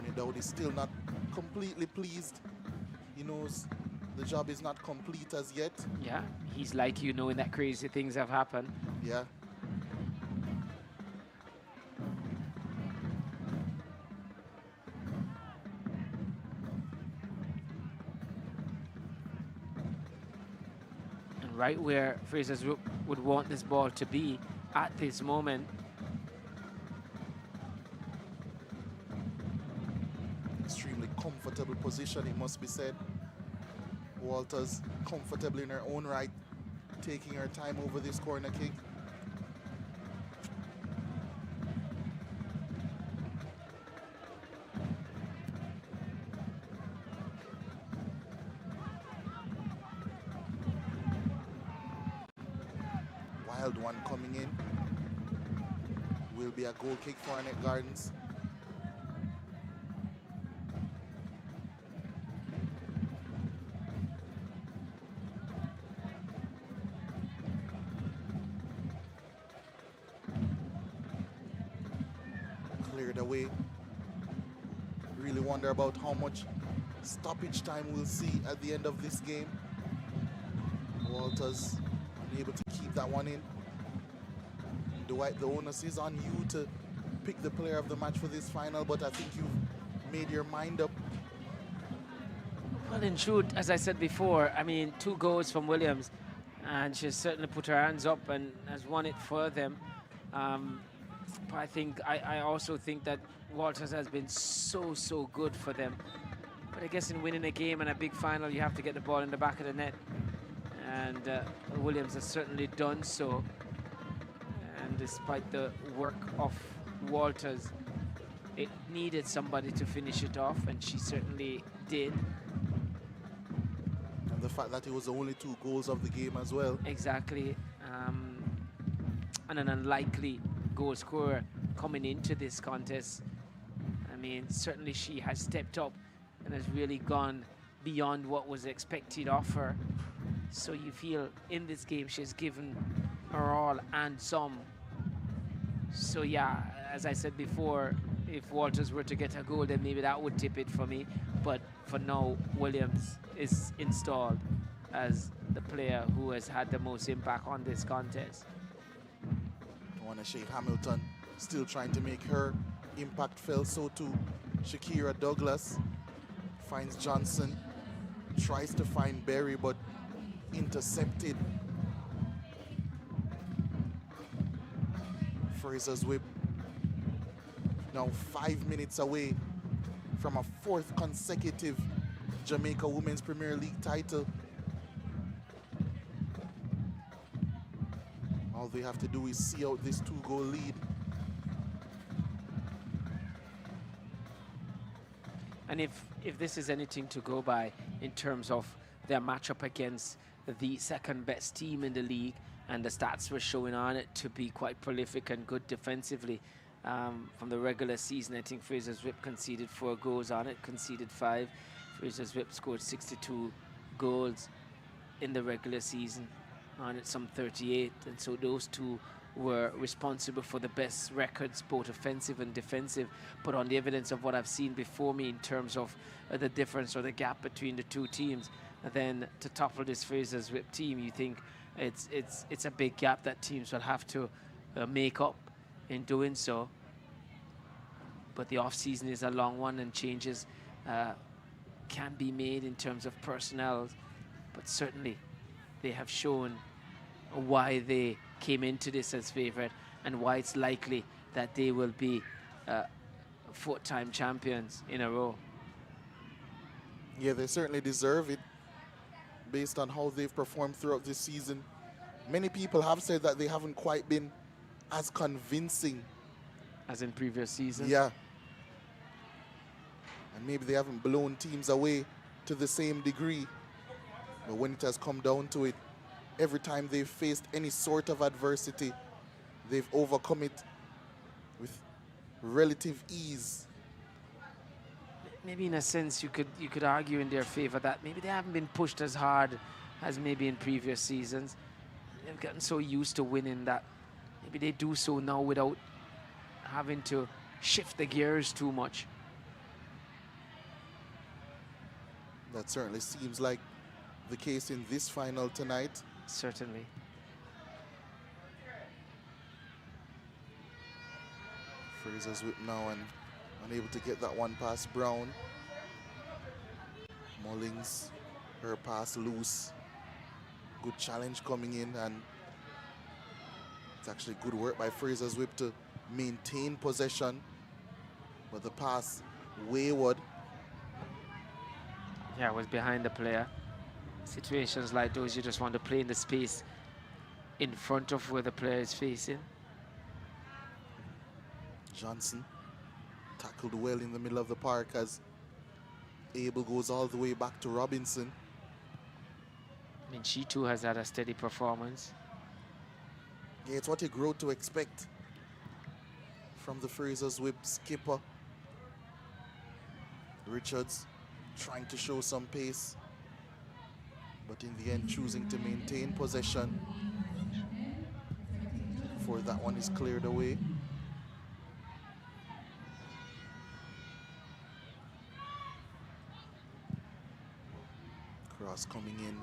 Bernie Dowd is still not completely pleased. He knows the job is not complete as yet. Yeah, he's like you, knowing that crazy things have happened. Yeah. And right where Frazier's would want this ball to be at this moment. Extremely comfortable position, it must be said. Walters comfortable in her own right, taking her time over this corner kick. Wild one coming in. Will be a goal kick for Arnett Gardens. Cleared away. Really wonder about how much stoppage time we'll see at the end of this game. Walters unable to keep that one in. Dwight, the onus is on you to pick the player of the match for this final, but I think you've made your mind up. Well, in truth, as I said before, I mean, 2 goals from Williams, and she's certainly put her hands up and has won it for them. But I also think that Walters has been so good for them. But I guess in winning a game and a big final, you have to get the ball in the back of the net. And Williams has certainly done so. And despite the work of Walters, it needed somebody to finish it off, and she certainly did. And the fact that it was the only 2 goals of the game as well. Exactly. And an unlikely goal scorer coming into this contest. I mean, certainly she has stepped up and has really gone beyond what was expected of her. So you feel in this game she's given her all and some. So yeah, as I said before, if Walters were to get a goal, then maybe that would tip it for me. But for now, Williams is installed as the player who has had the most impact on this contest. Shea Hamilton still trying to make her impact felt. So too Shakira Douglas finds Johnson, tries to find Berry, but intercepted. Frazier's whip now 5 minutes away from a 4th consecutive Jamaica Women's Premier League title. All they have to do is see out this 2-goal lead. And if this is anything to go by in terms of their matchup against the 2nd best team in the league, and the stats were showing on it to be quite prolific and good defensively. From the regular season, I think Frazier's Whip conceded 4 goals, on it conceded 5. Frazier's Whip scored 62 goals in the regular season, on it some 38, and so those 2 were responsible for the best records, both offensive and defensive. But on the evidence of what I've seen before me in terms of the difference or the gap between the 2 teams, then to topple this Frazier's Whip team, you think it's a big gap that teams will have to make up in doing so. But the off season is a long one, and changes can be made in terms of personnel, but certainly they have shown why they came into this as favorite and why it's likely that they will be 4-time champions in a row. Yeah, they certainly deserve it based on how they've performed throughout this season. Many people have said that they haven't quite been as convincing as in previous seasons. Yeah. And maybe they haven't blown teams away to the same degree. But when it has come down to it, every time they've faced any sort of adversity, they've overcome it with relative ease. Maybe in a sense you could argue in their favor that maybe they haven't been pushed as hard as maybe in previous seasons. They've gotten so used to winning that maybe they do so now without having to shift the gears too much. That certainly seems like the case in this final tonight. Certainly. Frazier's whip now and unable to get that one past Brown. Mullings, her pass loose. Good challenge coming in, and it's actually good work by Frazier's whip to maintain possession. But the pass wayward. Yeah, it was behind the player. Situations like those, you just want to play in the space in front of where the player is facing. Johnson tackled well in the middle of the park as Abel goes all the way back to Robinson. I mean, she too has had a steady performance. Yeah, it's what you grow to expect from the Frazier's whip skipper. Richards trying to show some pace, but in the end choosing to maintain possession before that one is cleared away. Cross coming in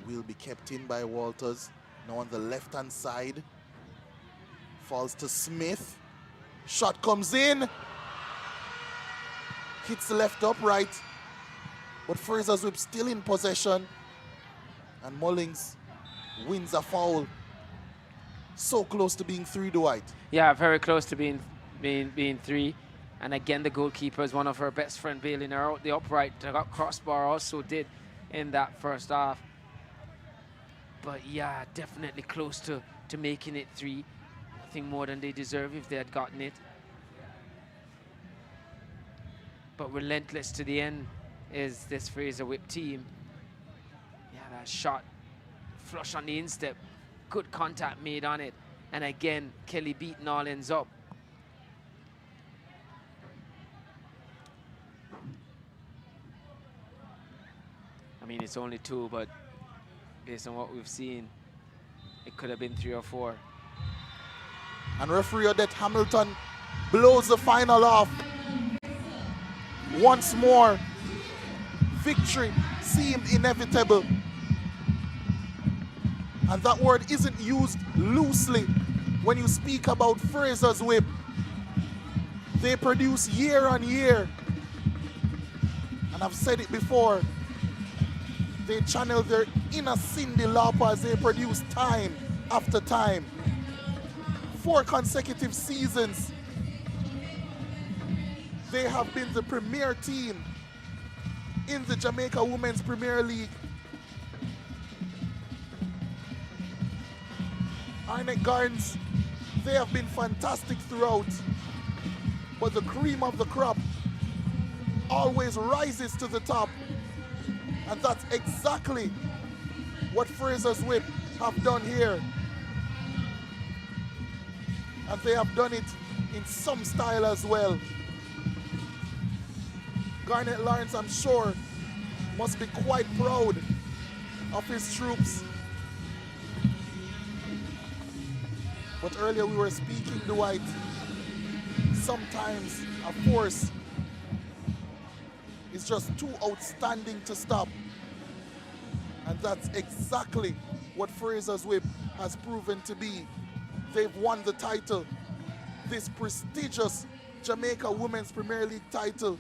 will be kept in by Walters. Now on the left-hand side, falls to Smith. Shot comes in. Hits the left upright, but Frazier's whip still in possession, and Mullings wins a foul. So close to being 3, Dwight. Yeah, very close to being 3. And again, the goalkeeper is one of her best friend, bailing her out the upright. Crossbar also did in that first half. But yeah, definitely close to making it 3. I think more than they deserve if they had gotten it. But relentless to the end is this Fraser whip team. Yeah, that shot flush on the instep. Good contact made on it. And again, Kelly beating all ends up. I mean, it's only 2, but based on what we've seen, it could have been 3 or 4. And referee Odette Hamilton blows the final off. Once more, victory seemed inevitable. And that word isn't used loosely when you speak about Frazier's whip. They produce year on year. And I've said it before, they channel their inner Cyndi Lauper as they produce time after time. 4 consecutive seasons. They have been the premier team in the Jamaica Women's Premier League. Arnett Gardens, they have been fantastic throughout, but the cream of the crop always rises to the top, and that's exactly what Frazier's whip have done here. And they have done it in some style as well. Garnet Lawrence, I'm sure, must be quite proud of his troops. But earlier we were speaking, Dwight, sometimes a force is just too outstanding to stop. And that's exactly what Frazier's whip has proven to be. They've won the title, this prestigious Jamaica Women's Premier League title,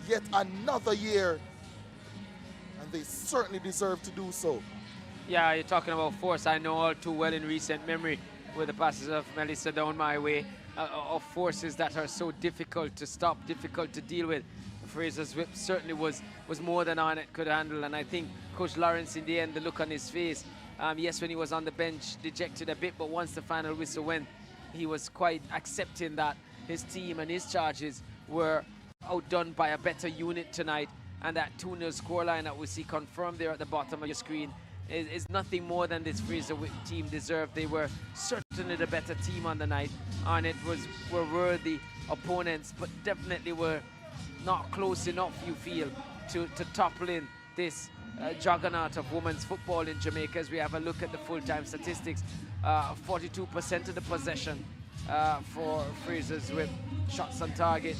yet another year, and they certainly deserve to do so. Yeah, you're talking about force. I know all too well in recent memory with the passes of Melissa down my way, of forces that are so difficult to stop, difficult to deal with. Frazier's whip certainly was more than Arnett could handle, and I think Coach Lawrence, in the end, the look on his face, yes, when he was on the bench, dejected a bit, but once the final whistle went, he was quite accepting that his team and his charges were outdone by a better unit tonight, and that 2-0 scoreline that we see confirmed there at the bottom of your screen is nothing more than this Fraser whip team deserved. They were certainly the better team on the night. Arnett were worthy opponents, but definitely were not close enough, you feel, to topple in this juggernaut of women's football in Jamaica. As we have a look at the full-time statistics, 42% of the possession for Frazier's whip, shots on target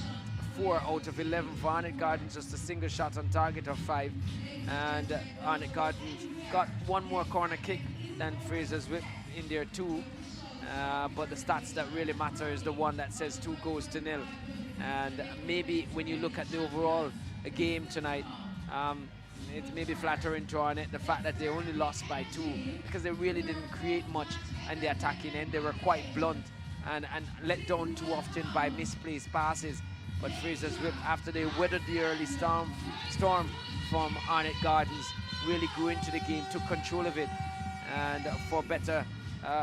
4 out of 11 for Arnett Gardens, just a single shot on target of 5. And Arnett Gardens got one more corner kick than Frazier's Whip in there too. But the stats that really matter is the one that says 2-0. And maybe when you look at the overall game tonight, it's maybe flattering to Arnett the fact that they only lost by 2, because they really didn't create much in the attacking end. They were quite blunt and let down too often by misplaced passes. But Frazier's Whip, after they weathered the early storm from Arnett Gardens, really grew into the game, took control of it, and for better,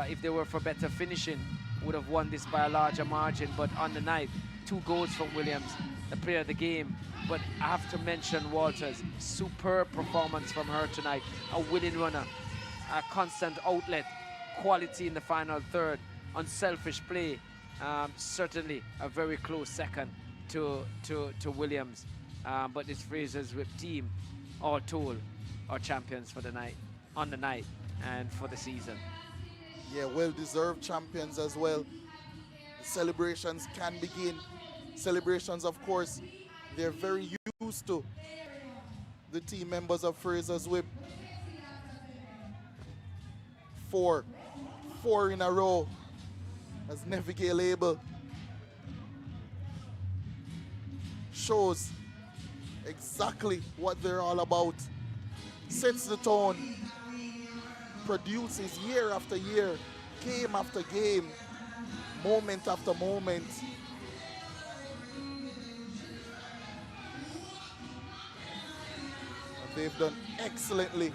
if they were for better finishing, would have won this by a larger margin. But on the night, 2 goals from Williams, the player of the game. But I have to mention Walters, superb performance from her tonight, a willing runner, a constant outlet, quality in the final third, unselfish play. Certainly a very close second to Williams. But this Frazier's Whip team, all told, are champions for the night, on the night, and for the season. Yeah, well-deserved champions as well. The celebrations can begin. Celebrations, of course, they're very used to, the team members of Frazier's Whip. 4 in a row as Nevigay label. Shows exactly what they're all about. Sets the tone. Produces year after year, game after game, moment after moment. And they've done excellently.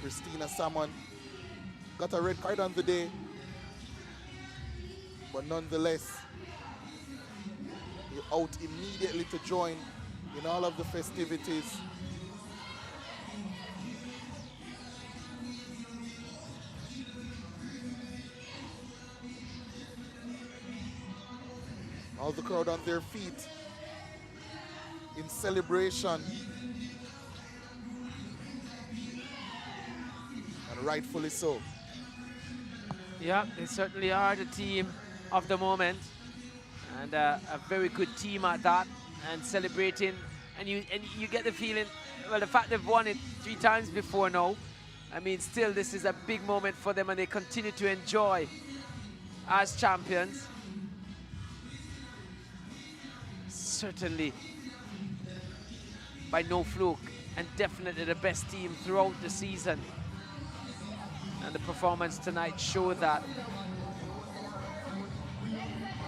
Christina Salmon got a red card on the day, but nonetheless, you're out immediately to join in all of the festivities. All the crowd on their feet in celebration. And rightfully so. Yeah, they certainly are the team of the moment, and a very good team at that, and celebrating. And you get the feeling, well, the fact they've won it 3 times before now, I mean, still this is a big moment for them, and they continue to enjoy as champions. Certainly by no fluke, and definitely the best team throughout the season. And the performance tonight showed that.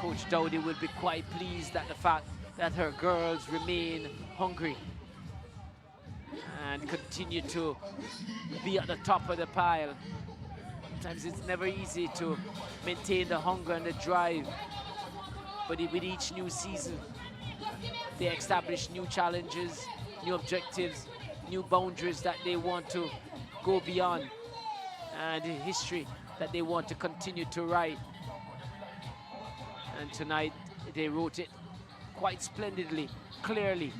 Coach Dowdy will be quite pleased at the fact that her girls remain hungry and continue to be at the top of the pile. Sometimes it's never easy to maintain the hunger and the drive, but with each new season, they establish new challenges, new objectives, new boundaries that they want to go beyond, and history that they want to continue to write. And tonight, they wrote it quite splendidly, clearly,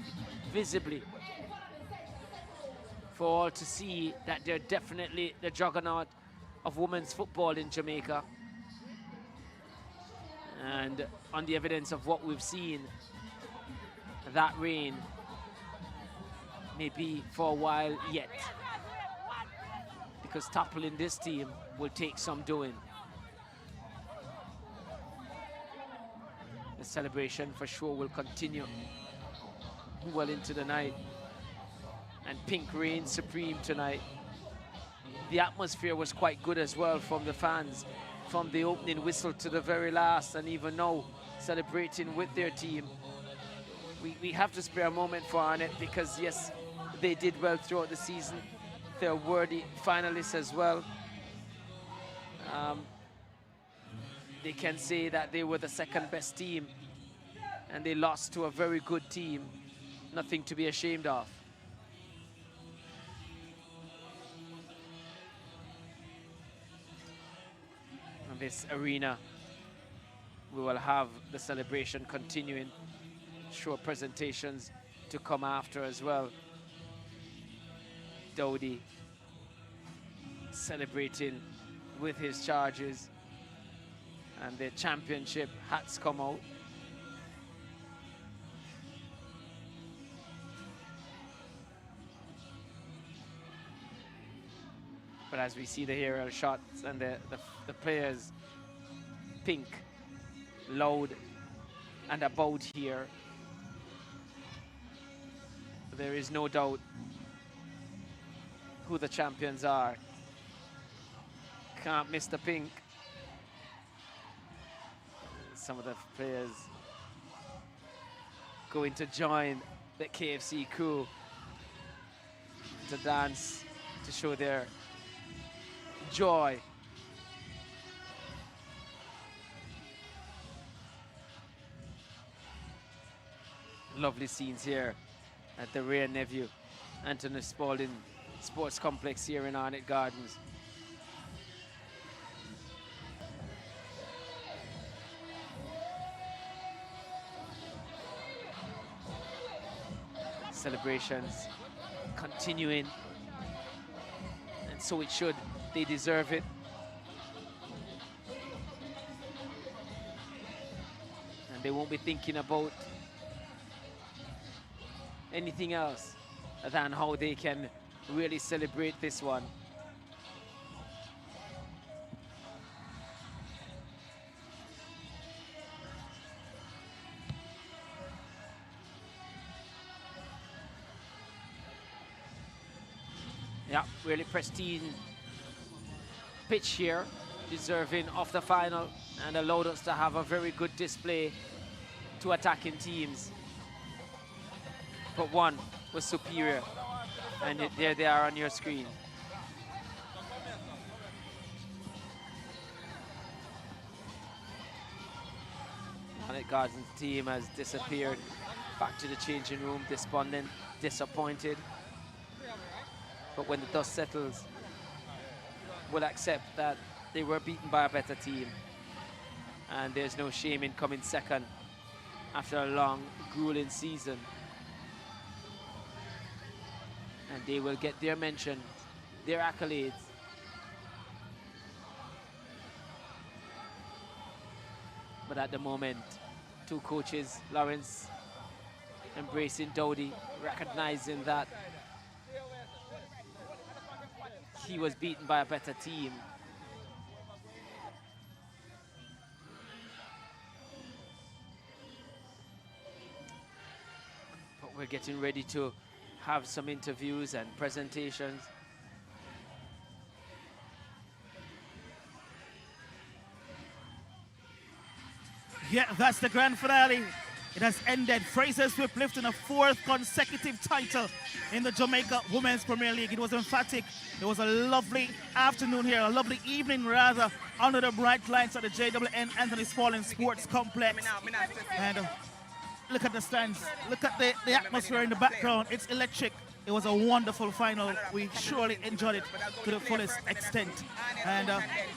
visibly, for all to see that they're definitely the juggernaut of women's football in Jamaica. And on the evidence of what we've seen, that reign may be for a while yet, because toppling this team will take some doing. The celebration for sure will continue well into the night, and pink reigns supreme tonight. The atmosphere was quite good as well from the fans, from the opening whistle to the very last, and even now celebrating with their team. We have to spare a moment for Arnett, because yes, they did well throughout the season. They're worthy finalists as well. They can say that they were the second best team, and they lost to a very good team. Nothing to be ashamed of. In this arena, we will have the celebration continuing. Show presentations to come after as well. Dowdy celebrating with his charges. And the championship hats come out. But as we see the aerial shots and the players pink, loud and about here, there is no doubt who the champions are. Can't miss the pink. Some of the players going to join the KFC crew to dance, to show their joy. Lovely scenes here at the Rare Nephew Anthony Spalding Sports Complex here in Arnett Gardens. Celebrations continuing, and so it should. They deserve it. And they won't be thinking about anything else than how they can really celebrate this one. Yeah, really pristine pitch here, deserving of the final, and allowed us to have a very good display to attacking teams. But one was superior, and there they are on your screen. Arnett Gardens team has disappeared back to the changing room, despondent, disappointed. But when the dust settles, will accept that they were beaten by a better team. And there's no shame in coming second after a long, grueling season. And they will get their mention, their accolades. But at the moment, two coaches, Lawrence embracing Dowdy, recognizing that he was beaten by a better team. But we're getting ready to have some interviews and presentations. Yeah, that's the grand finale. It has ended. Frazier's Whip lifting a fourth consecutive title in the Jamaica Women's Premier League. It was emphatic. It was a lovely afternoon here, a lovely evening rather, under the bright lights at the JWPL Anthony Spalding Sports Complex. And look at the stands. Look at the atmosphere in the background. It's electric. It was a wonderful final. We surely enjoyed it to the fullest extent. And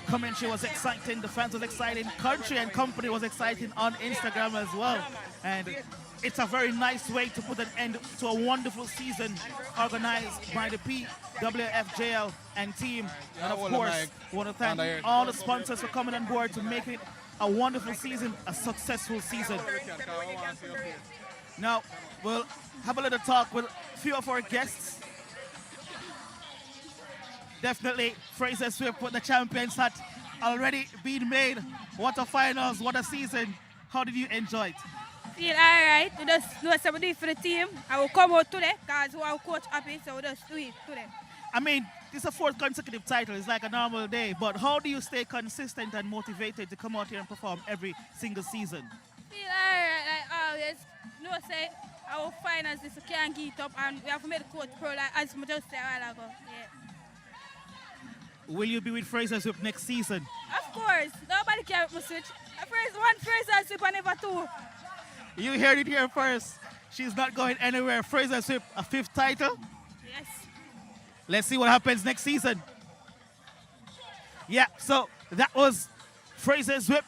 commentary was exciting. The fans was exciting. Country and company was exciting on Instagram as well. And it's a very nice way to put an end to a wonderful season organized by the PWFJL and team. And of course, I want to thank all the sponsors for coming on board to make it a wonderful season, a successful season. Now, we'll have a little talk with a few of our guests. Definitely, Fraser Swift with the champions hat already been made. What a finals, what a season. How did you enjoy it? Feel alright. We just know something do it for the team. I will come out today because our coach happy, so we just do it today. I mean, this is a fourth consecutive title. It's like a normal day. But how do you stay consistent and motivated to come out here and perform every single season? Feel alright, like always. No say our finals this we can't get it up, and we have to make the coach pro, like as we just said a while ago. Yeah. Will you be with Fraser Swift next season? Of course. Nobody can help me switch. One Fraser Swift and never two. You heard it here first. She's not going anywhere. Fraser Swift, a fifth title. Yes. Let's see what happens next season. Yeah, so that was Fraser Swift,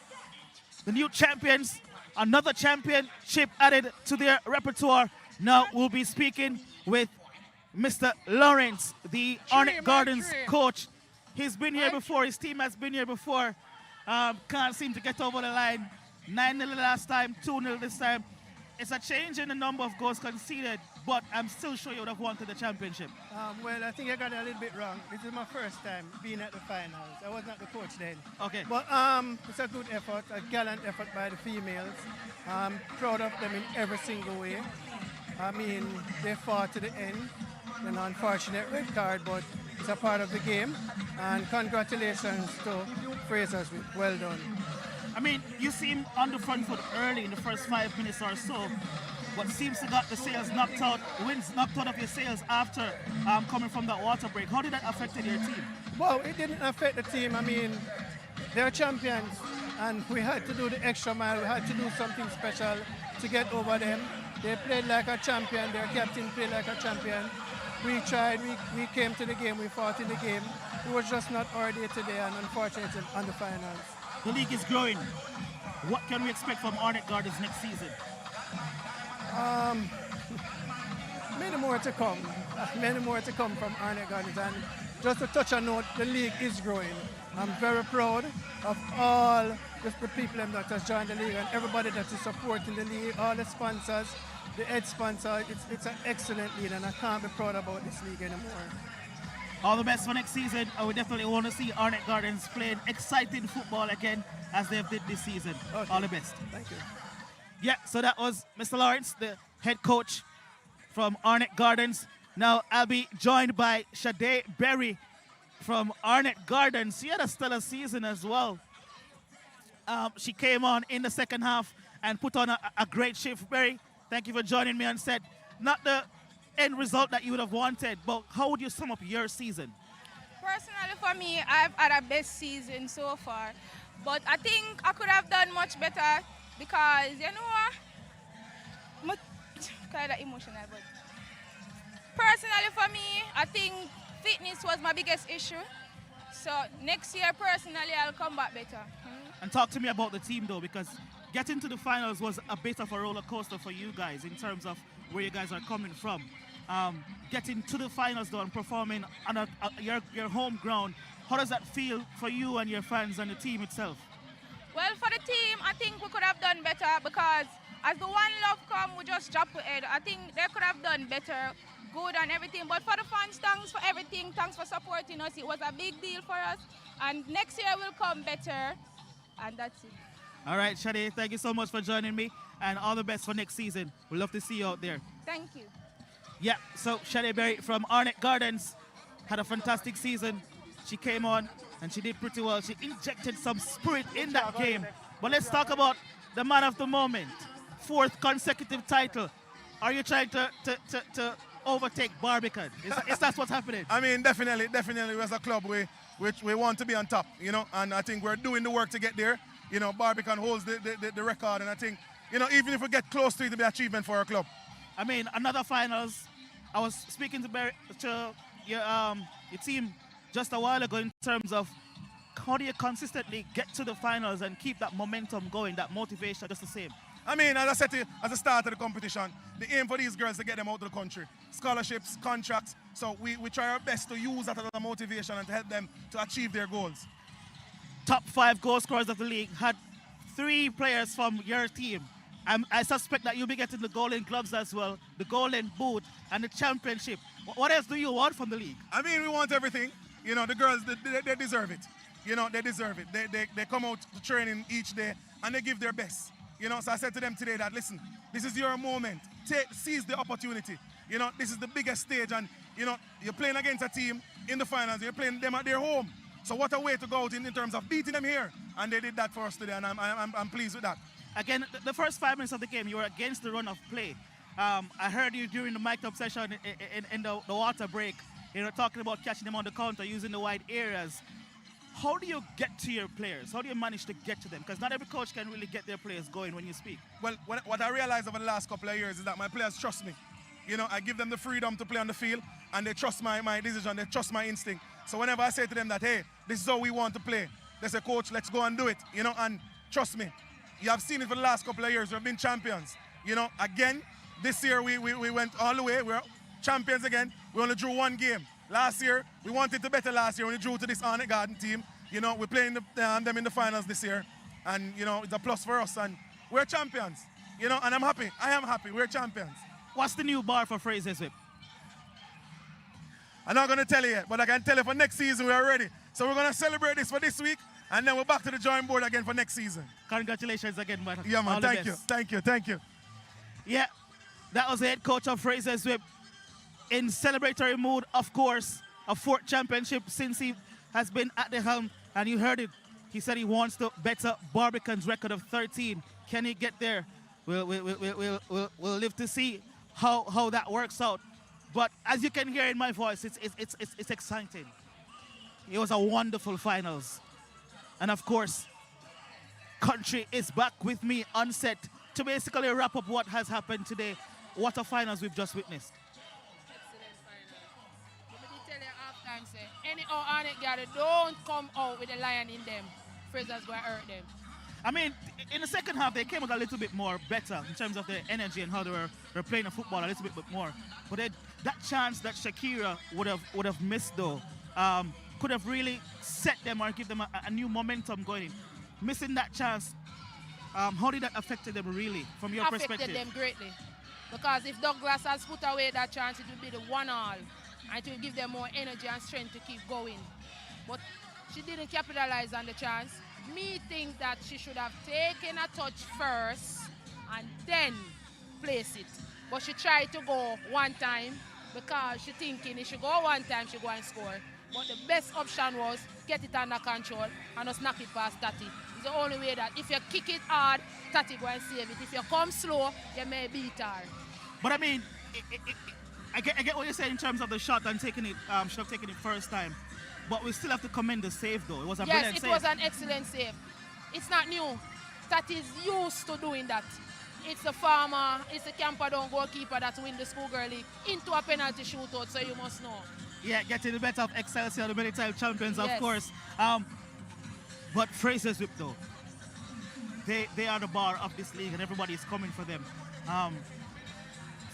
the new champions. Another championship added to their repertoire. Now we'll be speaking with Mr. Lawrence, the Arnett Gardens coach. He's been here before. His team has been here before. can't seem to get over the line. 9-0 last time, 2-0 this time. It's a change in the number of goals conceded, but I'm still sure you would have wanted the championship. Well, I think I got it a little bit wrong. This is my first time being at the finals. I was not the coach then. Okay. But it's a good effort, a gallant effort by the females. I'm proud of them in every single way. I mean, they fought to the end. An unfortunate red card, but it's a part of the game. And congratulations to Frazsiers. Well done. I mean, you seem on the front foot early in the first 5 minutes or so, but seems to got the sails knocked out, winds knocked out of your sails after coming from that water break. How did that affect your team? Well, it didn't affect the team. I mean, they're champions, and we had to do the extra mile. We had to do something special to get over them. They played like a champion. Their captain played like a champion. We tried. We came to the game. We fought in the game. It was just not our day today, and unfortunately, on the finals. The league is growing. What can we expect from Arnett Gardens next season? Many more to come. Many more to come from Arnett Gardens. And just to touch a note, the league is growing. I'm very proud of all the people that has joined the league and everybody that is supporting the league, all the sponsors, the head sponsor. It's an excellent league, and I can't be proud about this league anymore. All the best for next season. I would definitely want to see Arnett Gardens playing exciting football again as they've did this season. Okay. All the best. Thank you. Yeah, so that was Mr. Lawrence, the head coach from Arnett Gardens. Now I'll be joined by Sade Berry from Arnett Gardens. She had a stellar season as well. She came on in the second half and put on a great shift. Berry, thank you for joining me on set. Not the end result that you would have wanted, but how would you sum up your season? Personally, for me, I've had a best season so far, but I think I could have done much better because, you know, kind of emotional, but personally for me, I think fitness was my biggest issue. So next year, personally, I'll come back better. And talk to me about the team, though, because getting to the finals was a bit of a roller coaster for you guys in terms of where you guys are coming from. Getting to the finals, though, and performing on your home ground, how does that feel for you and your fans and the team itself? Well, for the team, I think we could have done better because as the One Love come, we just jump ahead. I think they could have done better, good and everything. But for the fans, thanks for everything. Thanks for supporting us. It was a big deal for us. And next year will come better. And that's it. All right, Sade, thank you so much for joining me. And all the best for next season. We'd love to see you out there. Thank you. Yeah, so Sade Berry from Arnett Gardens had a fantastic season. She came on and she did pretty well. She injected some spirit in that game. But let's talk about the man of the moment. 4th consecutive title. Are you trying to overtake Barbican? Is that what's happening? I mean, definitely, as a club, we want to be on top, you know, and I think we're doing the work to get there. You know, Barbican holds the record, and I think, you know, even if we get close to it, it'll be an achievement for our club. I mean, another finals. I was speaking to your team just a while ago in terms of how do you consistently get to the finals and keep that momentum going, that motivation just the same? I mean, as I said to you, at the start of the competition, the aim for these girls is to get them out of the country. Scholarships, contracts. So we try our best to use that as a motivation and to help them to achieve their goals. Top 5 goal scorers of the league had 3 players from your team. I suspect that you'll be getting the golden gloves as well, the golden boot, and the championship. What else do you want from the league? I mean, we want everything. You know, the girls, they deserve it. You know, they deserve it. They come out to training each day and they give their best. You know, so I said to them today that, listen, this is your moment. Seize the opportunity. You know, this is the biggest stage, and, you know, you're playing against a team in the finals. You're playing them at their home. So what a way to go out in terms of beating them here. And they did that for us today, and I'm pleased with that. Again, the first 5 minutes of the game, you were against the run of play. I heard you during the mic'd up session in the water break, you know, talking about catching them on the counter, using the wide areas. How do you get to your players? How do you manage to get to them? Because not every coach can really get their players going when you speak. Well, what I realized over the last couple of years is that my players trust me. You know, I give them the freedom to play on the field, and they trust my decision, they trust my instinct. So whenever I say to them that, hey, this is how we want to play, they say, coach, let's go and do it. You know, and trust me, you have seen it for the last couple of years. We've been champions. You know, again, this year we went all the way. We're champions again. We only drew 1 game. Last year, we wanted to better last year when we drew to this Arnett Garden team. You know, we're playing them in the finals this year, and you know, it's a plus for us, and we're champions. You know, and I'm happy. I am happy. We're champions. What's the new bar for Frazsiers Whip? I'm not going to tell you yet, but I can tell you for next season we are ready. So we're going to celebrate this for this week, and then we're back to the drawing board again for next season. Congratulations again, man. Yeah, man. All the Thank you. best. Thank you. Thank you. Yeah, that was the head coach of Frazsiers Whip. In celebratory mood, of course, a fourth championship since he has been at the helm, and you heard it. He said he wants to better Barbican's record of 13. Can he get there? We'll live to see how that works out. But as you can hear in my voice, it's exciting. It was a wonderful finals. And of course, Country is back with me on set to basically wrap up what has happened today. What a finals we've just witnessed. Excellent final. Let me tell you half-time, say, any Arnett gather don't come out with a lion in them. Frazsiers will hurt them. I mean, in the second half, they came out a little bit more better in terms of their energy and how they were playing the football a little bit more. But that chance that Shakira would have missed, though, could have really set them or give them a new momentum going in. Missing that chance, how did that affect them really, from your perspective? Affected them greatly. Because if Douglas has put away that chance, it would be the 1-all. And it will give them more energy and strength to keep going. But she didn't capitalize on the chance. Me think that she should have taken a touch first and then place it. But she tried to go one time because she thinking if she go one time, she go and score. But the best option was get it under control and just knock it past Tati. It's the only way that if you kick it hard, Tati go and save it. If you come slow, you may beat her. But I mean, I get what you're saying in terms of the shot and taking it, should have taken it first time. But we still have to commend the save, though. It was a brilliant save. Yes, it was an excellent save. It's not new. Tati's used to doing that. It's the farmer, it's the Camperdown goalkeeper that win the schoolgirl league into a penalty shootout, so you must know. Yeah, getting the better of Excelsior, the many-time champions, Yes. of course. But Frazsiers Whip, though, they are the bar of this league, and everybody is coming for them.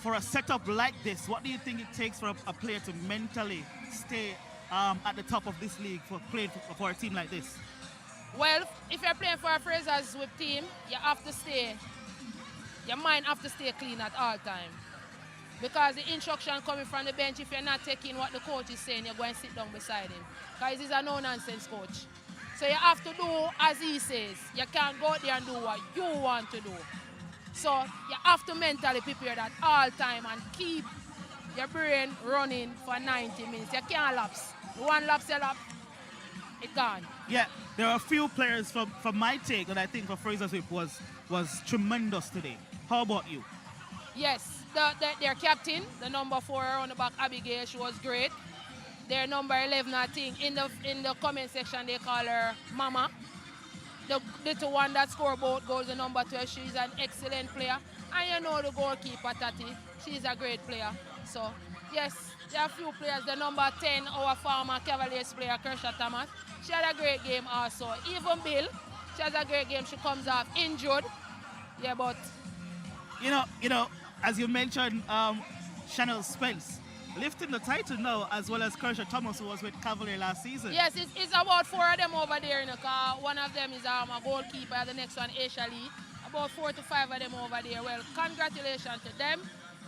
For a setup like this, what do you think it takes for a player to mentally stay at the top of this league for playing for a team like this? Well, if you're playing for a Frazsiers Whip team, you have to stay, your mind have to stay clean at all time. Because the instruction coming from the bench, if you're not taking what the coach is saying, you're going to sit down beside him. Because he's a no-nonsense coach. So you have to do as he says. You can't go out there and do what you want to do. So you have to mentally prepare at all time and keep your brain running for 90 minutes. You can't lapse. One lapse, you lapse, it gone. Yeah, there are a few players from my take that I think for Frazsiers Whip was tremendous today. How about you? Yes, their captain, the number 4 on the back, Abigail, she was great. Their number 11, I think, in the comment section they call her Mama. The little one that scored both goals, the number 12, she's an excellent player. And you know the goalkeeper, Tati, she's a great player. So, yes, there are a few players. The number 10, our former Cavaliers player, Kershaw Thomas, she had a great game also. Even Bill, she has a great game. She comes off injured. Yeah, but... You know, as you mentioned, Chanel Spence lifting the title now, as well as Kershaw Thomas, who was with Cavalier last season. Yes, it's about 4 of them over there in the car. One of them is a goalkeeper, the next one, Aisha Lee. About 4 to 5 of them over there. Well, congratulations to them,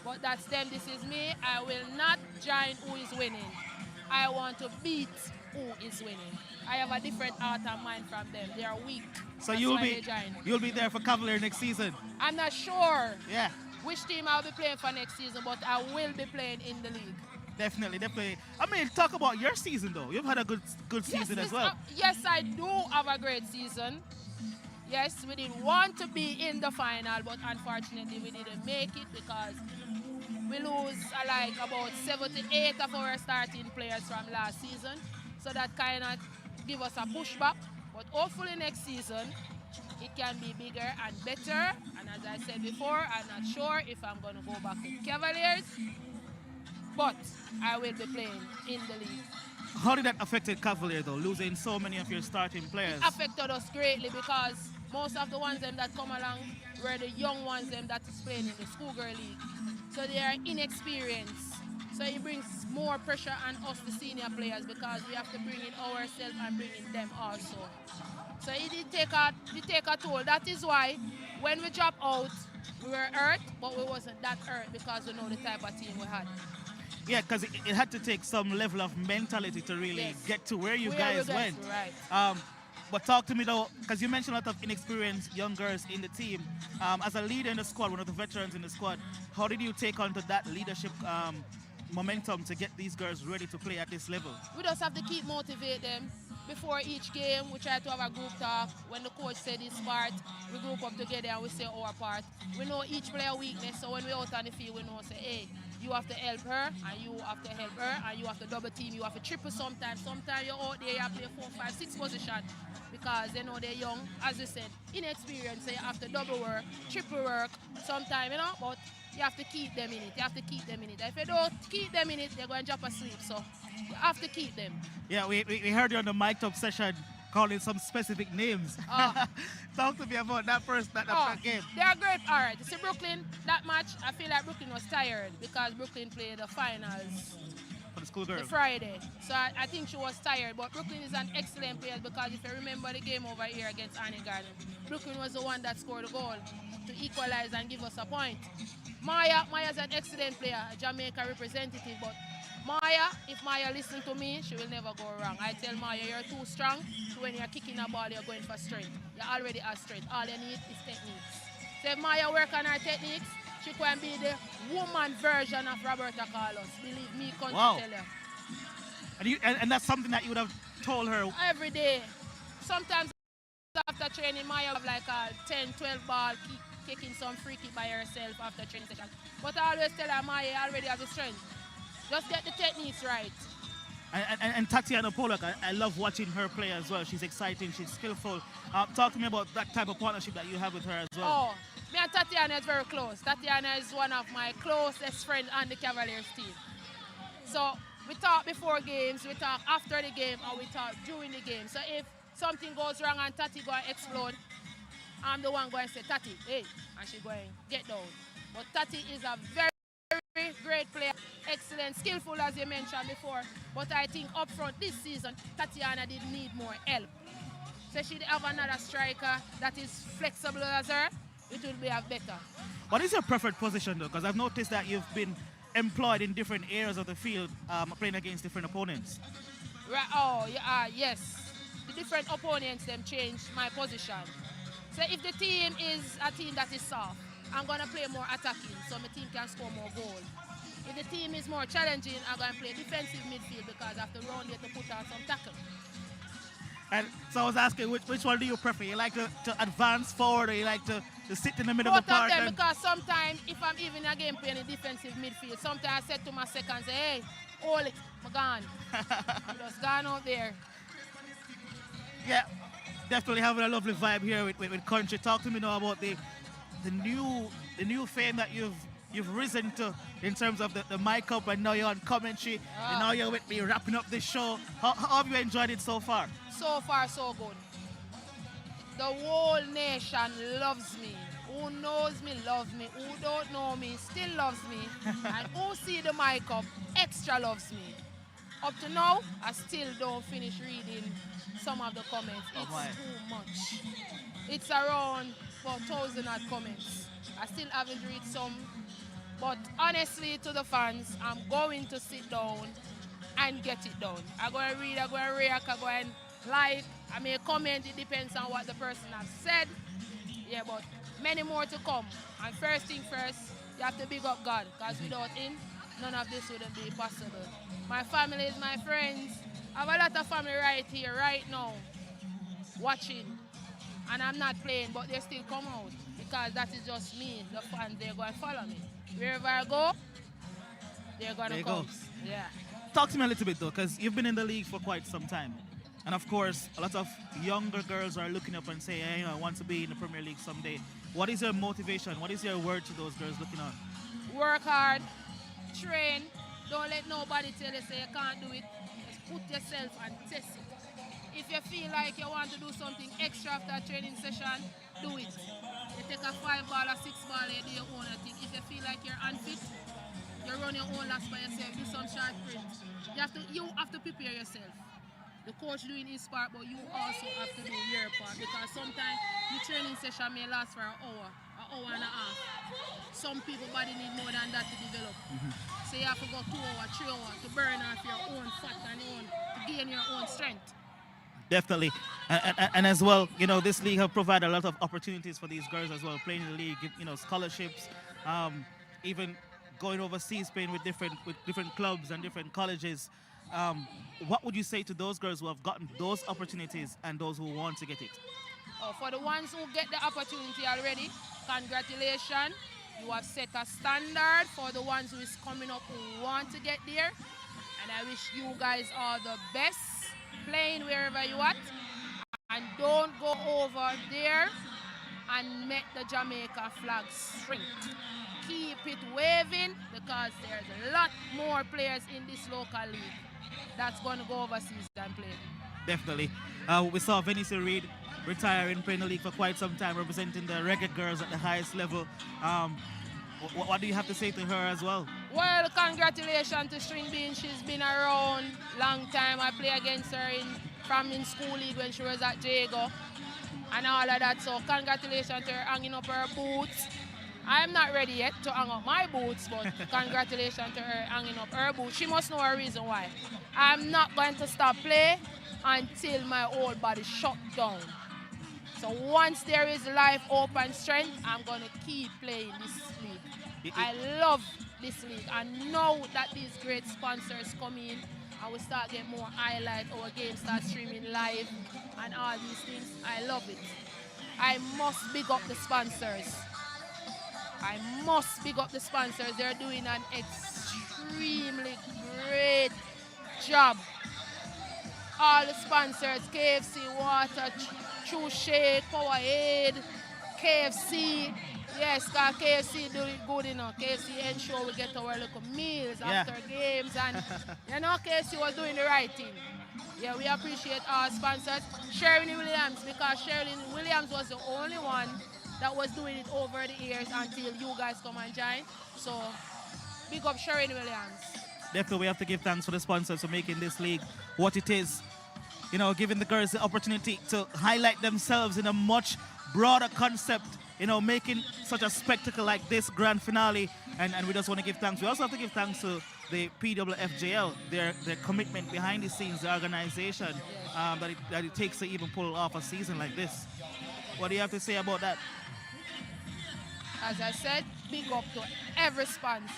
but that's them, this is me. I will not join who is winning. I want to beat who is winning. I have a different heart and mind from them. They are weak. So that's you'll be there for Cavalier next season. I'm not sure. Yeah. Which team I'll be playing for next season, but I will be playing in the league. Definitely. I mean, talk about your season, though. You've had a good season as well. Yes, I do have a great season. Yes, we didn't want to be in the final, but unfortunately we didn't make it because we lose like about 7 to 8 of our starting players from last season. So that kind of give us a pushback. But hopefully next season, it can be bigger and better. And as I said before, I'm not sure if I'm going to go back to Cavaliers, but I will be playing in the league. How did that affect Cavalier, though, losing so many of your starting players? It affected us greatly because most of the ones that come along were the young ones that is playing in the schoolgirl league. So they are inexperienced. So it brings more pressure on us, the senior players, because we have to bring in ourselves and bring in them also. So it did take a toll. That is why when we dropped out, we were hurt, but we wasn't that hurt because we know the type of team we had. Yeah, because it had to take some level of mentality to really get to where you guys went. Right. But talk to me though, because you mentioned a lot of inexperienced young girls in the team. As a leader in the squad, one of the veterans in the squad, how did you take on to that leadership momentum to get these girls ready to play at this level? We just have to keep motivate them. Before each game, we try to have a group talk. When the coach said his part, we group up together and we say our part. We know each player weakness, so when we're out on the field, we know, say, hey, you have to help her, and you have to help her, and you have to double team, you have to triple sometimes. Sometimes you're out there, you have to play 4, 5, 6 position because they know they're young, as you said, inexperienced, so you have to double work, triple work sometimes, you know, but you have to keep them in it. You have to keep them in it. If you don't keep them in it, they're going to drop asleep, so you have to keep them. Yeah, we heard you on the mic'd up session calling some specific names. Talk to me about that first that game. They're great. All right, you see Brooklyn, that match, I feel like Brooklyn was tired because Brooklyn played the finals for the schoolgirls. The Friday. So I think she was tired, but Brooklyn is an excellent player because if you remember the game over here against Arnett Garden, Brooklyn was the one that scored the goal to equalize and give us a point. Maya's an excellent player, a Jamaica representative, but Maya, if Maya listens to me, she will never go wrong. I tell Maya, you're too strong, so when you're kicking a ball, you're going for strength. You already have strength. All you need is techniques. So if Maya work on her techniques, she can be the woman version of Roberta Carlos. Believe me, can't tell her. And that's something that you would have told her? Every day. Sometimes after training, Maya have like a 10, 12 ball kicking some free kick by herself after training session. But I always tell her, Maya already has the strength. Just get the techniques right. And Tatiana Pollock, I love watching her play as well. She's exciting, she's skillful. Talk to me about that type of partnership that you have with her as well. Oh, me and Tatiana is very close. Tatiana is one of my closest friends on the Cavaliers team. So we talk before games, we talk after the game, and we talk during the game. So if something goes wrong and Tati go and explode, I'm the one going to say, Tati, hey, and she going, get down. But Tati is a very great player, excellent, skillful as you mentioned before. But I think up front this season, Tatiana did need more help. So she'd have another striker that is flexible as her, it will be a better. What is your preferred position though? Because I've noticed that you've been employed in different areas of the field, playing against different opponents. Right, yes. The different opponents, them change my position. So if the team is a team that is soft, I'm going to play more attacking so my team can score more goals. If the team is more challenging, I'm going to play defensive midfield because I have to run there to put out some tackle. And so I was asking, which one do you prefer? You like to advance forward or you like to sit in the middle of the park? Both of them, because sometimes if I'm even a game playing in defensive midfield, sometimes I said to my second, say, hey, hold it, I'm gone. Just gone out there. Yeah, definitely having a lovely vibe here with Country. Talk to me now about the new fame that you've risen to in terms of the mic up, and now you're on commentary, and now you're with me wrapping up this show. How have you enjoyed it so far? So far, so good. The whole nation loves me. Who knows me, loves me. Who don't know me, still loves me. And who see the mic up, extra loves me. Up to now, I still don't finish reading some of the comments. It's too much. It's around 4,000 odd comments. I still haven't read some. But honestly, to the fans, I'm going to sit down and get it done. I'm going to read, I'm going to react, I'm going to like, I may comment, it depends on what the person has said. Yeah, but many more to come. And first thing first, you have to big up God, because without Him, none of this wouldn't be possible. My family, my friends, I have a lot of family right here, right now, watching. And I'm not playing, but they still come out, because that is just me. The fans, they're going to follow me. Wherever I go, they're going to come. Yeah. Talk to me a little bit though, because you've been in the league for quite some time. And of course, a lot of younger girls are looking up and saying, hey, I want to be in the Premier League someday. What is your motivation? What is your word to those girls looking on? Work hard, train. Don't let nobody tell you say you can't do it. Just put yourself and test it. If you feel like you want to do something extra after a training session, do it. You take a 5 ball or 6 ball, you do your own thing. If you feel like you're unfit, You run your own laps by yourself, do some short sprints. You have to prepare yourself. The coach doing his part, but you also have to do your part, because sometimes the training session may last for an hour and a half. Some people body need more than that to develop. So you have to go 2 hours, 3 hours to burn off your own fat and to gain your own strength. Definitely. And as well, you know, this league have provided a lot of opportunities for these girls as well, playing in the league, you know, scholarships, even going overseas, playing with different clubs and different colleges. What would you say to those girls who have gotten those opportunities and those who want to get it? Oh, for the ones who get the opportunity already, congratulations. You have set a standard for the ones who is coming up who want to get there. And I wish you guys all the best, playing wherever you at. And don't go over there and make the Jamaica flag shrink. Keep it waving, because there's a lot more players in this local league that's going to go overseas and play. Definitely. We saw Venice Reed retire in Premier League for quite some time, representing the Reggae girls at the highest level. What do you have to say to her as well? Well, congratulations to String Bean. She's been around long time. I play against her from in school league when she was at Jago and all of that. So congratulations to her hanging up her boots. I'm not ready yet to hang up my boots, but congratulations to her hanging up her boots. She must know a reason why. I'm not going to stop play until my whole body shut down. So once there is life, hope and strength, I'm going to keep playing this league. I love this league. And now that these great sponsors come in and we start getting more highlight, our game start streaming live and all these things, I love it. I must big up the sponsors. I must big up the sponsors. They're doing an extremely great job. All the sponsors, KFC, Water, True Shake, Powerade, KFC. Yes, because KFC do it good, you know. KFC ensure we get our little meals after games. And, you know, KFC was doing the right thing. Yeah, we appreciate our sponsors. Sherwin Williams, because Sherwin Williams was the only one that was doing it over the years until you guys come and join. So, big up Sherwin Williams. Definitely, we have to give thanks for the sponsors for making this league what it is. You know, giving the girls the opportunity to highlight themselves in a much broader concept, you know, making such a spectacle like this grand finale. And we just want to give thanks. We also have to give thanks to the PWFJL, their commitment behind the scenes, the organization that it takes to even pull off a season like this. What do you have to say about that? As I said, big up to every sponsor.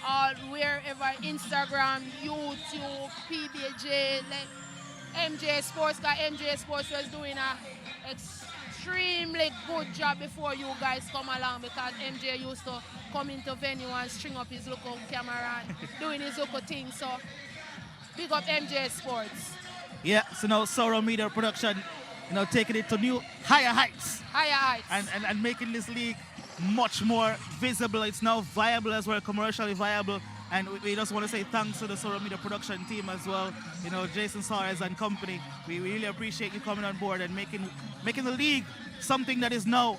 All wherever, Instagram, YouTube, PBJ, MJ Sports, because MJ Sports was doing an extremely good job before you guys come along, because MJ used to come into venue and string up his local camera and doing his local thing. So big up MJ Sports. Yeah, so now Sorrow Media Production, you know, taking it to new higher heights. Higher heights. And making this league much more visible. It's now viable as well, commercially viable. And we just want to say thanks to the Sorrow Media production team as well. You know, Jason Suarez and company. We really appreciate you coming on board and making the league something that is now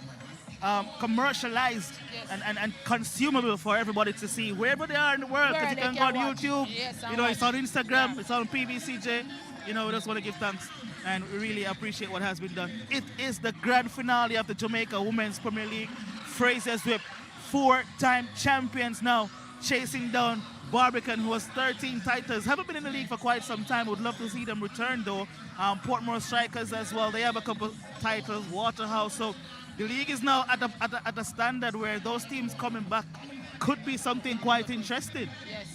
commercialized and consumable for everybody to see wherever they are in the world. Because you can go on YouTube. Yes, you know, it's on Instagram. Yeah. It's on PBCJ. You know, we just want to give thanks. And we really appreciate what has been done. It is the grand finale of the Jamaica Women's Premier League. Frazsiers with 4-time champions now, chasing down Barbican, who has 13 titles. Haven't been in the league for quite some time. Would love to see them return though. Portmore Strikers as well. They have a couple titles. Waterhouse. So the league is now at a standard where those teams coming back could be something quite interesting. Yes.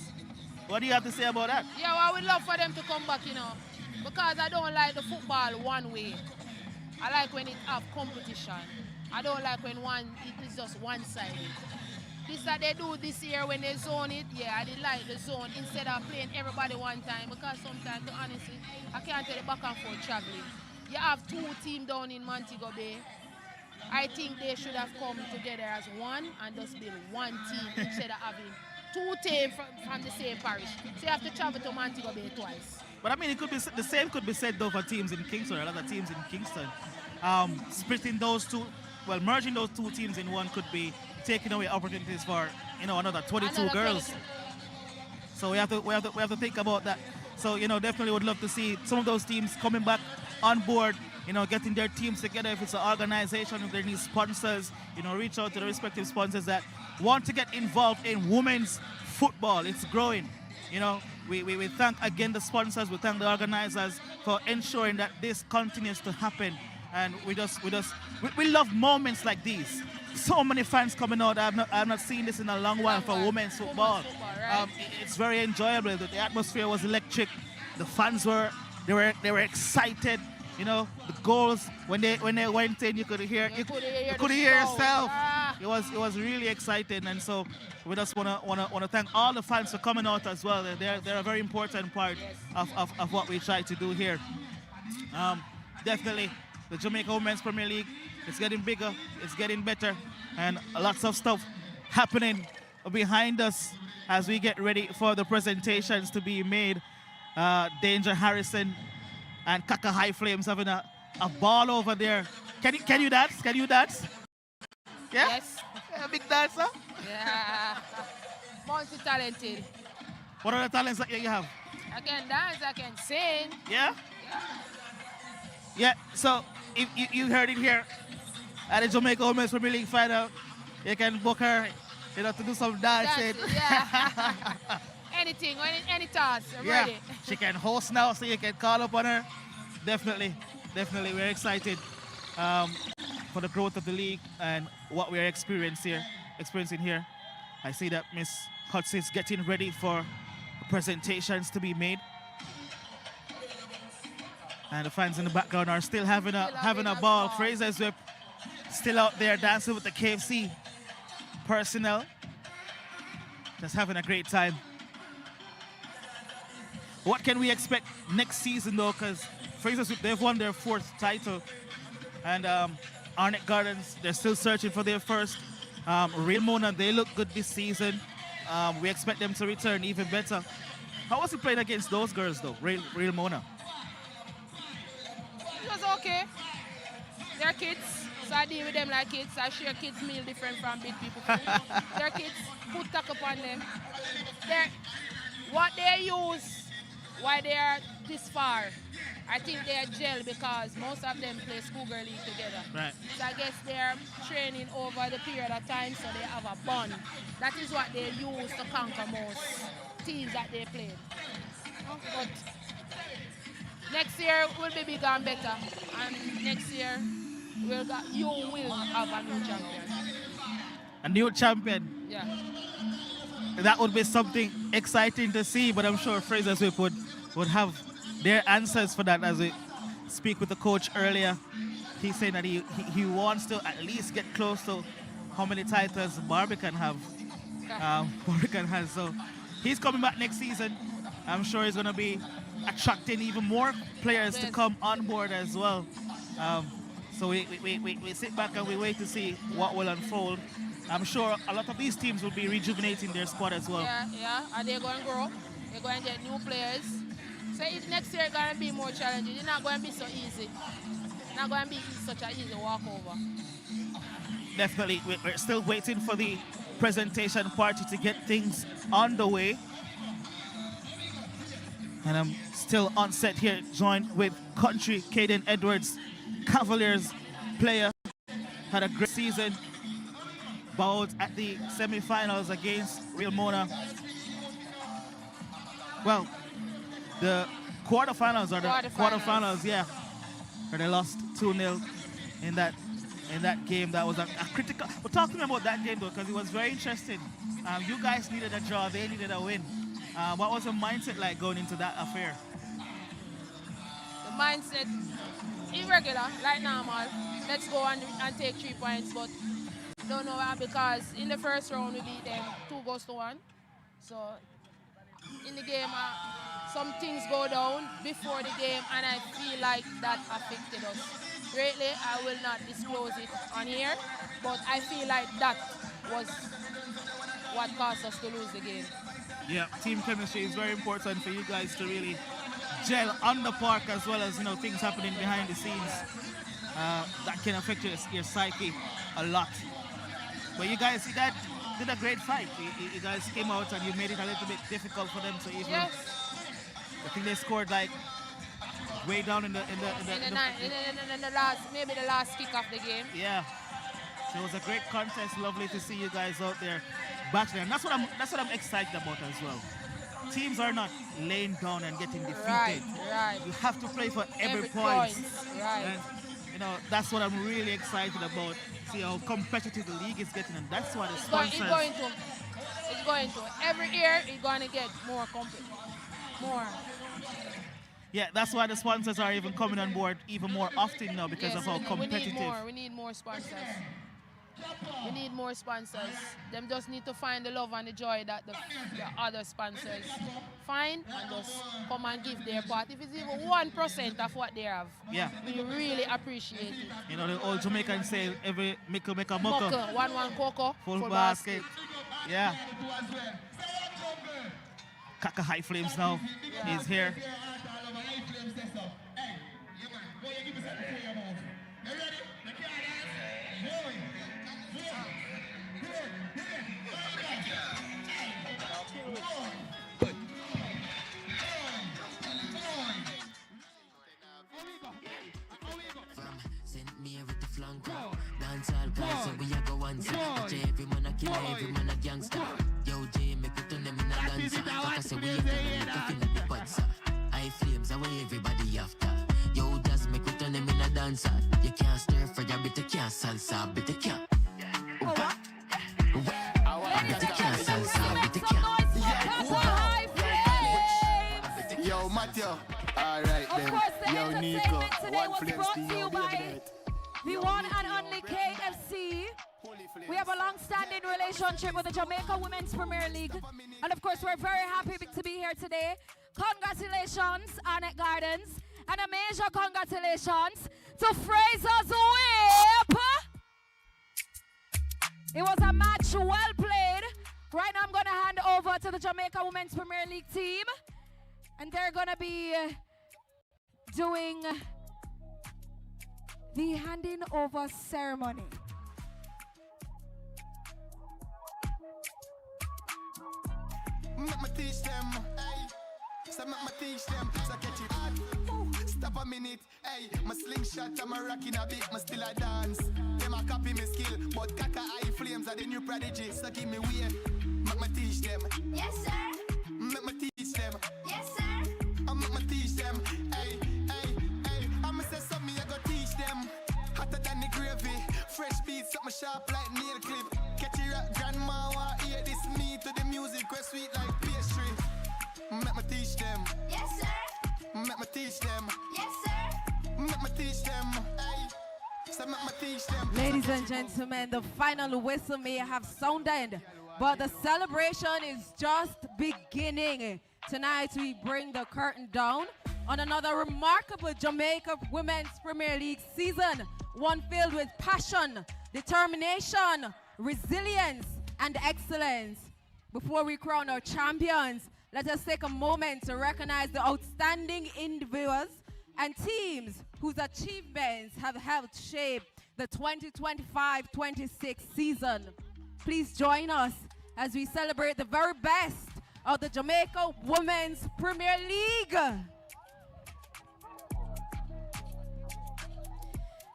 What do you have to say about that? Yeah, well, I would love for them to come back, you know, because I don't like the football one way. I like when it have competition. I don't like when it is just one-sided. This that they do this year when they zone it, yeah, I did like the zone instead of playing everybody one time, because sometimes, honestly, I can't tell you back and forth traveling. You have 2 teams down in Montego Bay. I think they should have come together as one and just build one team instead of having 2 teams from the same parish. So you have to travel to Montego Bay twice. But I mean, it could be the same could be said though for teams in Kingston, or other teams in Kingston. Splitting those two, well, merging those 2 teams in one could be taking away opportunities for, you know, another 22 girls. So we have to think about that. So definitely would love to see some of those teams coming back on board. Getting their teams together. If it's an organization, if they need sponsors, reach out to the respective sponsors that want to get involved in women's football. It's growing. We thank again the sponsors. We thank the organizers for ensuring that this continues to happen. And we love moments like these. So many fans coming out. I've not seen this in a long while for women's football. Right? It's very enjoyable. The atmosphere was electric. The fans were excited. The goals when they went in, you could hear yourself. It was really exciting, and so we just wanna thank all the fans for coming out as well. They're a very important part of what we try to do here. Definitely, the Jamaica Women's Premier League, it's getting bigger, it's getting better, and lots of stuff happening behind us as we get ready for the presentations to be made. Danger Harrison and Kaka High Flames having a ball over there. Can you dance? Can you dance? Yeah? Yes. A big dancer? Yeah. Multi-talented. What are the talents that you have? I can dance, I can sing. Yeah? Yeah, so if you heard it here at the Jamaica Women's Premier League final, you can book her, to do some dancing. Yeah. Anything, any task, I'm ready. She can host now, so you can call up on her. Definitely, we're excited for the growth of the league and what we're experiencing here. I see that Miss Hudson is getting ready for presentations to be made, and the fans in the background are still having a ball. Frazsiers Whip still out there dancing with the KFC personnel, just having a great time. What can we expect next season, though? Because Frazsiers, they've won their 4th title. And Arnett Gardens, they're still searching for their first. Real Mona, they look good this season. We expect them to return even better. How was it playing against those girls, though, Real Mona? It was okay. They're kids, so I deal with them like kids. I share kids' meal different from big people. They're kids, put tack upon them. What they use, why they are this far, I think they are gel because most of them play schoolgirl league together. Right. So I guess they're training over the period of time, so they have a bond. That is what they use to conquer most teams that they played. But next year will be bigger and better, and next year you will have a new champion. A new champion? Yeah. That would be something exciting to see, but I'm sure Frazsiers Whip would have their answers for that. As we speak with the coach earlier, he's saying that he wants to at least get close to how many titles Barbican have. Barbican has. So he's coming back next season. I'm sure he's going to be attracting even more players to come on board as well. So we sit back and we wait to see what will unfold. I'm sure a lot of these teams will be rejuvenating their squad as well. Yeah, and they're going to grow. They're going to get new players. So next year it's going to be more challenging. It's not going to be so easy. It's not going to be such an easy walkover. Definitely. We're still waiting for the presentation party to get things on the way. And I'm still on set here, joined with Country Caden Edwards, Cavaliers player. Had a great season. Bowled at the semi-finals against Real Mona. Well, the quarterfinals are the quarterfinals, yeah. Where they lost 2-0 in that game. That was a critical. We're talking about that game though, because it was very interesting. You guys needed a draw, they needed a win. What was the mindset like going into that affair? The mindset, irregular, like normal. Let's go and take 3 points, but don't know why, because in the first round we beat them 2-1. So in the game, some things go down before the game, and I feel like that affected us greatly. I will not disclose it on here, but I feel like that was what caused us to lose the game. Yeah, team chemistry is very important for you guys to really gel on the park, as well as things happening behind the scenes. That can affect your psyche a lot. But you guys, did a great fight. You guys came out and you made it a little bit difficult for them to even. Yes. I think they scored like way down in the last, maybe the last kick of the game. Yeah. So it was a great contest. Lovely to see you guys out there battling. And that's what I'm excited about as well. Teams are not laying down and getting defeated. Right. You have to play for every point. Right. And you know, that's what I'm really excited about. See how competitive the league is getting, and that's what the sponsors. It's going to. Every year it's going to get more competitive. More. Yeah, that's why the sponsors are even coming on board even more often now because of how competitive. We need more sponsors. We need more sponsors. Them just need to find the love and the joy that the other sponsors find and just come and give their part. If it's even 1% of what they have, yeah, we really appreciate it. You know, the old Jamaican say every mickle make a muckle. One cocoa, full basket. Yeah. Kaka High Flames now is here. Dance all guys, so we a go one side. Every man a killer, every man a gangster. Yo, J, make it turn them in a dancer. Like I say, we ain't gonna make a fin at the butts. High flames, away everybody after. Yo, just make it turn them in a dancer. You can't stir fry, a bit of can't salsa, bit of can't. Yo, Matthew. Alright then. Yo, Nico. One flames to you, baby. The one and only KFC. We have a long-standing relationship with the Jamaica Women's Premier League. And of course, we're very happy to be here today. Congratulations, Arnett Gardens. And a major congratulations to Frazsiers Whip. It was a match well played. Right now, I'm going to hand over to the Jamaica Women's Premier League team. And they're going to be doing the handing over ceremony. Make me teach them, hey. So make me teach them, so catch it hard. Stop a minute, hey. My slingshot, I'm a rocking a bit, me still a dance. Them a copy me skill, but Kaka High Flames are the new prodigy. So give me way, make me teach them. Yes, sir. Make me teach them. Yes, sir. I make me teach them, hey, hey, hey. I'ma say something, I go teach them. Hotter than the gravy, fresh beats, something sharp like nail clip. Catch your rock, grandma want hear this me to the music, where sweet like pastry. Make me teach them. Yes, sir. Make me teach them. Yes, sir. Make me teach them. Hey. So make me teach them. Ladies and gentlemen, the final whistle may have sounded, but the celebration is just beginning. Tonight we bring the curtain down on another remarkable Jamaica Women's Premier League season, one filled with passion, determination, resilience, and excellence. Before we crown our champions, let us take a moment to recognize the outstanding individuals and teams whose achievements have helped shape the 2025-26 season. Please join us as we celebrate the very best of the Jamaica Women's Premier League.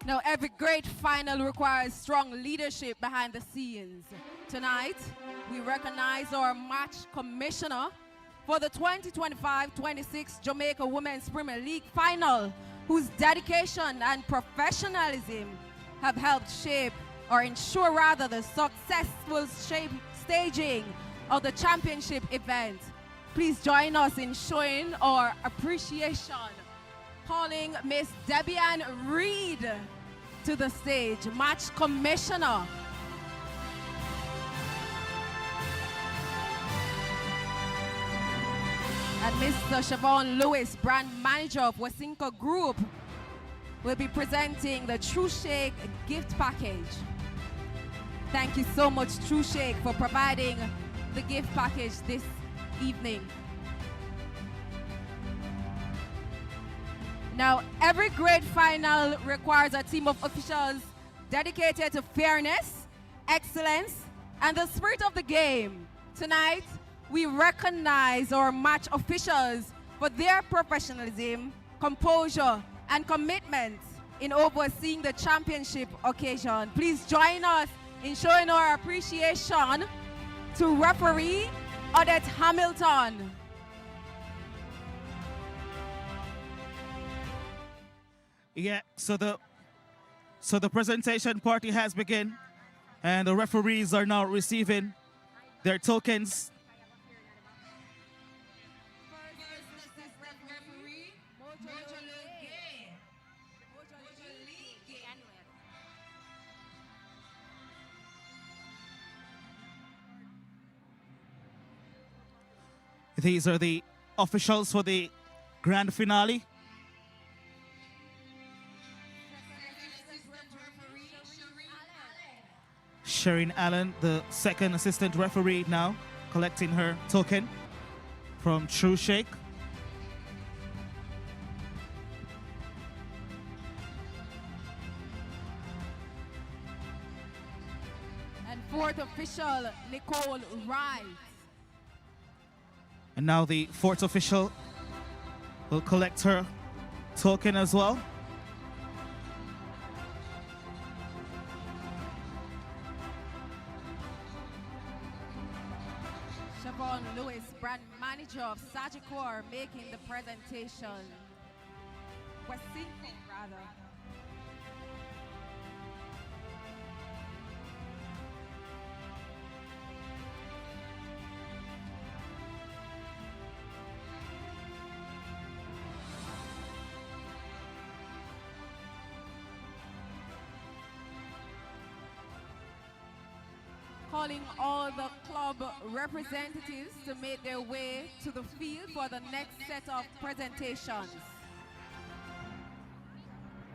Now, every great final requires strong leadership behind the scenes. Tonight, we recognize our match commissioner for the 2025-26 Jamaica Women's Premier League final, whose dedication and professionalism have helped shape or ensure rather the successful staging of the championship event. Please join us in showing our appreciation. Calling Miss Debian Reed to the stage, match commissioner. And Mr. Siobhan Lewis, brand manager of Wasinko Group, will be presenting the True Shake gift package. Thank you so much, True Shake, for providing the gift package this evening. Now, every great final requires a team of officials dedicated to fairness, excellence, and the spirit of the game. Tonight, we recognize our match officials for their professionalism, composure, and commitment in overseeing the championship occasion. Please join us in showing our appreciation to referee Arnett Hamilton. Yeah, so the presentation party has begun, and the referees are now receiving their tokens. These are the officials for the grand finale. Sherin Allen, the second assistant referee, now collecting her token from True Shake. And fourth official, Nicole Wright. And now the fourth official will collect her token as well. Siobhan Lewis, brand manager of Sagicor, making the presentation. Westinco, rather. Calling all the club representatives to make their way to the field for the next set of presentations.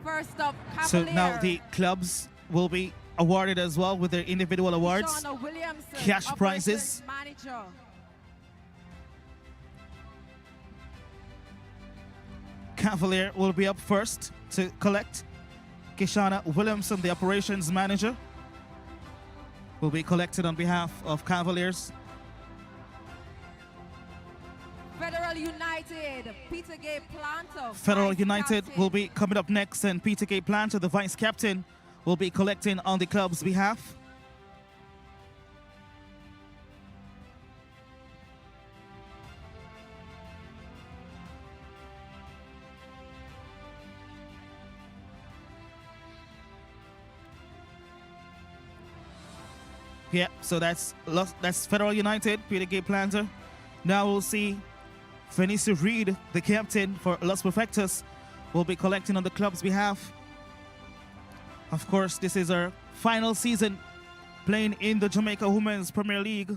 First up, So Cavalier. now the clubs will be awarded as well with their individual awards, Shauna Williamson, cash operations prizes. Manager. Cavalier will be up first to collect. Kishana Williamson, the operations manager, will be collected on behalf of Cavaliers. Federal United, Peter Gay Planter. Federal vice United captain. will be coming up next, and Peter K. Planter, the vice captain, will be collecting on the club's behalf. Yeah, so that's Federal United, Peter K. Planter. Now we'll see Vanessa Reed, the captain for Los Perfectos, will be collecting on the club's behalf. Of course, this is our final season playing in the Jamaica Women's Premier League.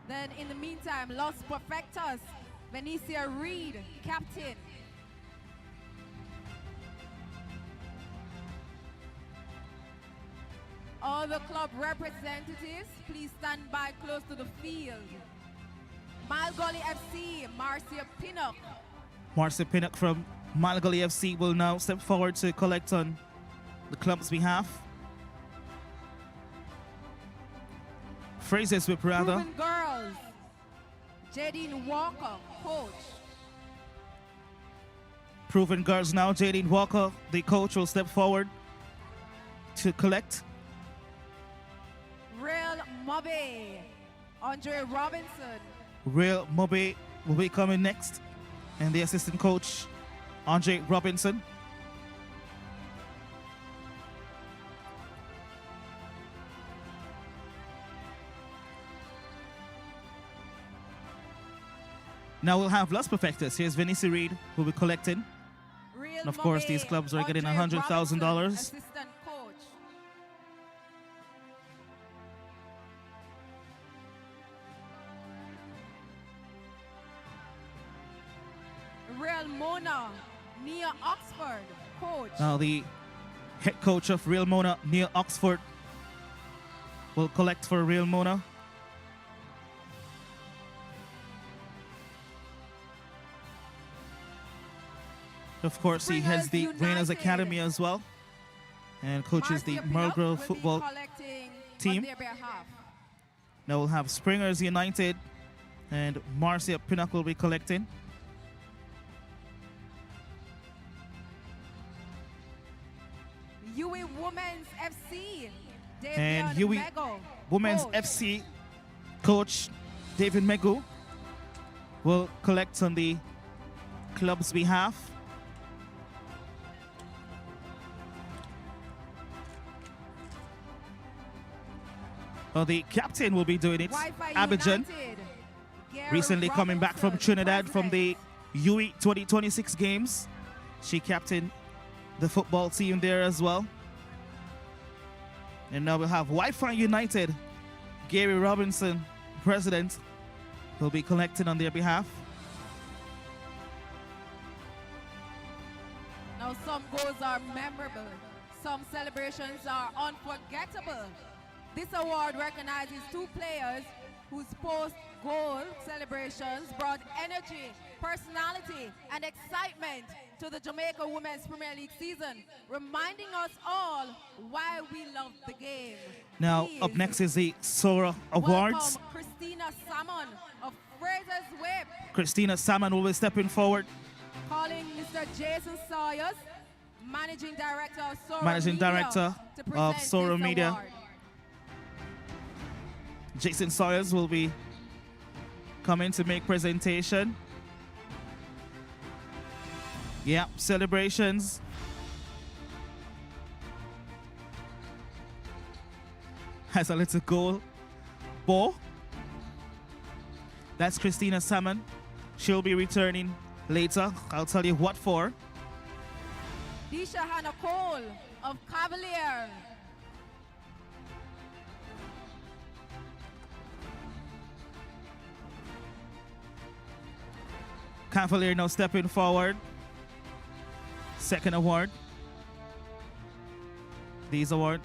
Then in the meantime, Los Perfectos, Venicia Reed, captain. All the club representatives, please stand by close to the field. Malgully FC, Marcia Pinnock. Marcia Pinnock from Malgully FC will now step forward to collect on the club's behalf. Frazsiers whip rather. Proven Girls, Jadine Walker, coach. Proven Girls now, Jadine Walker, the coach, will step forward to collect. Real Mobby, Andre Robinson. Real Mobe will be coming next, and the assistant coach, Andre Robinson. Now we'll have Los Perfectos. Here's Vanessa Reed, who will be collecting. Real And of course, Mobby, these clubs are getting Andre $100,000. Robinson, assistant coach. Real Mona, Nia Oxford, coach. Now the head coach of Real Mona, Neil Oxford, will collect for Real Mona. Of course, he has the Rainers Academy as well, and coaches the Marcia Merle Pinnock will be football collecting team. on their behalf. Now we'll have Springers United and Marcia Pinnacle will be collecting. UE Women's FC. And Davion UE Mego, Women's coach. FC coach David Megu will collect on the club's behalf. Well, the captain will be doing it. Wi-Fi Abidjan, United. Gary recently coming back from Robinson, Trinidad from the UE 2026 games. She captained the football team there as well. And now we'll have Wi-Fi United. Gary Robinson, president, will be collecting on their behalf. Now some goals are memorable. Some celebrations are unforgettable. This award recognizes two players whose post-goal celebrations brought energy, personality, and excitement to the Jamaica Women's Premier League season, reminding us all why we love the game. Now, Please up next is the Sora Awards. welcome Christina Salmon of Frazier's Whip, Christina Salmon will be stepping forward. calling Mr. Jason Sawyers, Managing Director of Sora Managing Media, Director to of present Sora this Media. award. Jason Sawyers will be coming to make presentation. Yeah, celebrations. Has a little goal. Ball. That's Christina Salmon. She'll be returning later. I'll tell you what for. Disha Hannah Cole of Cavalier. Cavalier now stepping forward. Second award. These awards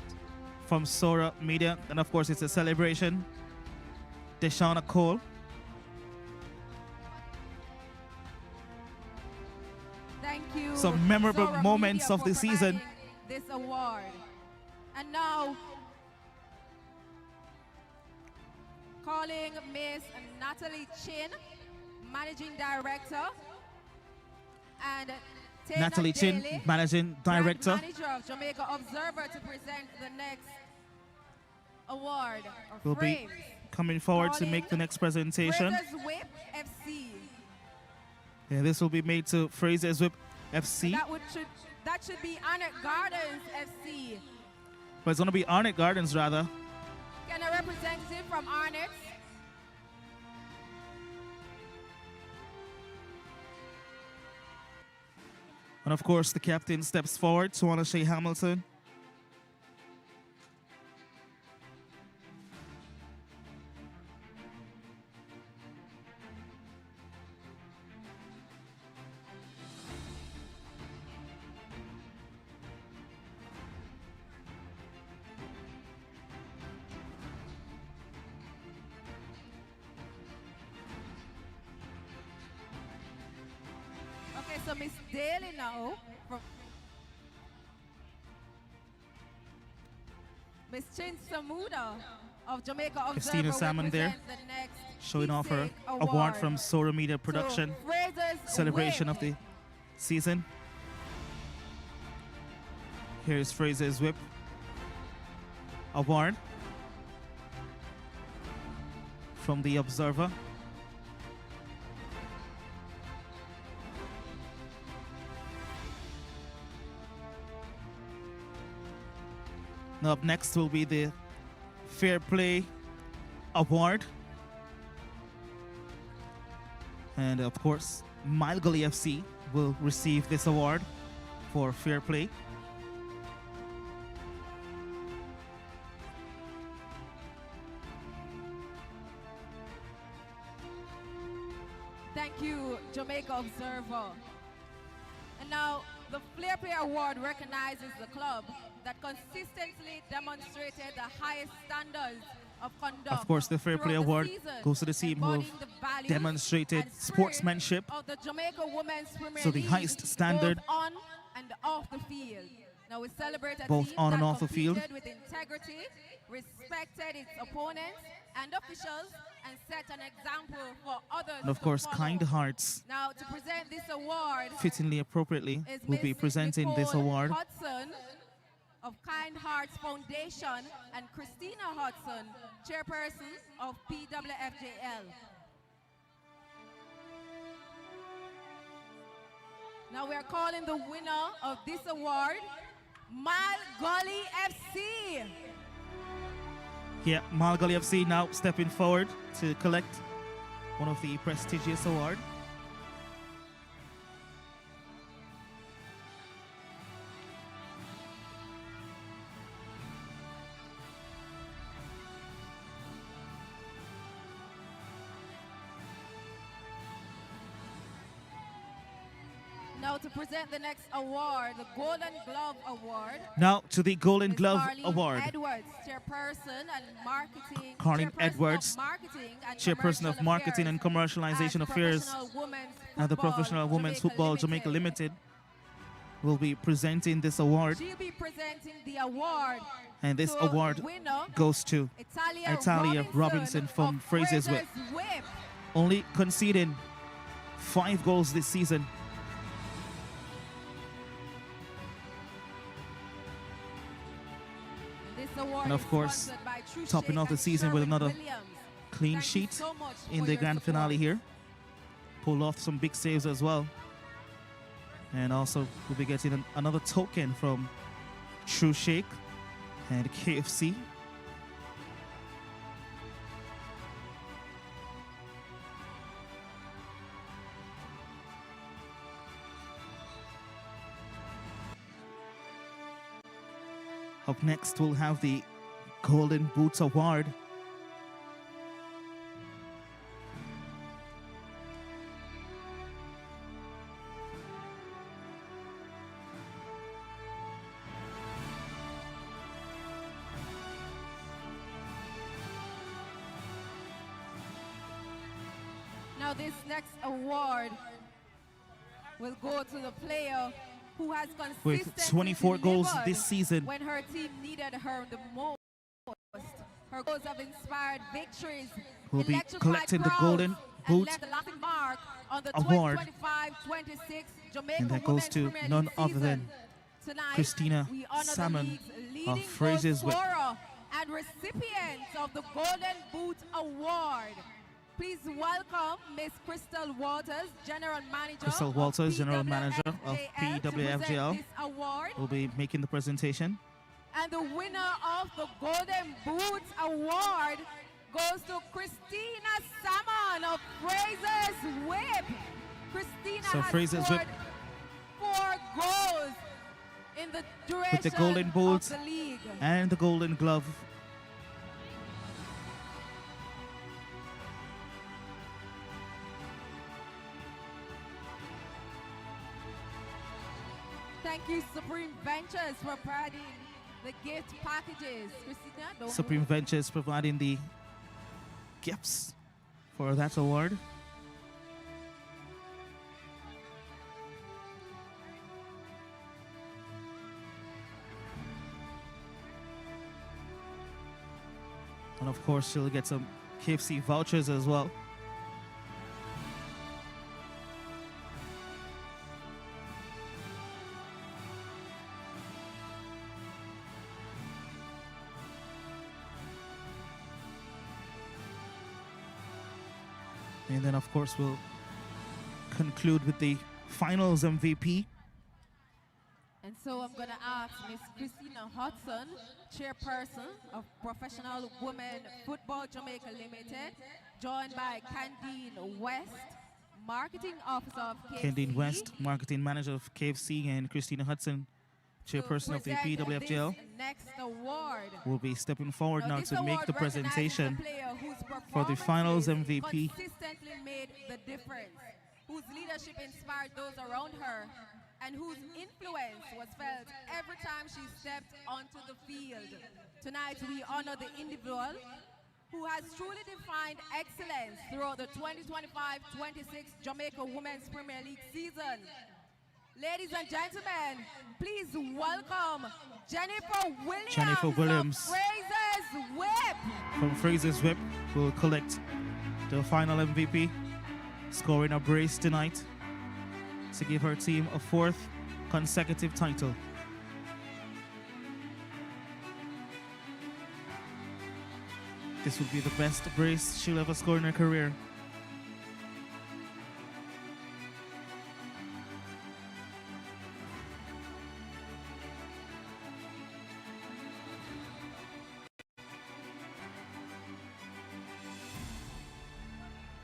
from Sora Media. And of course, it's a celebration. Deshauna Cole. Thank you. Some memorable Sora moments Media of the for season. providing this award. And now, calling Miss Natalie Chin, Managing Director, and Tana Natalie Chin, Daly, Managing Brand Director. Manager of Jamaica Observer, to present the next award. Or Will be frames. coming forward to Calling make the next presentation. Frazier's Whip FC. Yeah, this will be made to Frazier's Whip FC. That should be Arnett Gardens FC. But it's going to be Arnett Gardens, rather. Can a representative from Arnett? And of course, the captain steps forward, Tawana Shea Hamilton. Okay, so Miss Daly now from Miss Chin Samuda of Jamaica Observer Christina will Salmon there, present the next showing off her Award award from Sora Media Production. Frazier's Celebration Whip. of the season. Here's Frazier's Whip Award from the Observer. Now up next will be the Fair Play Award. And of course, Milgully FC will receive this award for fair play. Thank you, Jamaica Observer. And now, the Flair Play Award recognizes the club that consistently demonstrated the highest standards of conduct. Of course, the Fair Play throughout the Award season, goes to the team who embodying have the values demonstrated and spirit sportsmanship of the Jamaica Women's Premier to the League, highest standard. both on and off the field. Now we celebrate a both team on that and off the field. competed with integrity, respected its opponents and officials, and set an example for others. And of to course, follow. Kind Hearts, Now to present this award, fittingly appropriately, is will be Miss presenting this Nicole award. Hudson of Kind Hearts Foundation and Christina Hudson, chairperson of PWFJL. Now we are calling the winner of this award, Malgully FC. Yeah, Malgully FC now stepping forward to collect one of the prestigious awards. Now to present the next award, the Golden Glove Award. Now to the Golden Ms. Glove Carleen Award. Chairperson and marketing. Carleen Chairperson Edwards, of marketing and chairperson of marketing and commercialization affairs at the Professional Women's Football Jamaica Limited, will be presenting this award. She'll be presenting the award. And this to award winner, goes to Italia Robinson from Frazsiers Whip, only conceding 5 goals this season. This award And of is course, sponsored by True topping Shake off the and season with Sherwin another Williams. clean Thank you sheet so much in for the your grand support. finale here. Pull off some big saves as well. And also, we'll be getting another token from True Shake and KFC. Up next, we'll have the Golden Boots Award. Now this next award will go to the player who has With consistently 24 goals delivered this season. when her team needed her the most. Her goals have inspired victories, Will be electrified collecting the crowds, Golden and Boot left a lasting mark on the Award. 2025-26 Jamaica And that goes Women's to Premier none League other than season. Tonight, Christina we honor the Salmon league's of leading Frazsiers Whip. goalscorer and recipient of the Golden Boot Award. Please welcome Miss Crystal Waters, General Manager. Crystal of Walters, General Manager of PWFJL, to present PWFJL, this award. will be making the presentation. And the winner of the Golden Boots Award goes to Christina Salmon of Frazsiers Whip. Christina So has Frazsiers Whip scored 4 goals in the duration with the Golden Boot of the league. and the Golden Glove. Thank you, Supreme Ventures, for providing the gift packages. Christina, don't Supreme Ventures providing the gifts for that award. And of course, she'll get some KFC vouchers as well. And then, of course, we'll conclude with the finals MVP. And so I'm going to ask Miss Christina Hudson, chairperson of Professional Women Football Jamaica Limited, joined by Candine West, marketing officer of KFC. Kendine West, marketing manager of KFC, and Christina Hudson, chairperson of the present PWFJL, this next award. will be stepping forward now this to make award the recognizes presentation the player whose for the finals MVP. consistently made the difference, whose leadership inspired those around her, and whose influence was felt every time she stepped onto the field. Tonight, we honor the individual who has truly defined excellence throughout the 2025-26 Jamaica Women's Premier League season. Ladies and gentlemen, please welcome Jennifer Williams. Jennifer Williams. Of Frazier's Whip. From Frazier's Whip will collect the final MVP, scoring a brace tonight to give her team a 4th consecutive title. This will be the best brace she'll ever score in her career.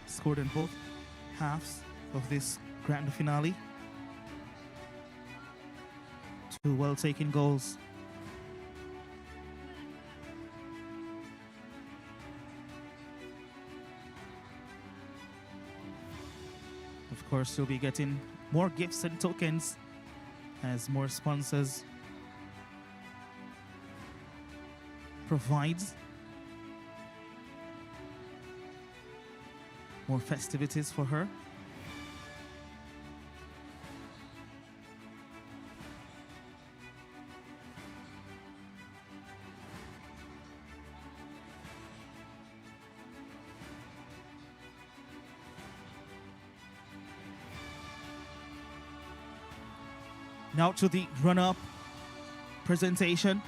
Scored in both halves of this grand finale. 2 well-taken goals. Of course, you'll be getting more gifts and tokens as more sponsors provide more festivities for her. Now to the run-up presentation.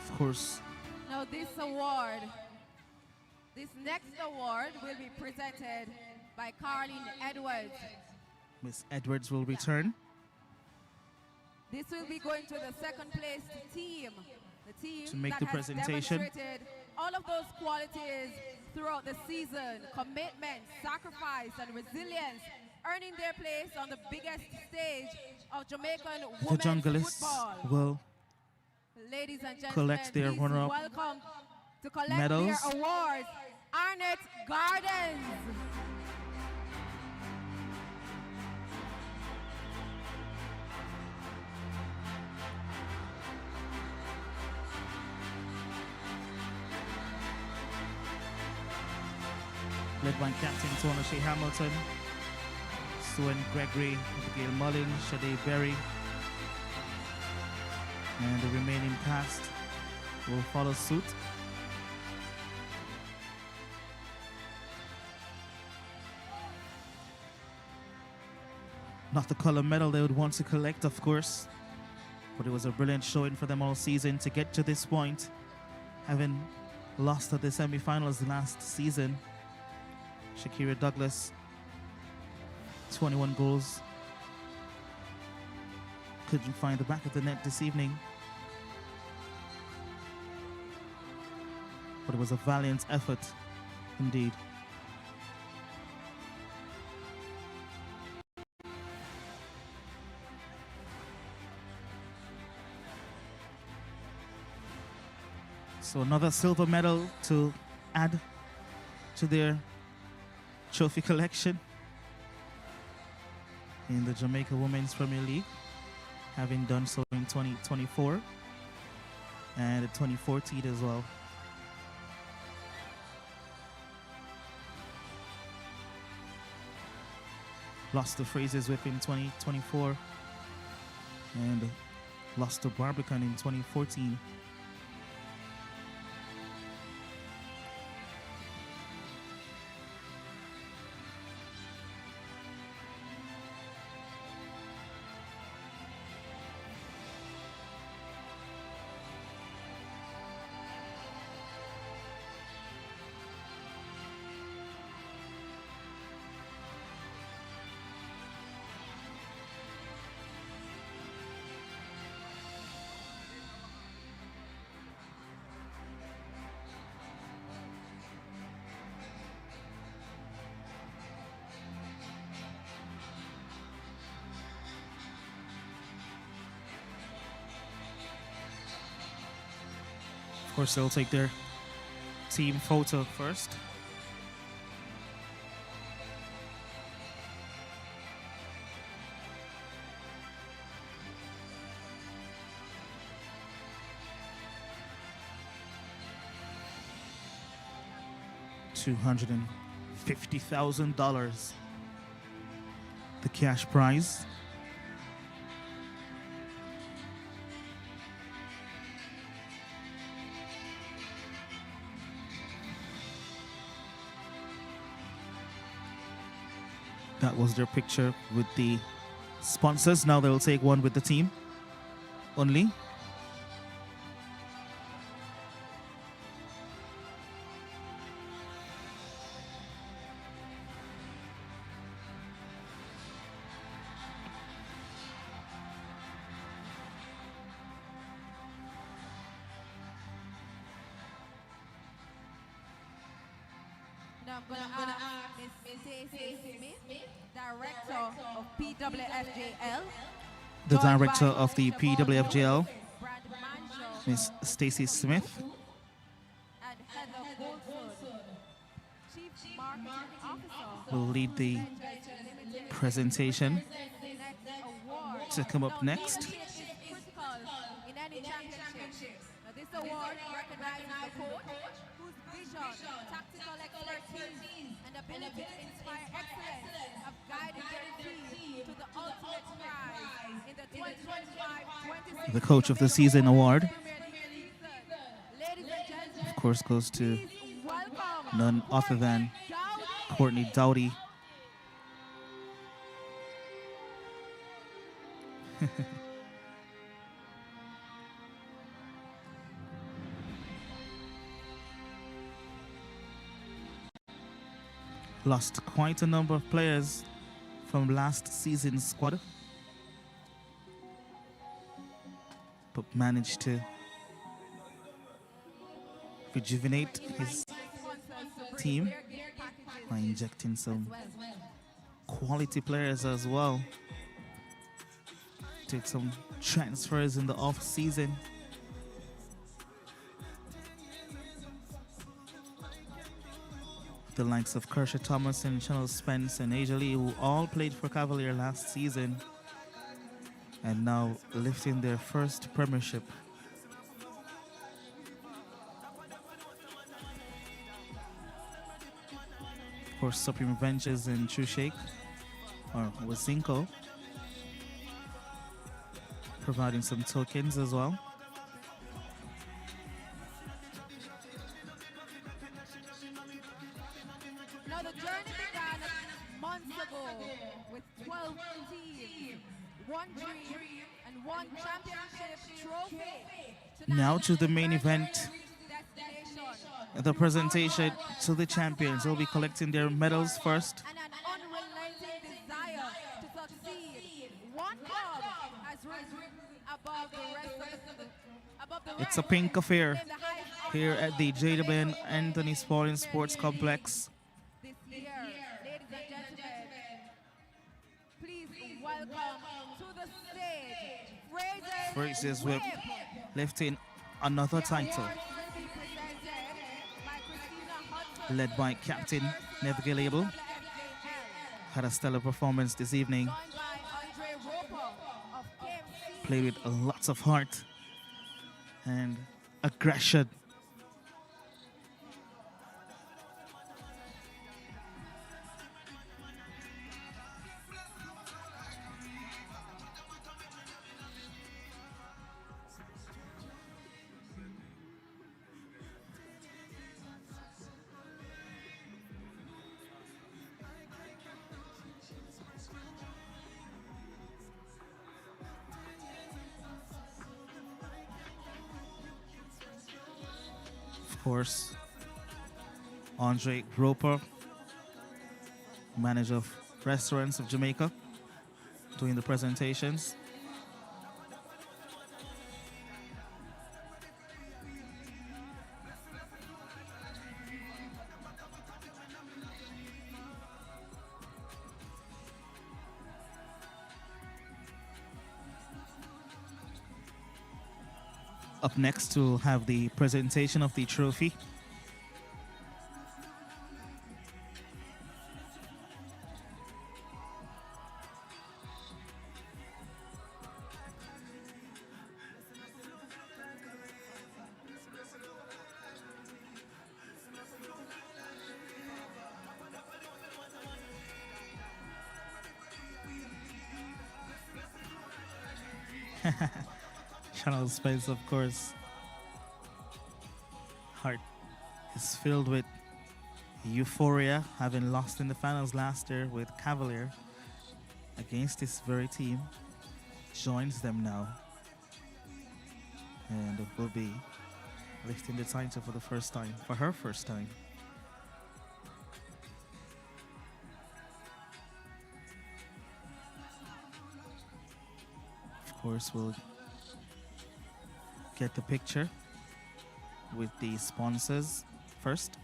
Of course. Now this next award will be presented by Caroline Edwards. Miss Edwards will return. This will be going to the second place team. The team To make that the has presentation. demonstrated all of those qualities throughout the season: commitment, sacrifice, and resilience, earning their place on the biggest stage of Jamaican The women's Junglists football. will Ladies and gentlemen, collect their please runner-up welcome to collect medals. their awards, Arnett Gardens. Led by Captain Tona Shea Hamilton, Suen Gregory, Gail Mullin, Shade Berry, and the remaining cast will follow suit. Not the color medal they would want to collect, of course, but it was a brilliant showing for them all season to get to this point, having lost at the semi-finals last season. Shakira Douglas, 21 goals. Couldn't find the back of the net this evening. But it was a valiant effort, indeed. So another silver medal to add to their trophy collection in the Jamaica Women's Premier League, having done so in 2024 and 2014 as well. Lost to Frazier's Whip in 2024 and lost to Barbican in 2014. Of course, they'll take their team photo first. $250,000 the cash prize. That was their picture with the sponsors. Now they'll take one with the team only. Now I'm gonna ask Miss Stacey Smith, Director of PWFJL. The director of the PWFJL, Miss Stacey Smith, And Heather Goldford, Chief Marketing Officer. will lead the presentation to come up next. In any championship. Now this award recognizes the coach whose vision, tactical expertise, and ability to inspire excellence have guided their team to the ultimate prize in the 2025-26 The Coach of the Season award, Ladies and gentlemen, of course, goes to welcome none other than Courtney Dowdy. Lost quite a number of players from last season's squad, but managed to rejuvenate his team by injecting some quality players as well. Did some transfers in the off season. The likes of Kershaw Thomas and Chanel Spence and Asia Lee, who all played for Cavalier last season and now lifting their first premiership. Of course, Supreme Ventures and True Shake, or Wazinko, providing some tokens as well. Now the journey began months ago with 12 teams, one dream and one championship trophy. Now to the main event, the presentation to the champions. They'll be collecting their medals first. And an unrelenting desire to succeed. One club has risen above the rest of the It's a pink affair here at the JWPL Anthony Spalding Sports Complex. this year. Ladies and gentlemen, please welcome to the stage Frazsiers whip lifting another title, led by Captain Neville Label. Had a stellar performance this evening. Played with lots of heart and aggression. Of course, Andre Roper, manager of Restaurants of Jamaica, doing the presentations. Up next, we'll have the presentation of the trophy. Channel Spence, of course. Heart is filled with euphoria, having lost in the finals last year with Cavalier against this very team. Joins them now, and will be lifting the title for the first time, for her first time. Of course, we'll get the picture with the sponsors first.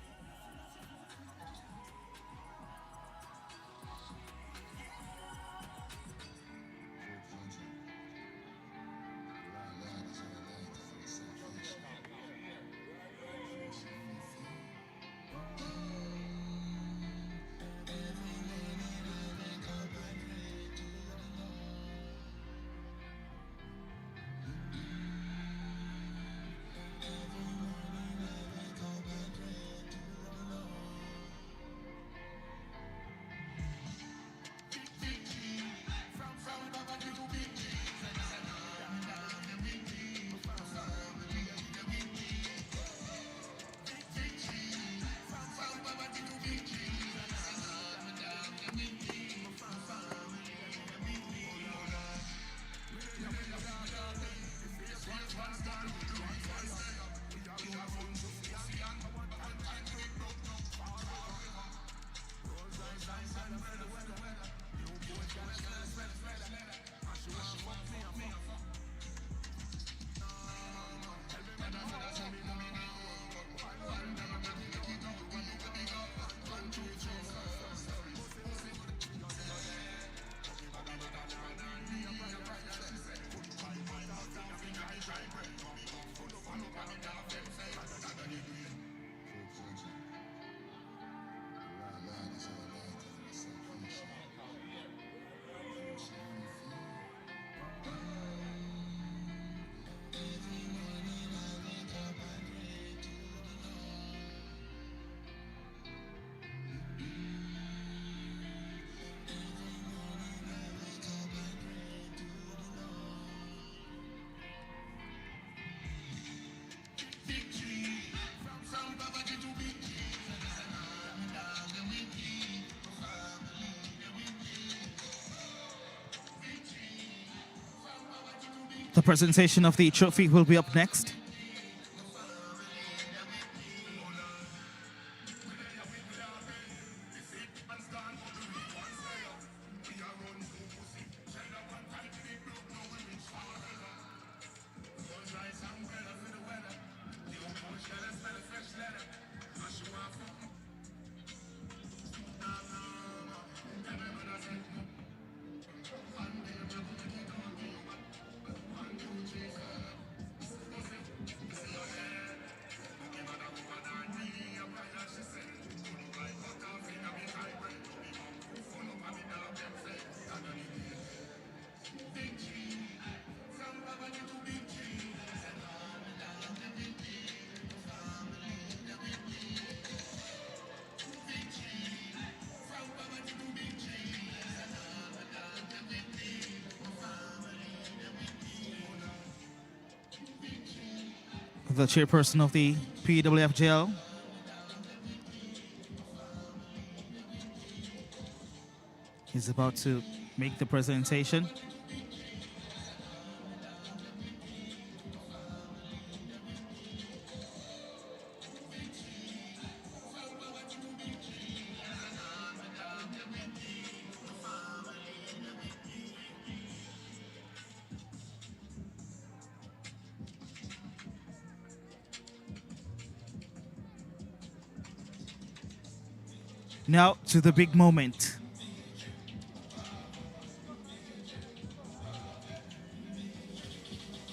The presentation of the trophy will be up next. The chairperson of the PWFJL, is about to make the presentation. Now to the big moment.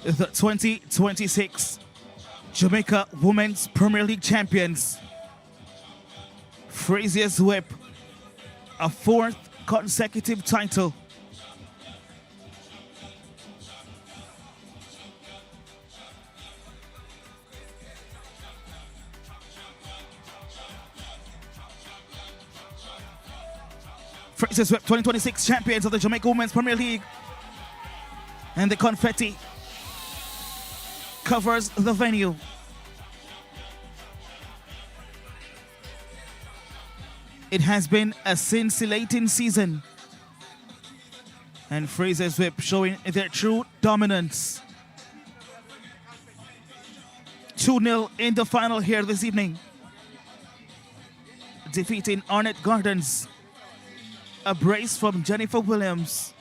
The 2026 Jamaica Women's Premier League champions, Frazsiers whip a fourth consecutive title. Frazsiers whip 2026 champions of the Jamaica Women's Premier League. And the confetti covers the venue. It has been a scintillating season. And Frazier's Whip showing their true dominance. 2-0 in the final here this evening. Defeating Arnett Gardens. A brace from Jennifer Williams.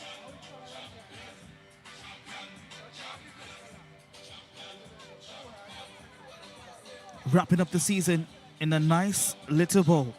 Wrapping up the season in a nice little bowl.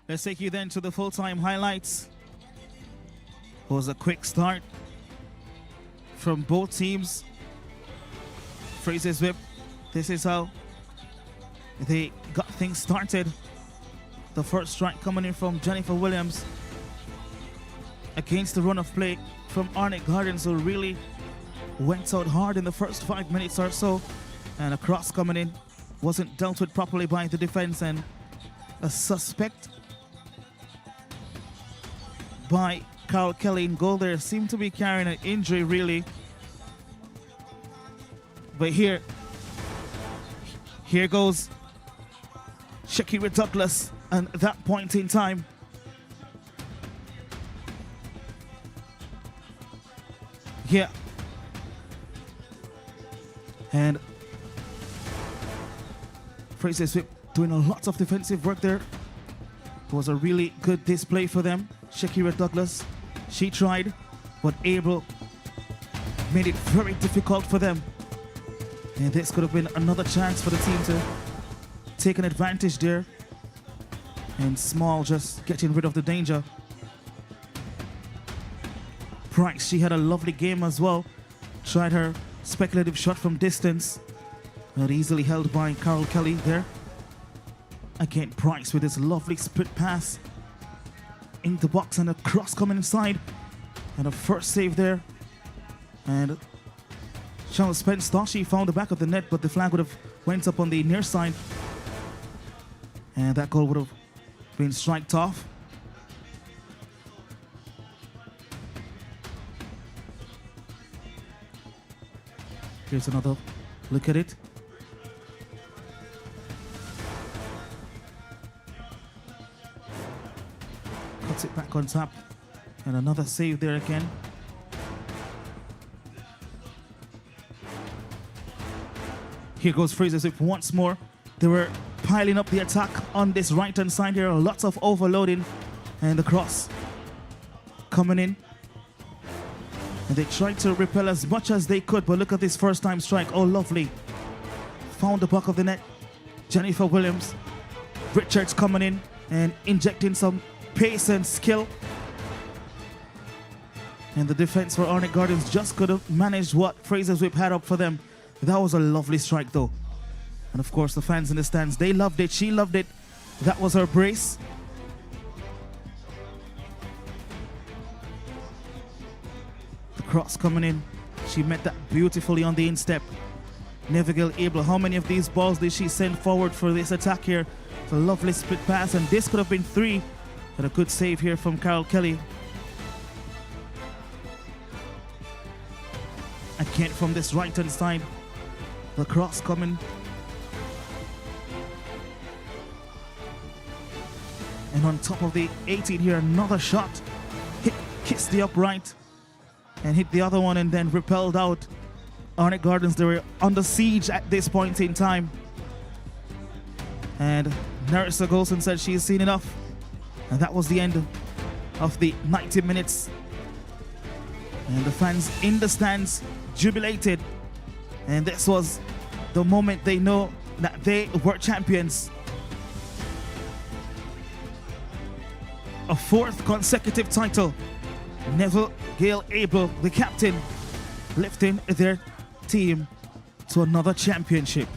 Let's take you then to the full-time highlights. It was a quick start from both teams. Frazier's Whip, this is how they got things started. The first strike coming in from Jennifer Williams against the run of play from Arnett Gardens, who really went out hard in the first 5 minutes or so. And a cross coming in wasn't dealt with properly by the defense, and a suspect by Carl Kelly in goal there. Seemed to be carrying an injury really. But here goes Shakira Douglas, and at that point in time, yeah. And Frazier's Whip doing a lot of defensive work there. It was a really good display for them. Shakira Douglas, she tried, but Abel made it very difficult for them. And this could have been another chance for the team to take an advantage there. And Small just getting rid of the danger. Price, she had a lovely game as well. Tried her speculative shot from distance. Not easily held by Carol Kelly there. Again, Price with his lovely split pass in the box and a cross coming inside. And a first save there. And Charles Spence thought she found the back of the net, but the flag would have went up on the near side. And that goal would have been striked off. Here's another look at it. Cuts it back on top. And another save there again. Here goes Frazier's Whip once more. They were piling up the attack on this right-hand side here. Lots of overloading. And the cross coming in. And they tried to repel as much as they could, but look at this first-time strike. Oh, lovely. Found the back of the net. Jennifer Williams. Richards coming in and injecting some pace and skill. And the defense for Arnett Gardens just could have managed what Frazier's Whip had up for them. That was a lovely strike though. And of course the fans in the stands, they loved it, she loved it. That was her brace. The cross coming in. She met that beautifully on the instep. Nevergill Abel, how many of these balls did she send forward for this attack here? It's a lovely split pass, and this could have been 3. But a good save here from Carol Kelly. Again from this right-hand side. The cross coming. And on top of the 18 here, another shot. Kissed the upright and hit the other one and then repelled out. Arnett Gardens, they were under siege at this point in time. And Narissa Golson said she's seen enough. And that was the end of the 90 minutes. And the fans in the stands jubilated. And this was the moment they know that they were champions. A 4th consecutive title. Nevergill Abel, the captain, lifting their team to another championship.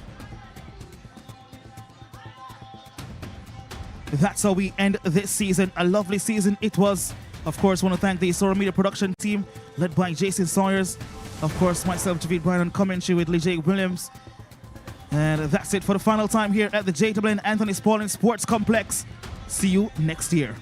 That's how we end this season. A lovely season it was. Of course, want to thank the Sora Media production team led by Jason Sawyers. Of course, myself, Javid Bryan, on commentary with Lee J. Williams. And that's it for the final time here at the JWPL Anthony Spalding Sports Complex. See you next year.